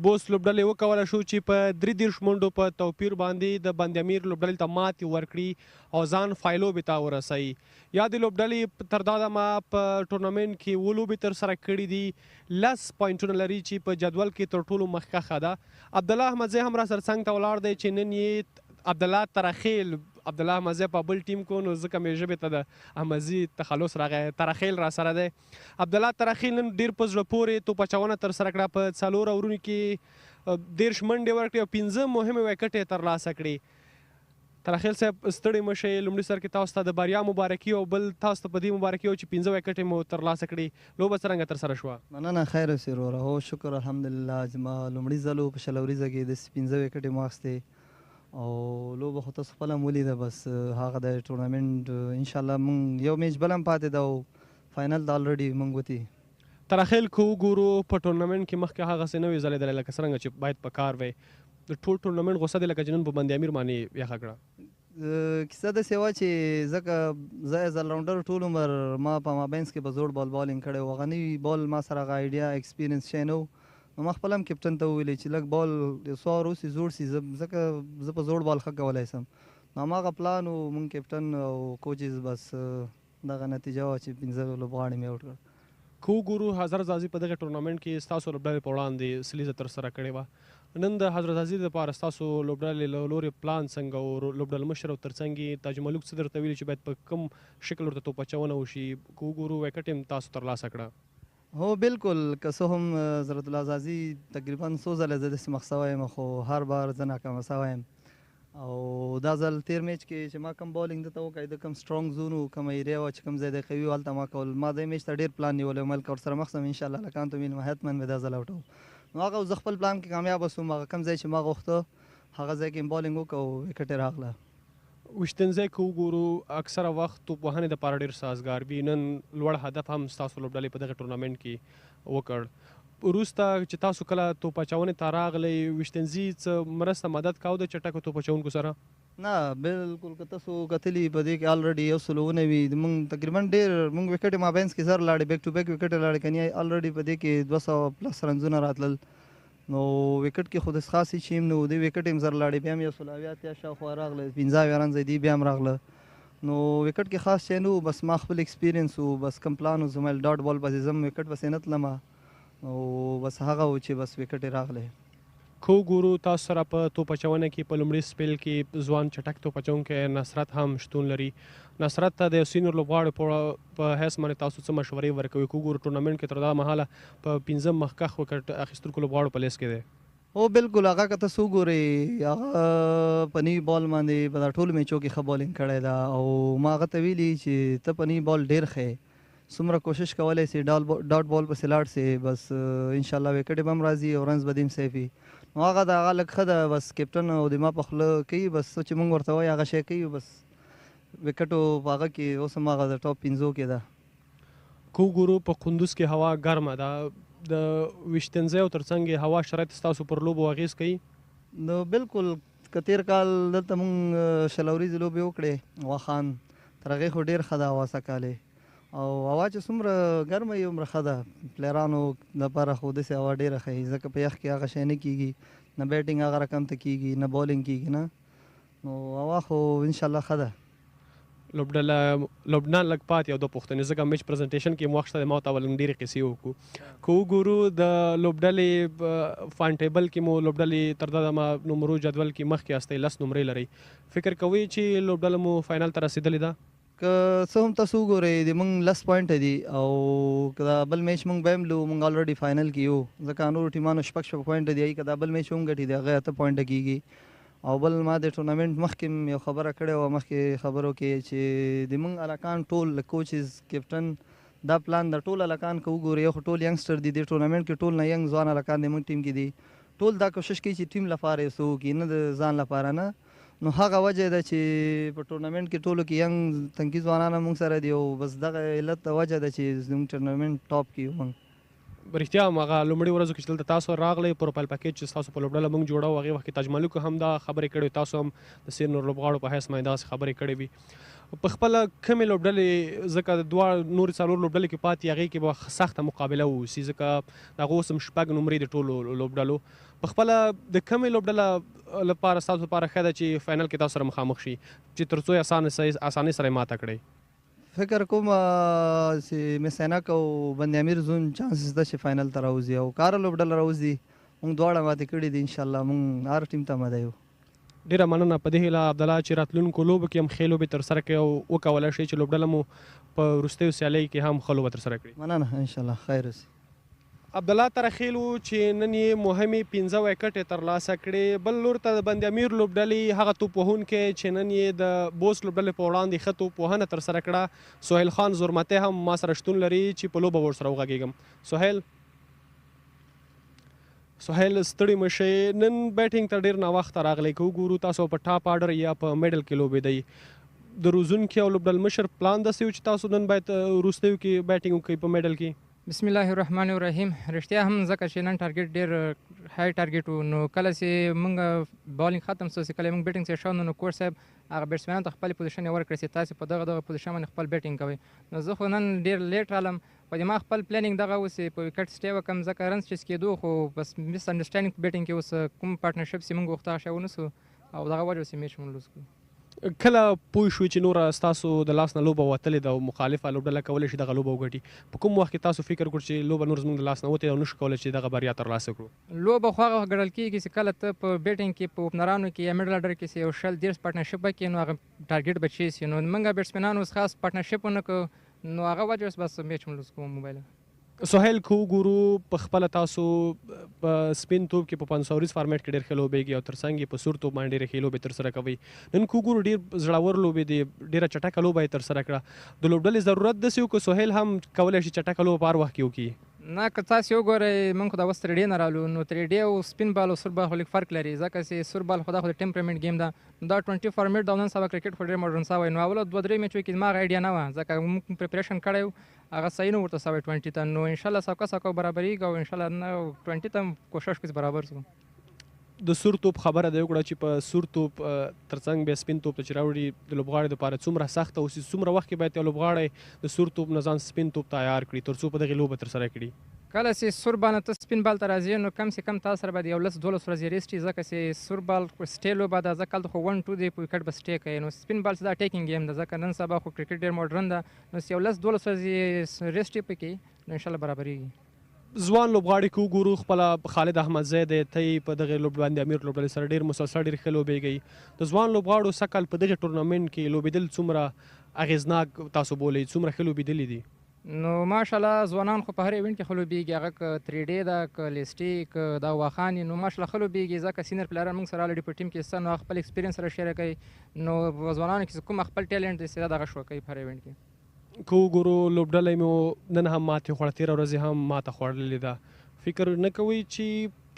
بوس لوبډلې وکولی شو چې په 33 منډو په توپیر باندې د بند امیر لوبډلې ته ماتې ورکړي او ځان فایلوبې ته ورسوي. یادې لوبډلې تر دا دمه په ټورنمنټ کې 7 لوبې ترسره کړي دي. 10 پوینټونه لري چې په جدول کې تر ټولو مخکښه ده. عبدالله احمدزی هم را سره څنګ ته ولاړ دی چې نن یې عبدالله ترخیل عبدالله احمدزی په بل ټیم کو نو ځکه مې ژبې ته د احمدزي تخلص راغی. ترخیل را سره دی. عبدالله ترخیل نن ډېر په زړه پورې توپ اچونه ترسره کړه. په 4 اورونو کې 13 منډې ورکړې او 15 مهمې ویکټې ترلاسه کړې. ترخیل صاحب ستړي مه شئ. لومړي سر کې تاسو ته د بریا مبارکي او بل تاسو ته په دې مبارکي او چې 15 ویکټې مو ترلاسه کړې. لوبه څرنګه ترسره شوه؟ مننه خیر اوسې وروره. هو شکر الحمدلله. زما لومړي ځل و په 16 ورځه کې د 15 ویکټې مو اخیستې او لوبه خو تاسو خپله هم ولیده. بس هغه د ټورنمنټ انشاءالله موږ یو میچ بل هم پاتې ده او فاینل د الریډي موږ وتي. ترخیل که وګورو په ټورنمنټ کې مخکې هغسې نه وي ځلېدلی لکه څرنګه چې باید په کار وی. د ټول ټورنمنټ غوسه دی لکه چې نن په بند امیر باندې یخه کړه. کیسه داسې وه چې ځکه زه ایز الراونډر ټول عمر ما په مابینس کې به زوړ بال بالینګ کړی و. هغه نوي بال ما سره هغه ایډیا ایکسپیرینس شی نه و. نو ما خپل هم کپټن ته وویلې چې لږ بال یو څو اور اوسي زوړ سي ځکه زه په زوړ بال ښه کولی سم. نو هماغه پلان و. مونږ کپټن او کوچز بس دغه نتیجه وه چې 15 لوبغاړي مې آوټ کړ. که وګورو حضرت زازي په دغه ټورنمنټ کې ستاسو لوبډلې په وړاندې سلیزه ترسره کړې وه. نن د حضرت زازي لپاره ستاسو لوبډلې له لورې پلان څنګه او لوبډل مشر او ترڅنګ یې تاج ملک څه درته ویلي چې باید په کوم شکل ورته توپ اچونه وشي؟ که وګورو ویکټ هم تاسو ترلاسه کړه. هو بالکل. که څه هم حضرت الله زازي تقریبا څو ځله زه داسې مخ سوی یم خو هر بار زه ناکامه سوی یم. او دا ځل تیر میچ کې چې ما کوم بالینګ دته وکړی د کوم سترونګ زون و کومه ایریا وه چې کوم ځای د قوي و هلته ما کول. ما دې میچ ته ډېر پلان نیولی و ملک ورسره مخ سم انشاءالله لکانتو مین حتما مې دا ځل اوټو. نو هغه زه خپل پلان کې کامیابه سوم. هغه کوم ځای چې ما غوښته هغه ځای کې بالینګ وکړه او ویکټ یې راغله. وشتنځی که وګورو اکثره وخت توپ وهنې دپاره ډېر سازګار وي. نن لوړ هدف هم ستاسو لوبډلې په دغه ټورنمنټ کې وکړ. وروسته چې تاسو کله توپ اچونې ته راغلی وشتنځي څه مرسته مدد کاوه د چټکو توپ اچونکو سره؟ نه بالکل. که تاسو کتلي په دې کې الریډي 109 موږ تقریبا ډېر موږ ویکټې مابینس کې زر لاړې بیک ټو بیک ویکټې لاړې کنی الریډي په دې کې 200 پلس رنزونه راتلل. نو ویکټ کې خو د خاص هیڅ شی نه و. د ویکټ هم زر لاړې بیا هم 180 شاوخوا راغله 15 رنز دی بیا هم راغله. نو ویکټ کې خاص شی نه و. بس ما خپل ایکسپیرینس و بس کوم پلان و زما ډاټ بال پسې ځم ویکټ پسې نه تلمه نو بس هغه و چې بس ویکټ یې راغلی. که وګورو تاسو سره په توپ اچونه کې په لومړي سپیل کې ځوان چټک توپ اچونکی نصرت هم شتون لري. نصرت ته د یو سینیور لوبغاړي په حیث باندې تاسو څه مشورې ورکوئ؟ که وګورو ټورنمنټ کې تر دا مهاله په 15 مخکښ ویکټ اخیستونکو لوبغاړو په لیست کې دی. هو بالکل. هغه که تاسو وګورئ هغه په نوي بال باندې په دا ټولو میچو کې ښه بالینګ کړی ده او ما هغه ته ویلي چې ته په نوي بال ډېر ښه څومره کوشش کولی سي ډاټ بال پسې لاړ سي بس انشاءالله وکټې به هم راځي او رنز به دې هم سیف وي. نو هغه د هغه لږ ښه ده بس کیپټن او د ما په خوله کوي بس څه چې مونږ ورته وایي هغه شی کوي بس وکټو په هغه کې اوس هم هغه د ټاپ 5 کې ده. که وګورو په کندوز کې هوا ګرمه ده د ویشتنځۍ او ترڅنګ یې هوا شرایط ستاسو پر لوبو اغېز کوي؟ نو بالکل که تېر کال دلته مونږ شل ورځې لوبې وکړې واخان تر هغې خو ډېر ښه ده هوا سږکالې او هوا چې څومره ګرمه وي هومره ښه ده پلیرانو لپاره خو داسې هوا ډېره ښه وي ځکه په یخ کې هغه شی نه کېږي نه بیټینګ هغه رقم ته کېږي نه بالینګ کېږي نه نو هوا خو انشاءالله ښه ده. لبنان لږ پاتې او دوه پوښتنې ځکه میچ پرزنټیشن کې موخت د ما ته ول ډېرې قصې وکړو. که وګورو د لوبډلې فان ټیبل کې مو لوبډلې تر دغه نمرو جدول کې مخکې استئ 10 نمرې لرئ. فکر کوئ چې لوبډله مو فاینل ته رسېدلې ده؟ که څه هم تاسو وګورئ د مونږ 10 پوینټه دي او که دا بل میچ مونږ به هم لو مونږ الریډي فاینل کې یو ځکه نورو ټیمانو شپږ پوینټه دي که دا بل میچ هم ګټي د هغه 8 پوینټه کېږي. او بل ما د ټورنمنټ مخکې یو خبره کړې وه مخکې خبرو کې چې د مونږ هلکان ټول کوچز کیپټن دا پلان د ټول هلکان که وګورئ یو خو ټول ینګسټر دي د ټورنمنټ کې ټول نه ینګ ځوان هلکان د مونږ ټیم کې دي ټول دا کوشش کوي چې ټیم لپاره یې څه وکړي نه د ځان لپاره نه. نو هغه وجه ده چې په ټورنمنټ کې ټولو کې ینګ تنکي ځوانان مونږ سره دي او بس دغه علت د وجه ده چې زموږ ټورنمنټ ټاپ کې یو مونږ. رښتیا هغه لومړي ورځو کې چې دلته تاسو راغلی پروفایل پیکیج چې تاسو په لوبډله موږ جوړو هغې وخت کې تاج مالک هم دا خبرې کړې تاسو هم د سینیور لوبغاړو په حیث باندې داسې خبرې کړې وي. په خپله کومې لوبډلې ځکه د نورې څلور لوبډلې کې پاتې هغې کې به سخته مقابله واوسي ځکه د هغه اوس هم 6 نمرې د ټولو لوبډلو. په خپله د کومې لوبډله لپاره ستاسو لپاره ښه ده چې فاینل کې تاسو سره مخامخ شي چې تر څو یې اسانۍ سره یې ماته کړئ؟ فکر کوم چې مسینک او بند-امیر زون چانسز ده چې فاینل ته راوځي او کاره لوبډله راوځي مونږ دواړه ماتې کړي دي انشاءالله مونږ هر ټیم ته مده یو. ډېره مننه په دې هیله عبدالله چې راتلونکو لوبو کې هم ښې لوبې ترسره کړئ او وکولی شئ چې لوبډله مو په وروستیو سیالۍ کې هم ښه لوبه ترسره کړي. مننه انشاءالله خیر اوسي. عبدالله ترخیل و چې نن یې مهمې 15 وکټې ترلاسه کړې. بل لور ته د بند-امیر لوبډلې هغه توپ وهونکی چې نن یې د بوست لوبډلې په وړاندې ښه توپ وهنه ترسره کړه. سهیل خان زرمتی هم ما سره شتون لري چې په لوبه ورسره وغږېږم. سهیل ستړي مه شئ، نن بیټینګ ته ډېر ناوخته راغلی. که وګورو تاسو په ټاپ آرډر یا په میډل کې لوبېدئ. د روزونکي او لوبډل مشر پلان داسې و چې تاسو نن باید وروستیو کې بیټینګ وکړئ په میډل کې؟ بسم الله الرحمن الرحیم. رښتیا هم ځکه چې نن ټارګټ ډېر های ټارګټ و نو کله چې موږ بالینګ ختم شو چې کله موږ بیټینګ ته شو نو کوچ صاحب هغه بیټسمینانو ته خپل پوزیشن یې ورکړی چې تاسو په دغه پوزیشن باندې خپل بیټینګ کوئ. نو زه خو نن ډېر لیټ رالم په ما خپل پلانینګ دغه اوس په وکټ سټې وکم ځکه رنز چې کېدو خو بس مس انډرسټانډینګ په بیټینګ کې اوس کوم پارټنرشپ چې موږ غوښته شو ونسو او دغه وجه چې میچ مونږ لوز کړو. کله پوه شوئ چې نوره ستاسو د لاس نه لوبه وتلې ده او مخالفه لوبډله کولی شي دغه لوبه وګټي؟ په کوم وخت کې تاسو فکر وکړ چې لوبه نور زموږ د لاس نه وتې او نشو کولی چې دغه بریا ترلاسه کړو؟ لوبه خو هغه ګڼل کېږي چې کله ته په بیټینګ کې په اوپنرانو کې یا میډل آرډر کې چې یو 10 پارټنرشپ وکړي نو هغه ټارګټ به چی سي. نو موږ بیټسمینانو خاص پارټنرشپ ونه کړو نو هغه وجه بس میچ مونږ لوز کوو. موبایل سهیل که وګورو په خپله تاسو په سپین توپ کې په 500 فارمیټ کې ډېر ښه لوبېږي او ترڅنګ یې په سور توپ باندې ډېرې ښې لوبې ترسره کوئ. نن که وګورو ډېر زړور لوبې دي، ډېره چټکه لوبه یې ترسره کړه. د لوبډلې ضرورت داسې و که سهیل هم کولی شي چټکه لوبه په هر وخت کې وکړي؟ نه که تاسو وګورئ موږ خو دا اوس 3D نه رالو نو 3D او سپین بال او سور بال خو لږ فرق لري ځکه چې سور بال خو دا خو د ټمپرمنټ گیم ده. دا 20 فارمیټ دا نن سبا کرکټ خو ډېر ماډرن سوی نو اوله 2-3 میچو کې ما ایډیا نه وه ځکه موږ پریپریشن کړی و هغه صحیح نه ورته سوی 20 ته. نو انشاءالله سوکه برابرېږي او انشاءالله نه 20 ته کوشش کوي برابر سو. د سور توپ خبره ده وکړه چې په سور توپ ترڅنګ بیا سپین توپ ته چې راوړي د لوبغاړي دپاره څومره سخته اوسي څومره وخت کې باید یو لوبغاړی د سور توپ نه ځان سپین توپ تیار کړي تر څو په دغې لوبه ترسره کړي؟ کله چې سور باندې ته سپین بال ته راځي نو کم سے کم تاسو سره باید 11-12 ورځې ریسټ وي ځکه چې سور بال سټې لوبه ده ځکه هلته خو 1-2 دی په وکټ به سټې کوي. نو سپین بال چې دا اټیکینګ گیم ده ځکه نن سبا خو کرکټ ډېر ماډرن ده نو 11-12 ورځې ریسټ یې پکې نو انشاءالله برابرېږي. ځوان لوبغاړي که وګورو خپله خالد احمدزی دی ته یې په دغې بند-امیر لوبډلې سره ډېر مسلسل ډېر ښه لوبېږئ. د ځوان لوبغاړو سږ کال په دغې ټورنمنټ کې لوبېدل څومره اغېزناک تاسو بولئ څومره ښه لوبېدلي دي؟ نو ماشاءالله ځوانان خو په هر ایونټ کې ښه لوبېږي هغه که 3D ده که لیسټي که دا واخان نو ماشاءالله ښه لوبېږي ځکه سینیر پلیران موږ سره الریډي په ټیم کې شته نو خپل ایکسپیرینس سره شیر کوي نو ځوانانو کې کوم خپل ټیلنټ دی چې دغه شو کوي په هر ایونټ کې. که وګورو لوبډله مو نن هم ماتې خوړه، تېره ورځ هم ماته خوړلې ده. فکر نه کوئ چې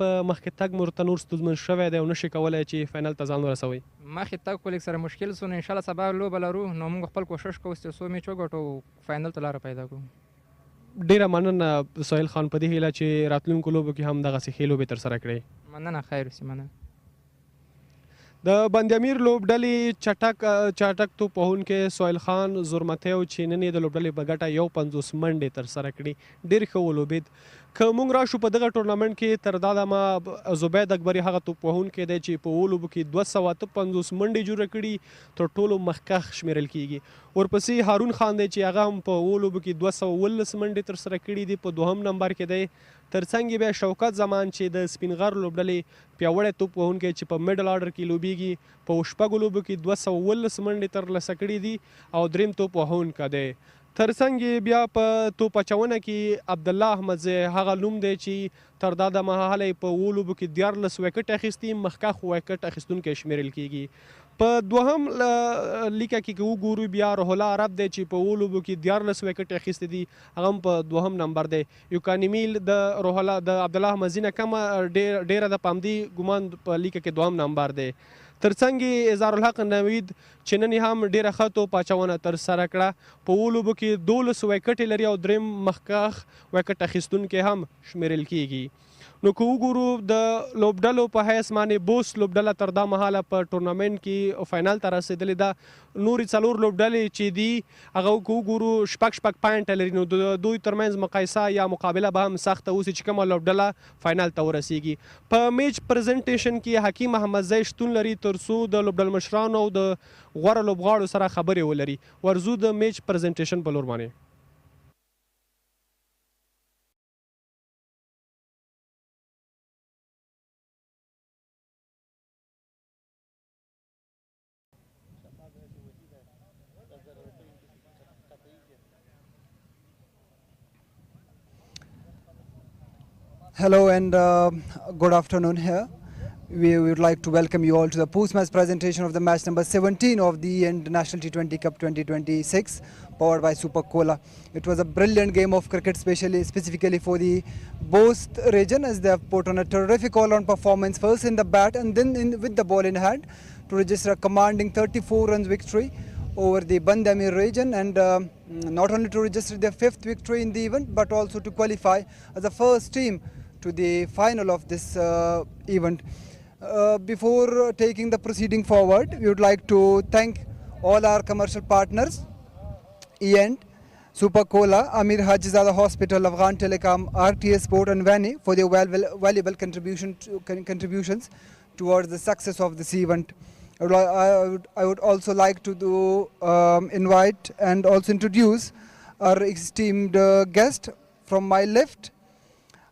په مخکې تګ مو ورته نور ستونزمن شوی دی او نشئ کولی چې فاینل ته ځان ورسوئ؟ مخکې تګ خو لږ سره مشکل سو، نو انشاءالله سبا لوبه لرو، نو موږ خپل کوشش کوو چې څو میچ وګټو فاینل ته لاره پیدا کړو. ډیره مننه سهیل خان، په دې هیله چې راتلونکو لوبو کې هم دغسې ښې لوبې ترسره کړئ. مننه، خیر اوسې، مننه. د بند-امیر لوبډلې چټک توپ وهونکی سهیل خان زرمتی و چې نن یې د لوبډلې په ګټه 51 منډې ترسره کړي، ډېر ښه ولوبېد. که موږ راشو په دغه ټورنمنټ کې تر دا دمه زبید اکبري هغه توپ وهونکی دی چې په اوو لوبو کې 258 منډې جوړه کړي، تر ټولو مخکښ شمیرل کیږي. ورپسې هارون خان دی چې هغه هم په اوو لوبو کې 219 منډې ترسره کړي دي، په دوهم نمبر کې دی. ترڅنګ بیا شوکت زمان چې د سپین غر لوبډلې پیاوړی توپ وهونکی چې په میډل آرډر کې لوبیږي، په شپږو لوبو کې 219 منډې ترلاسه کړي دي او دریم توپ وهونکی دی. ترڅنګ بیا په توپ اچونه کې عبدالله احمدزی هغه نوم دی چې تر دا دمه هله په اوو لوبو کې 14 وکټ اخیستي، مخکښ وکټ اخیستونکی شمیرل کیږي. په دوهم لیکه کې که وګورو بیا روح الله عرب دی چې په اوو لوبو کې 14 وکټ اخیستي دي، هغه هم په دوهم نمبر دی. یوکانیمیل د روح الله د عبدالله احمدزي نه کمه ډیره ده، په همدې ګمان په لیکه کې دوهم نمبر دی. ترڅنګ اظهار الحق نوید چې نن هم ډیره ښه توپ اچونه ترسره کړه، په اوو لوبو کې 12 وکټې لري او دریم مخکښ وکټ اخیستونکی هم شمیرل کیږي. نو که وګورو د لوبډلو په حیث باندې بوست لوبډله تر دا مهاله په ټورنمنټ کې فاینل ته رسېدلې ده. نورې 4 لوبډلې چې دي هغه که وګورو شپږ پاینټه لري، نو د دوی ترمنځ مقایسه یا مقابله به هم سخته اوسي چې کومه لوبډله فاینل ته ورسیږي. په میچ پریزنټیشن کې حکیم احمدزی شتون لري تر څو د لوبډلمشرانو او د غوره لوبغاړو سره خبرې ولري. ورځو د میچ پریزنټیشن په لور باندې. Hello and good afternoon here. We would like to welcome you all to the post-match presentation of the match number 17 of the International T20 Cup 2026 powered by Super Cola. It was a brilliant game of cricket, specifically for the Bost region, as they have put on a terrific all-round performance, first in the bat and then with the ball in hand, to register a commanding 34 runs victory over the Band-e-Amir region, and not only to register their 5th victory in the event but also to qualify as the first team to the final of this event. Before taking the proceeding forward, we would like to thank all our commercial partners, ENT, Super Cola, Amir Hajizada Hospital, Afghan Telecom, RTS Sport and Vani for their valuable contributions towards the success of this event. I would also like to invite and also introduce our esteemed guest from my left,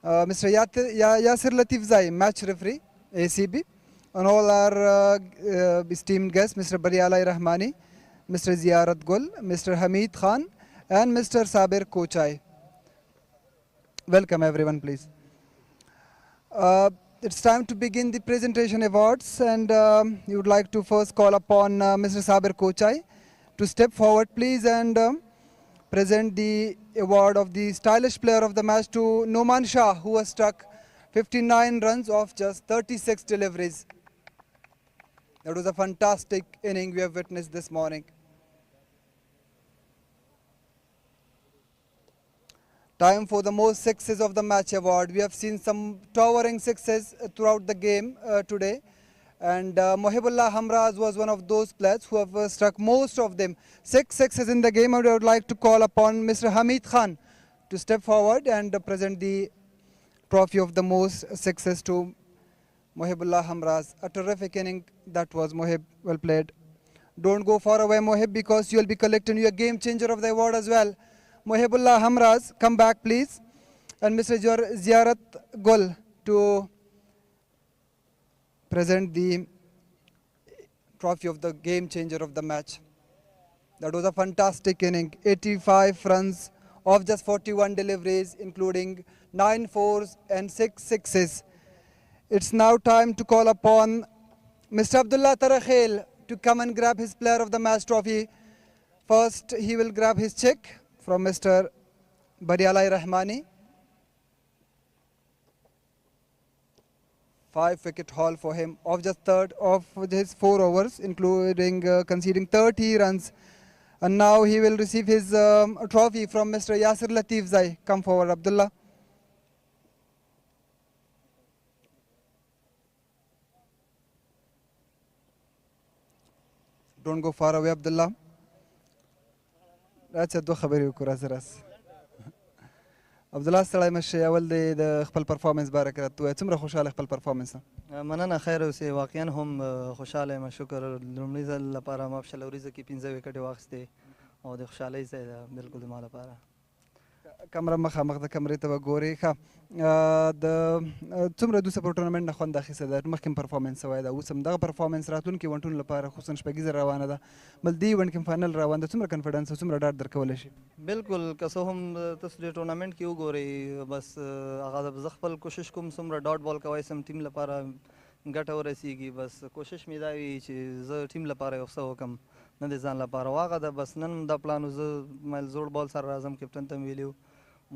Mr. Yasir Latif Zai, match referee, ACB, and all our esteemed guests, Mr. Barialai Rahmani, Mr. Ziyarat Gul, Mr. Hamid Khan, and Mr. Sabir Kochai. Welcome everyone, please. It's time to begin the presentation awards, and you would like to first call upon Mr. Sabir Kochai to step forward, please, and present the award of the stylish player of the match to Noman Shah, who has struck 59 runs off just 36 deliveries. That was a fantastic inning we have witnessed this morning. Time for the most sixes of the match award. We have seen some towering sixes throughout the game today, and Mohibullah Hamraz was one of those players who have struck most of them. 6 sixes in the game, and I would like to call upon Mr. Hamid Khan to step forward and present the trophy of the most sixes to Mohibullah Hamraz. A terrific inning that was, Mohib. Well played. Don't go far away, Mohib, because you will be collecting your game changer of the award as well. Mohibullah Hamraz, come back please, and Mr. Ziyarat Gul to present the trophy of the game changer of the match. That was a fantastic inning, 85 runs off just 41 deliveries, including 9 fours and 6 sixes. It's now time to call upon Mr. Abdullah Tarakhel to come and grab his player of the match trophy First, he will grab his check from Mr. Badialai Rahmani. 5-wicket haul for him of just third of his 4 overs, including conceding 30 runs. And now he will receive his trophy from Mr. Yasir Latif Zai. Come forward, Abdullah. Don't go far away, Abdullah. That's a khabari ukura zaras. عبدالله ستړی مشه اول دی د خپل پرفارمنس باره کې راته ووایه څومره خوشحاله خپل پرفارمنس نه مننه خیر اوسې واقعا هم خوشحاله یم شکر لومړي ځل لپاره ما په شل ورځو کې 15 وکټې واخیستې او د خوشحالۍ ځای ده بلکل زما لپاره کمره مخامخ د کمرې ته به ګورې ښه د څومره دوسه په ټورنمنټ نه خوند اخیستی ده مخکې هم پرفارمنس شوی ده اوس هم دغه پرفارمنس راتلونکي ایونټونو لپاره خصوصا شپږیزه روانه ده بل دې ایونټ کې فاینل روان ده څومره کنفیډنس او څومره ډاډ درکولی شي بلکل که څه هم تاسو دې ټورنمنټ کې وګورئ بس هغه زه خپل کوشش کوم څومره ډاټ بال کوی سم ټیم لپاره ګټه ورسیږي بس کوشش مې دا وي چې زه ټیم لپاره یو څه وکړم نه د ځان لپاره واغه ده بس نن دا پلان زه مایل زوړ بال سره راځم کپټن ته مې ویلي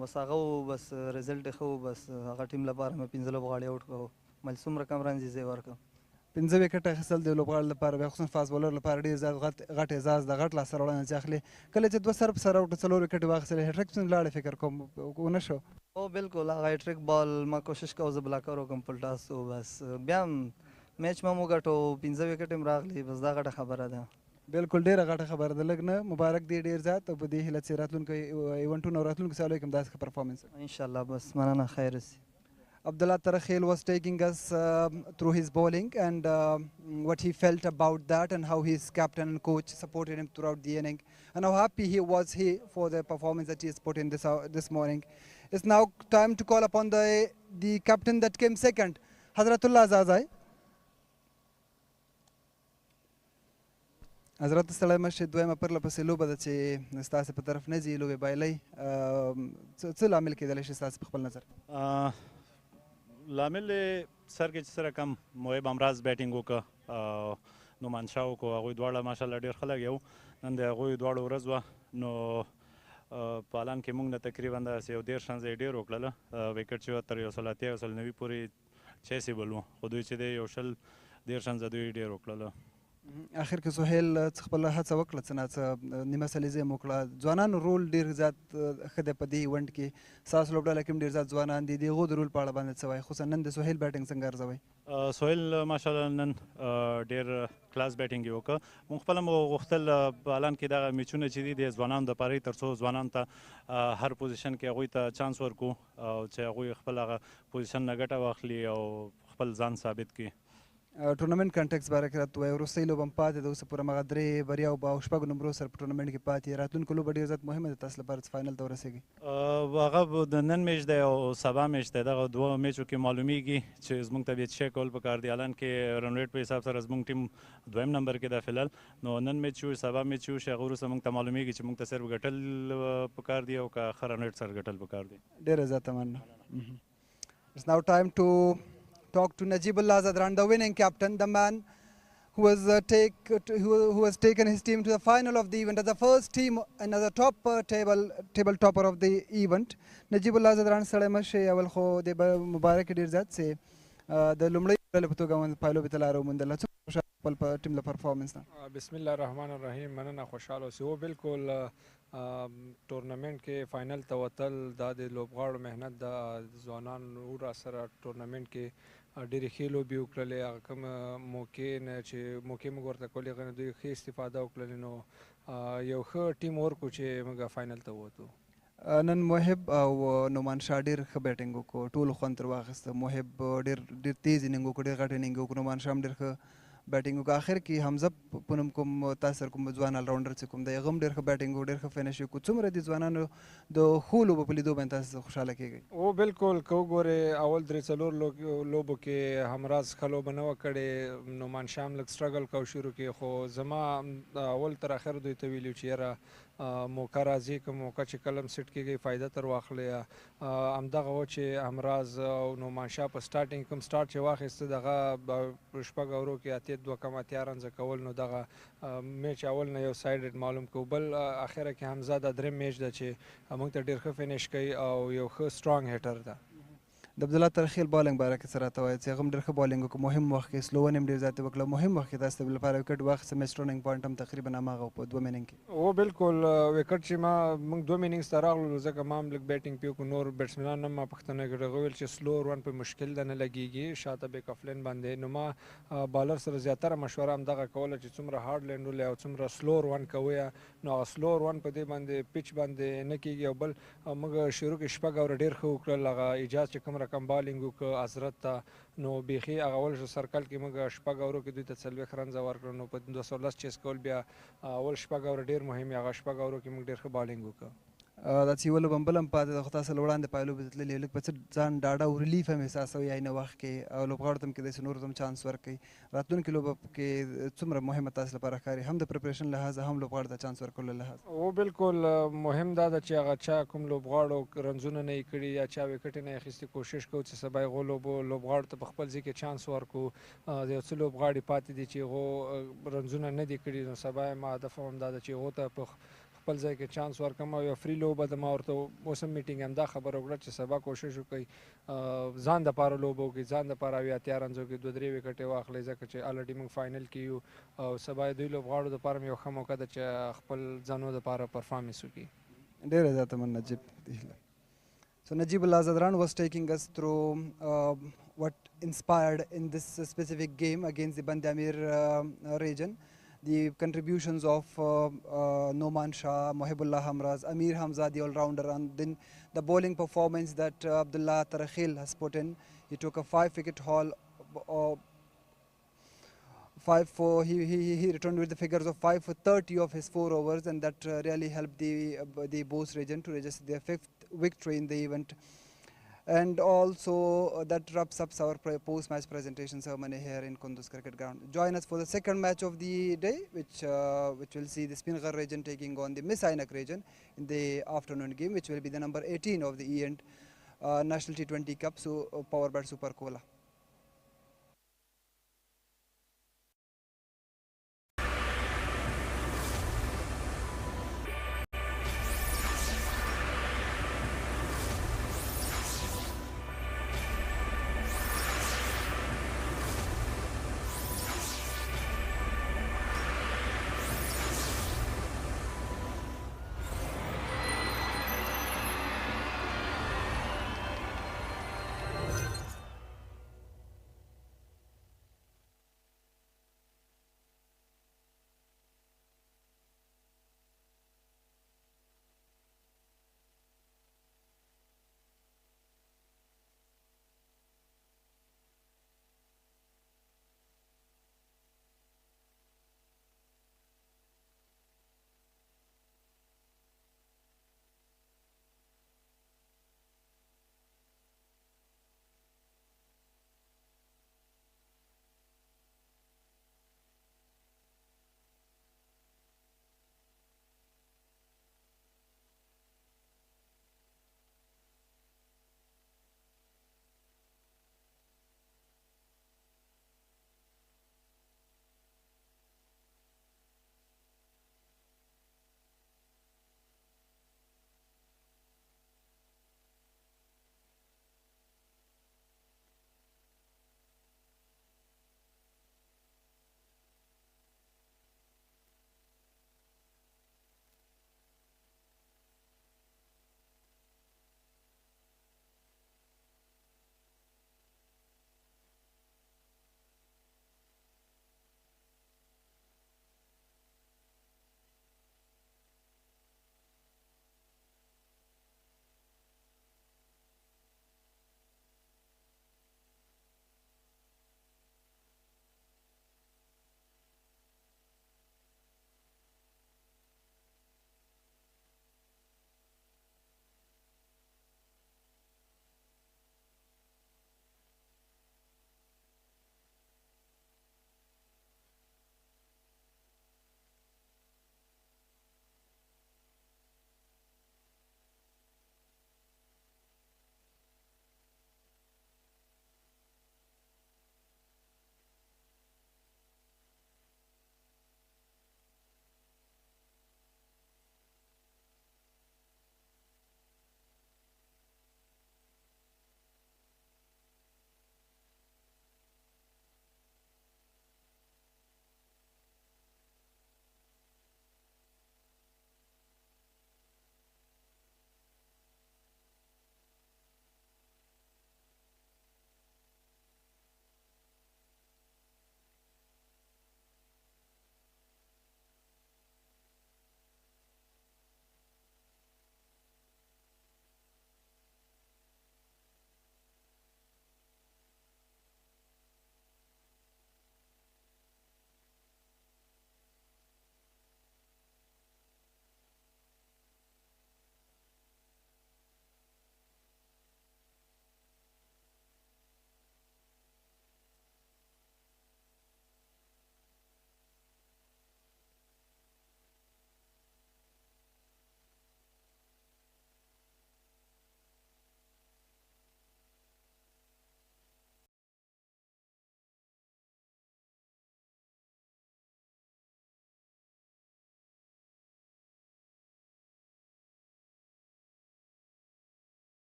بس هغه بس رزلټ ښه و بس هغه ټیم لپاره مې 15 لوبغاړي آوټ کړو مایل څومره کم رنز یې ځای ورکړم 15 وکټ اخیستل د لوبغاړو لپاره بیا خصوصا فاست بولر لپاره ډېر زیات غټ اعزاز د غټ لاسته راوړنه چې اخلي کله چې 2 سر په سر اوټ 4 وکټې واخیستل هټریک څنګه لاړې فکر کوم ونه شو او بلکل هغه هټریک بال ما کوشش کوم زه بلاکر وکړم پل ټاس بس بیا میچ ما وګټو 15 وکټ هم راغلي بس دا غټه خبره ده بلکل ډیره غټه خبره ده لږ نه مبارک دی ډیر زیات او په دې هیله چې راتلونکي ایونټونو راتلونکي سالو کې هم داسې پرفارمنس ان شاء الله بس مننه خیر سي Abdullah Tarakhil was taking us through his bowling and what he felt about that and how his captain and coach supported him throughout the inning and how happy he was for the performance that he has put in this morning. It's now time to call upon the captain that came second, Hazratullah Azazai. حضرت ستړی مشه دویمه پرله پسې لوبه ده چې ستاسې په طرف نه ځي لوبې بایلئ څه لامل کېدلی شي ستاسې په خپل نظر لامل سر کې چې سره کم محب امراض بیټینګ وکړه نومان شاه وکړو هغوی دواړه ماشاءالله ډېر ښه لګیا وو نن د هغوی دواړو ورځ وه نو په الان کې موږ نه تقریبا داسې یو 13 رنز یې ډېر وکړله وکټ چې وه تر 180 190 پورې چیسیبل وو خو دوی چې دی یو 13 رنزه دوی ډېر وکړله اخر کې سهیل خپل هڅه وکړه څه ناڅه نیمه سلیزه یې وکړه ځوانانو رول ډېر زیات ښه دی په دې ایونټ کې ستاسو لوبډله کې هم ډېر زیات ځوانان دي د هغو د رول په اړه باندې څه وایي خصوصا نن د سهیل بیټینګ څنګه ارزوئ سهیل ماشاءالله نن ډېر کلاس بیټینګ یې وکړه موږ خپله مو غوښتل په الان کې دغه میچونه چې دي د ځوانانو دپاره تر څو ځوانانو ته هر پوزیشن کې هغوی ته چانس ورکړو او چې هغوی خپل هغه پوزیشن نه ګټه واخلي او خپل ځان ثابت کړي ټورنمنټ کنټیکس باره کې راته ووایه وروستۍ لوبه هم پاتې ده اوسه پوره هماغه 3 بریاو به او 6 نمرو سره په ټورنمنټ کې پاتې راتلونکو لوبه ډېر زیات مهمه ده تاسو لپاره چې فاینل ته ورسېږئ هغه د نن میچ دی او سبا میچ دی دغه دوه میچو کې معلومیږي چې زموږ ته بیا څه کول پکار دی الان کې رن ریټ په حساب سره زموږ ټیم دویم نمبر کې ده فلحال نو نن میچ شو سبا میچ شو هغه وروسته موږ ته معلومیږي چې موږ ته صرف ګټل پکار دی او که ښه رن ریټ سره ګټل پکار دی ډېره زیاته مننه It's now time to talk to Najibullah Zadran, the winning captain, the man who has taken his team to the final of the event as the first team and as a top table topper of the event. Najibullah Zadran ستړی مشه اول خو د مبارک ډېر زیات چې د لومړۍ ډلې په توګه پایلوبې ته لاره وموندله څومره خوشحاله خپل ټیم له پرفارمنس نه بسم الله الرحمن الرحیم مننه خوشحاله اوسئ او بالکل ټورنمنټ کې فاینل ته وتل دا د لوبغاړو محنت د ځوانانو را سره ټورنمنټ کې ډېرې ښې لوبې وکړلې هغه کوم موقع نه چې موقع موږ ورته کولې هغه نه دوی ښې استفاده وکړلې نو یو ښه ټیم ورک و چې موږ فاینل ته ووتو نن محب او نومان شاه ډېر ښه بیټینګ وکړو ټولو خوند تر واخیسته محب ډېر تیز انینګ وکړو ډېر غټ انینګ وکړو نومان شاه هم ډېر ښه بیټینګ وکړو آخر کې حمزه په نوم کوم تاسو سره کوم ځوان الراونډر چې کوم دی هغه هم ډېر ښه بیټینګ وکړو ډېر ښه فینش یې وکړو څومره د ځوانانو د ښو لوبو په لیدو باندې تاسو خوشحاله کېږئ او بالکل که وګورې اول 3-4 لوبو کې همراز ښه لوبه نه وه کړې نومان شاه هم لږ سټرګل کو شروع کې خو زما اول تر اخر دوی ته ویلي چې یاره موقع راځي کوم موقع چې کلم سیټ کېږي فایده تر واخلي همدغه و چې همراز او نومانشاه په سټارټینګ کوم سټارټ چې واخیسته دغه شپږ اورو کې اتیا 2.8 رنزه کول نو دغه میچ اول نه یو سایډ معلوم کو بل اخره کې حمزه د دریم میچ ده چې موږ ته ډېر ښه فینش کوي او یو ښه سټرانګ هیټر ده د عبدالله ترخیل بالنګ باره کې څه راته وایي چې هغه هم ډېر ښه بالنګ وکړه مهم وخت کې سلو ون هم ډېر زیات وکړه مهم وخت کې تاسو لپاره وکټ واخیسته میچ ټرننګ پوینټ هم تقریبا هماغه په 2 میننګ کې او بالکل وکټ چې ما موږ 2 میننګز ته راغلو ځکه ما هم لږ بیټینګ پیو کو نور بیټسمنان هم ما پوښتنه کړې ویل چې سلو ون په مشکل ده نه لګیږي شاته بیک اف لین باندې نو ما بالر سره زیاتره مشوره هم دغه کوله چې څومره هارد لینډ ولې او څومره سلو ون کوي نو سلو ون په دې باندې پیچ باندې نه کیږي او بل موږ شروع کې شپږ اور ډېر ښه وکړل هغه اجازه چې کوم رقم بالینګ وکړ حضرت ته نو بیخي هغه اول سرکل کې موږ شپږ اورو کې دوی ته 40 رنزه ورکړل نو په 210 چیس کول بیا اول شپږ اور ډېر مهم هغه شپږ اورو کې موږ ډېر ښه بالینګ وکړ دا چې یو لوبه بل هم پاتې ده خو تاسو له وړاندې پایلوبې ته تللي لږ په څه ځان ډاډه او ریلیف هم احساسوي عین وخت کې او لوبغاړو ته هم کېدای شي نورو ته هم چانس ورکوي راتلونکې لوبه کې څومره مهمه تاسو لپاره ښکاري هم د پریپریشن لحاظه هم لوبغاړو ته چانس ورکولو لحاظ او بالکل مهم دا ده چې هغه چا کوم لوبغاړو رنزونه نه یې کړي یا چا وکټ نه اخیستي کوشش کوو چې سبا یې لوبغاړو ته په خپل ځای کې چانس ورکړو د یو څه لوبغاړي پاتې دي چې هغو رنزونه نه دي کړي نو سبا یې ما هدف هم دا ده چې هغو ته په خپل ځای کې چانس ورکړم او یو فری لوبه د ما ورته اوس هم میټینګ هم دا خبره وکړه چې سبا کوشش وکړئ ځان دپاره لوبه وکړي ځان دپاره اویا اتیا رنزو کې 2-3 وکټې واخلئ ځکه چې الریډي موږ فاینل کې یو او سبا دوی لوبغاړو دپاره هم یو ښه موقع ده چې خپل ځانو دپاره پرفارمنس وکړي ډېره زیاته من نجیب So Najib Zadran was taking us through what inspired in this specific game against the Band-e-Amir region. The contributions of Noman Shah, Mohibullah Hamraz, Amir Hamza, the all-rounder, and then the bowling performance that Abdullah Tarakhil has put in. He took a 5-wicket haul. He returned with the figures of 5 for 30 of his 4 overs, and that really helped the Bost region to register their 5th victory in the event. And also that wraps up our post-match presentation ceremony here in Kunduz Cricket Ground. Join us for the second match of the day, which will see the Spinghar region taking on the Miss Ainak region in the afternoon game, which will be the number 18 of the National T20 Cup, so powered by Super Cola.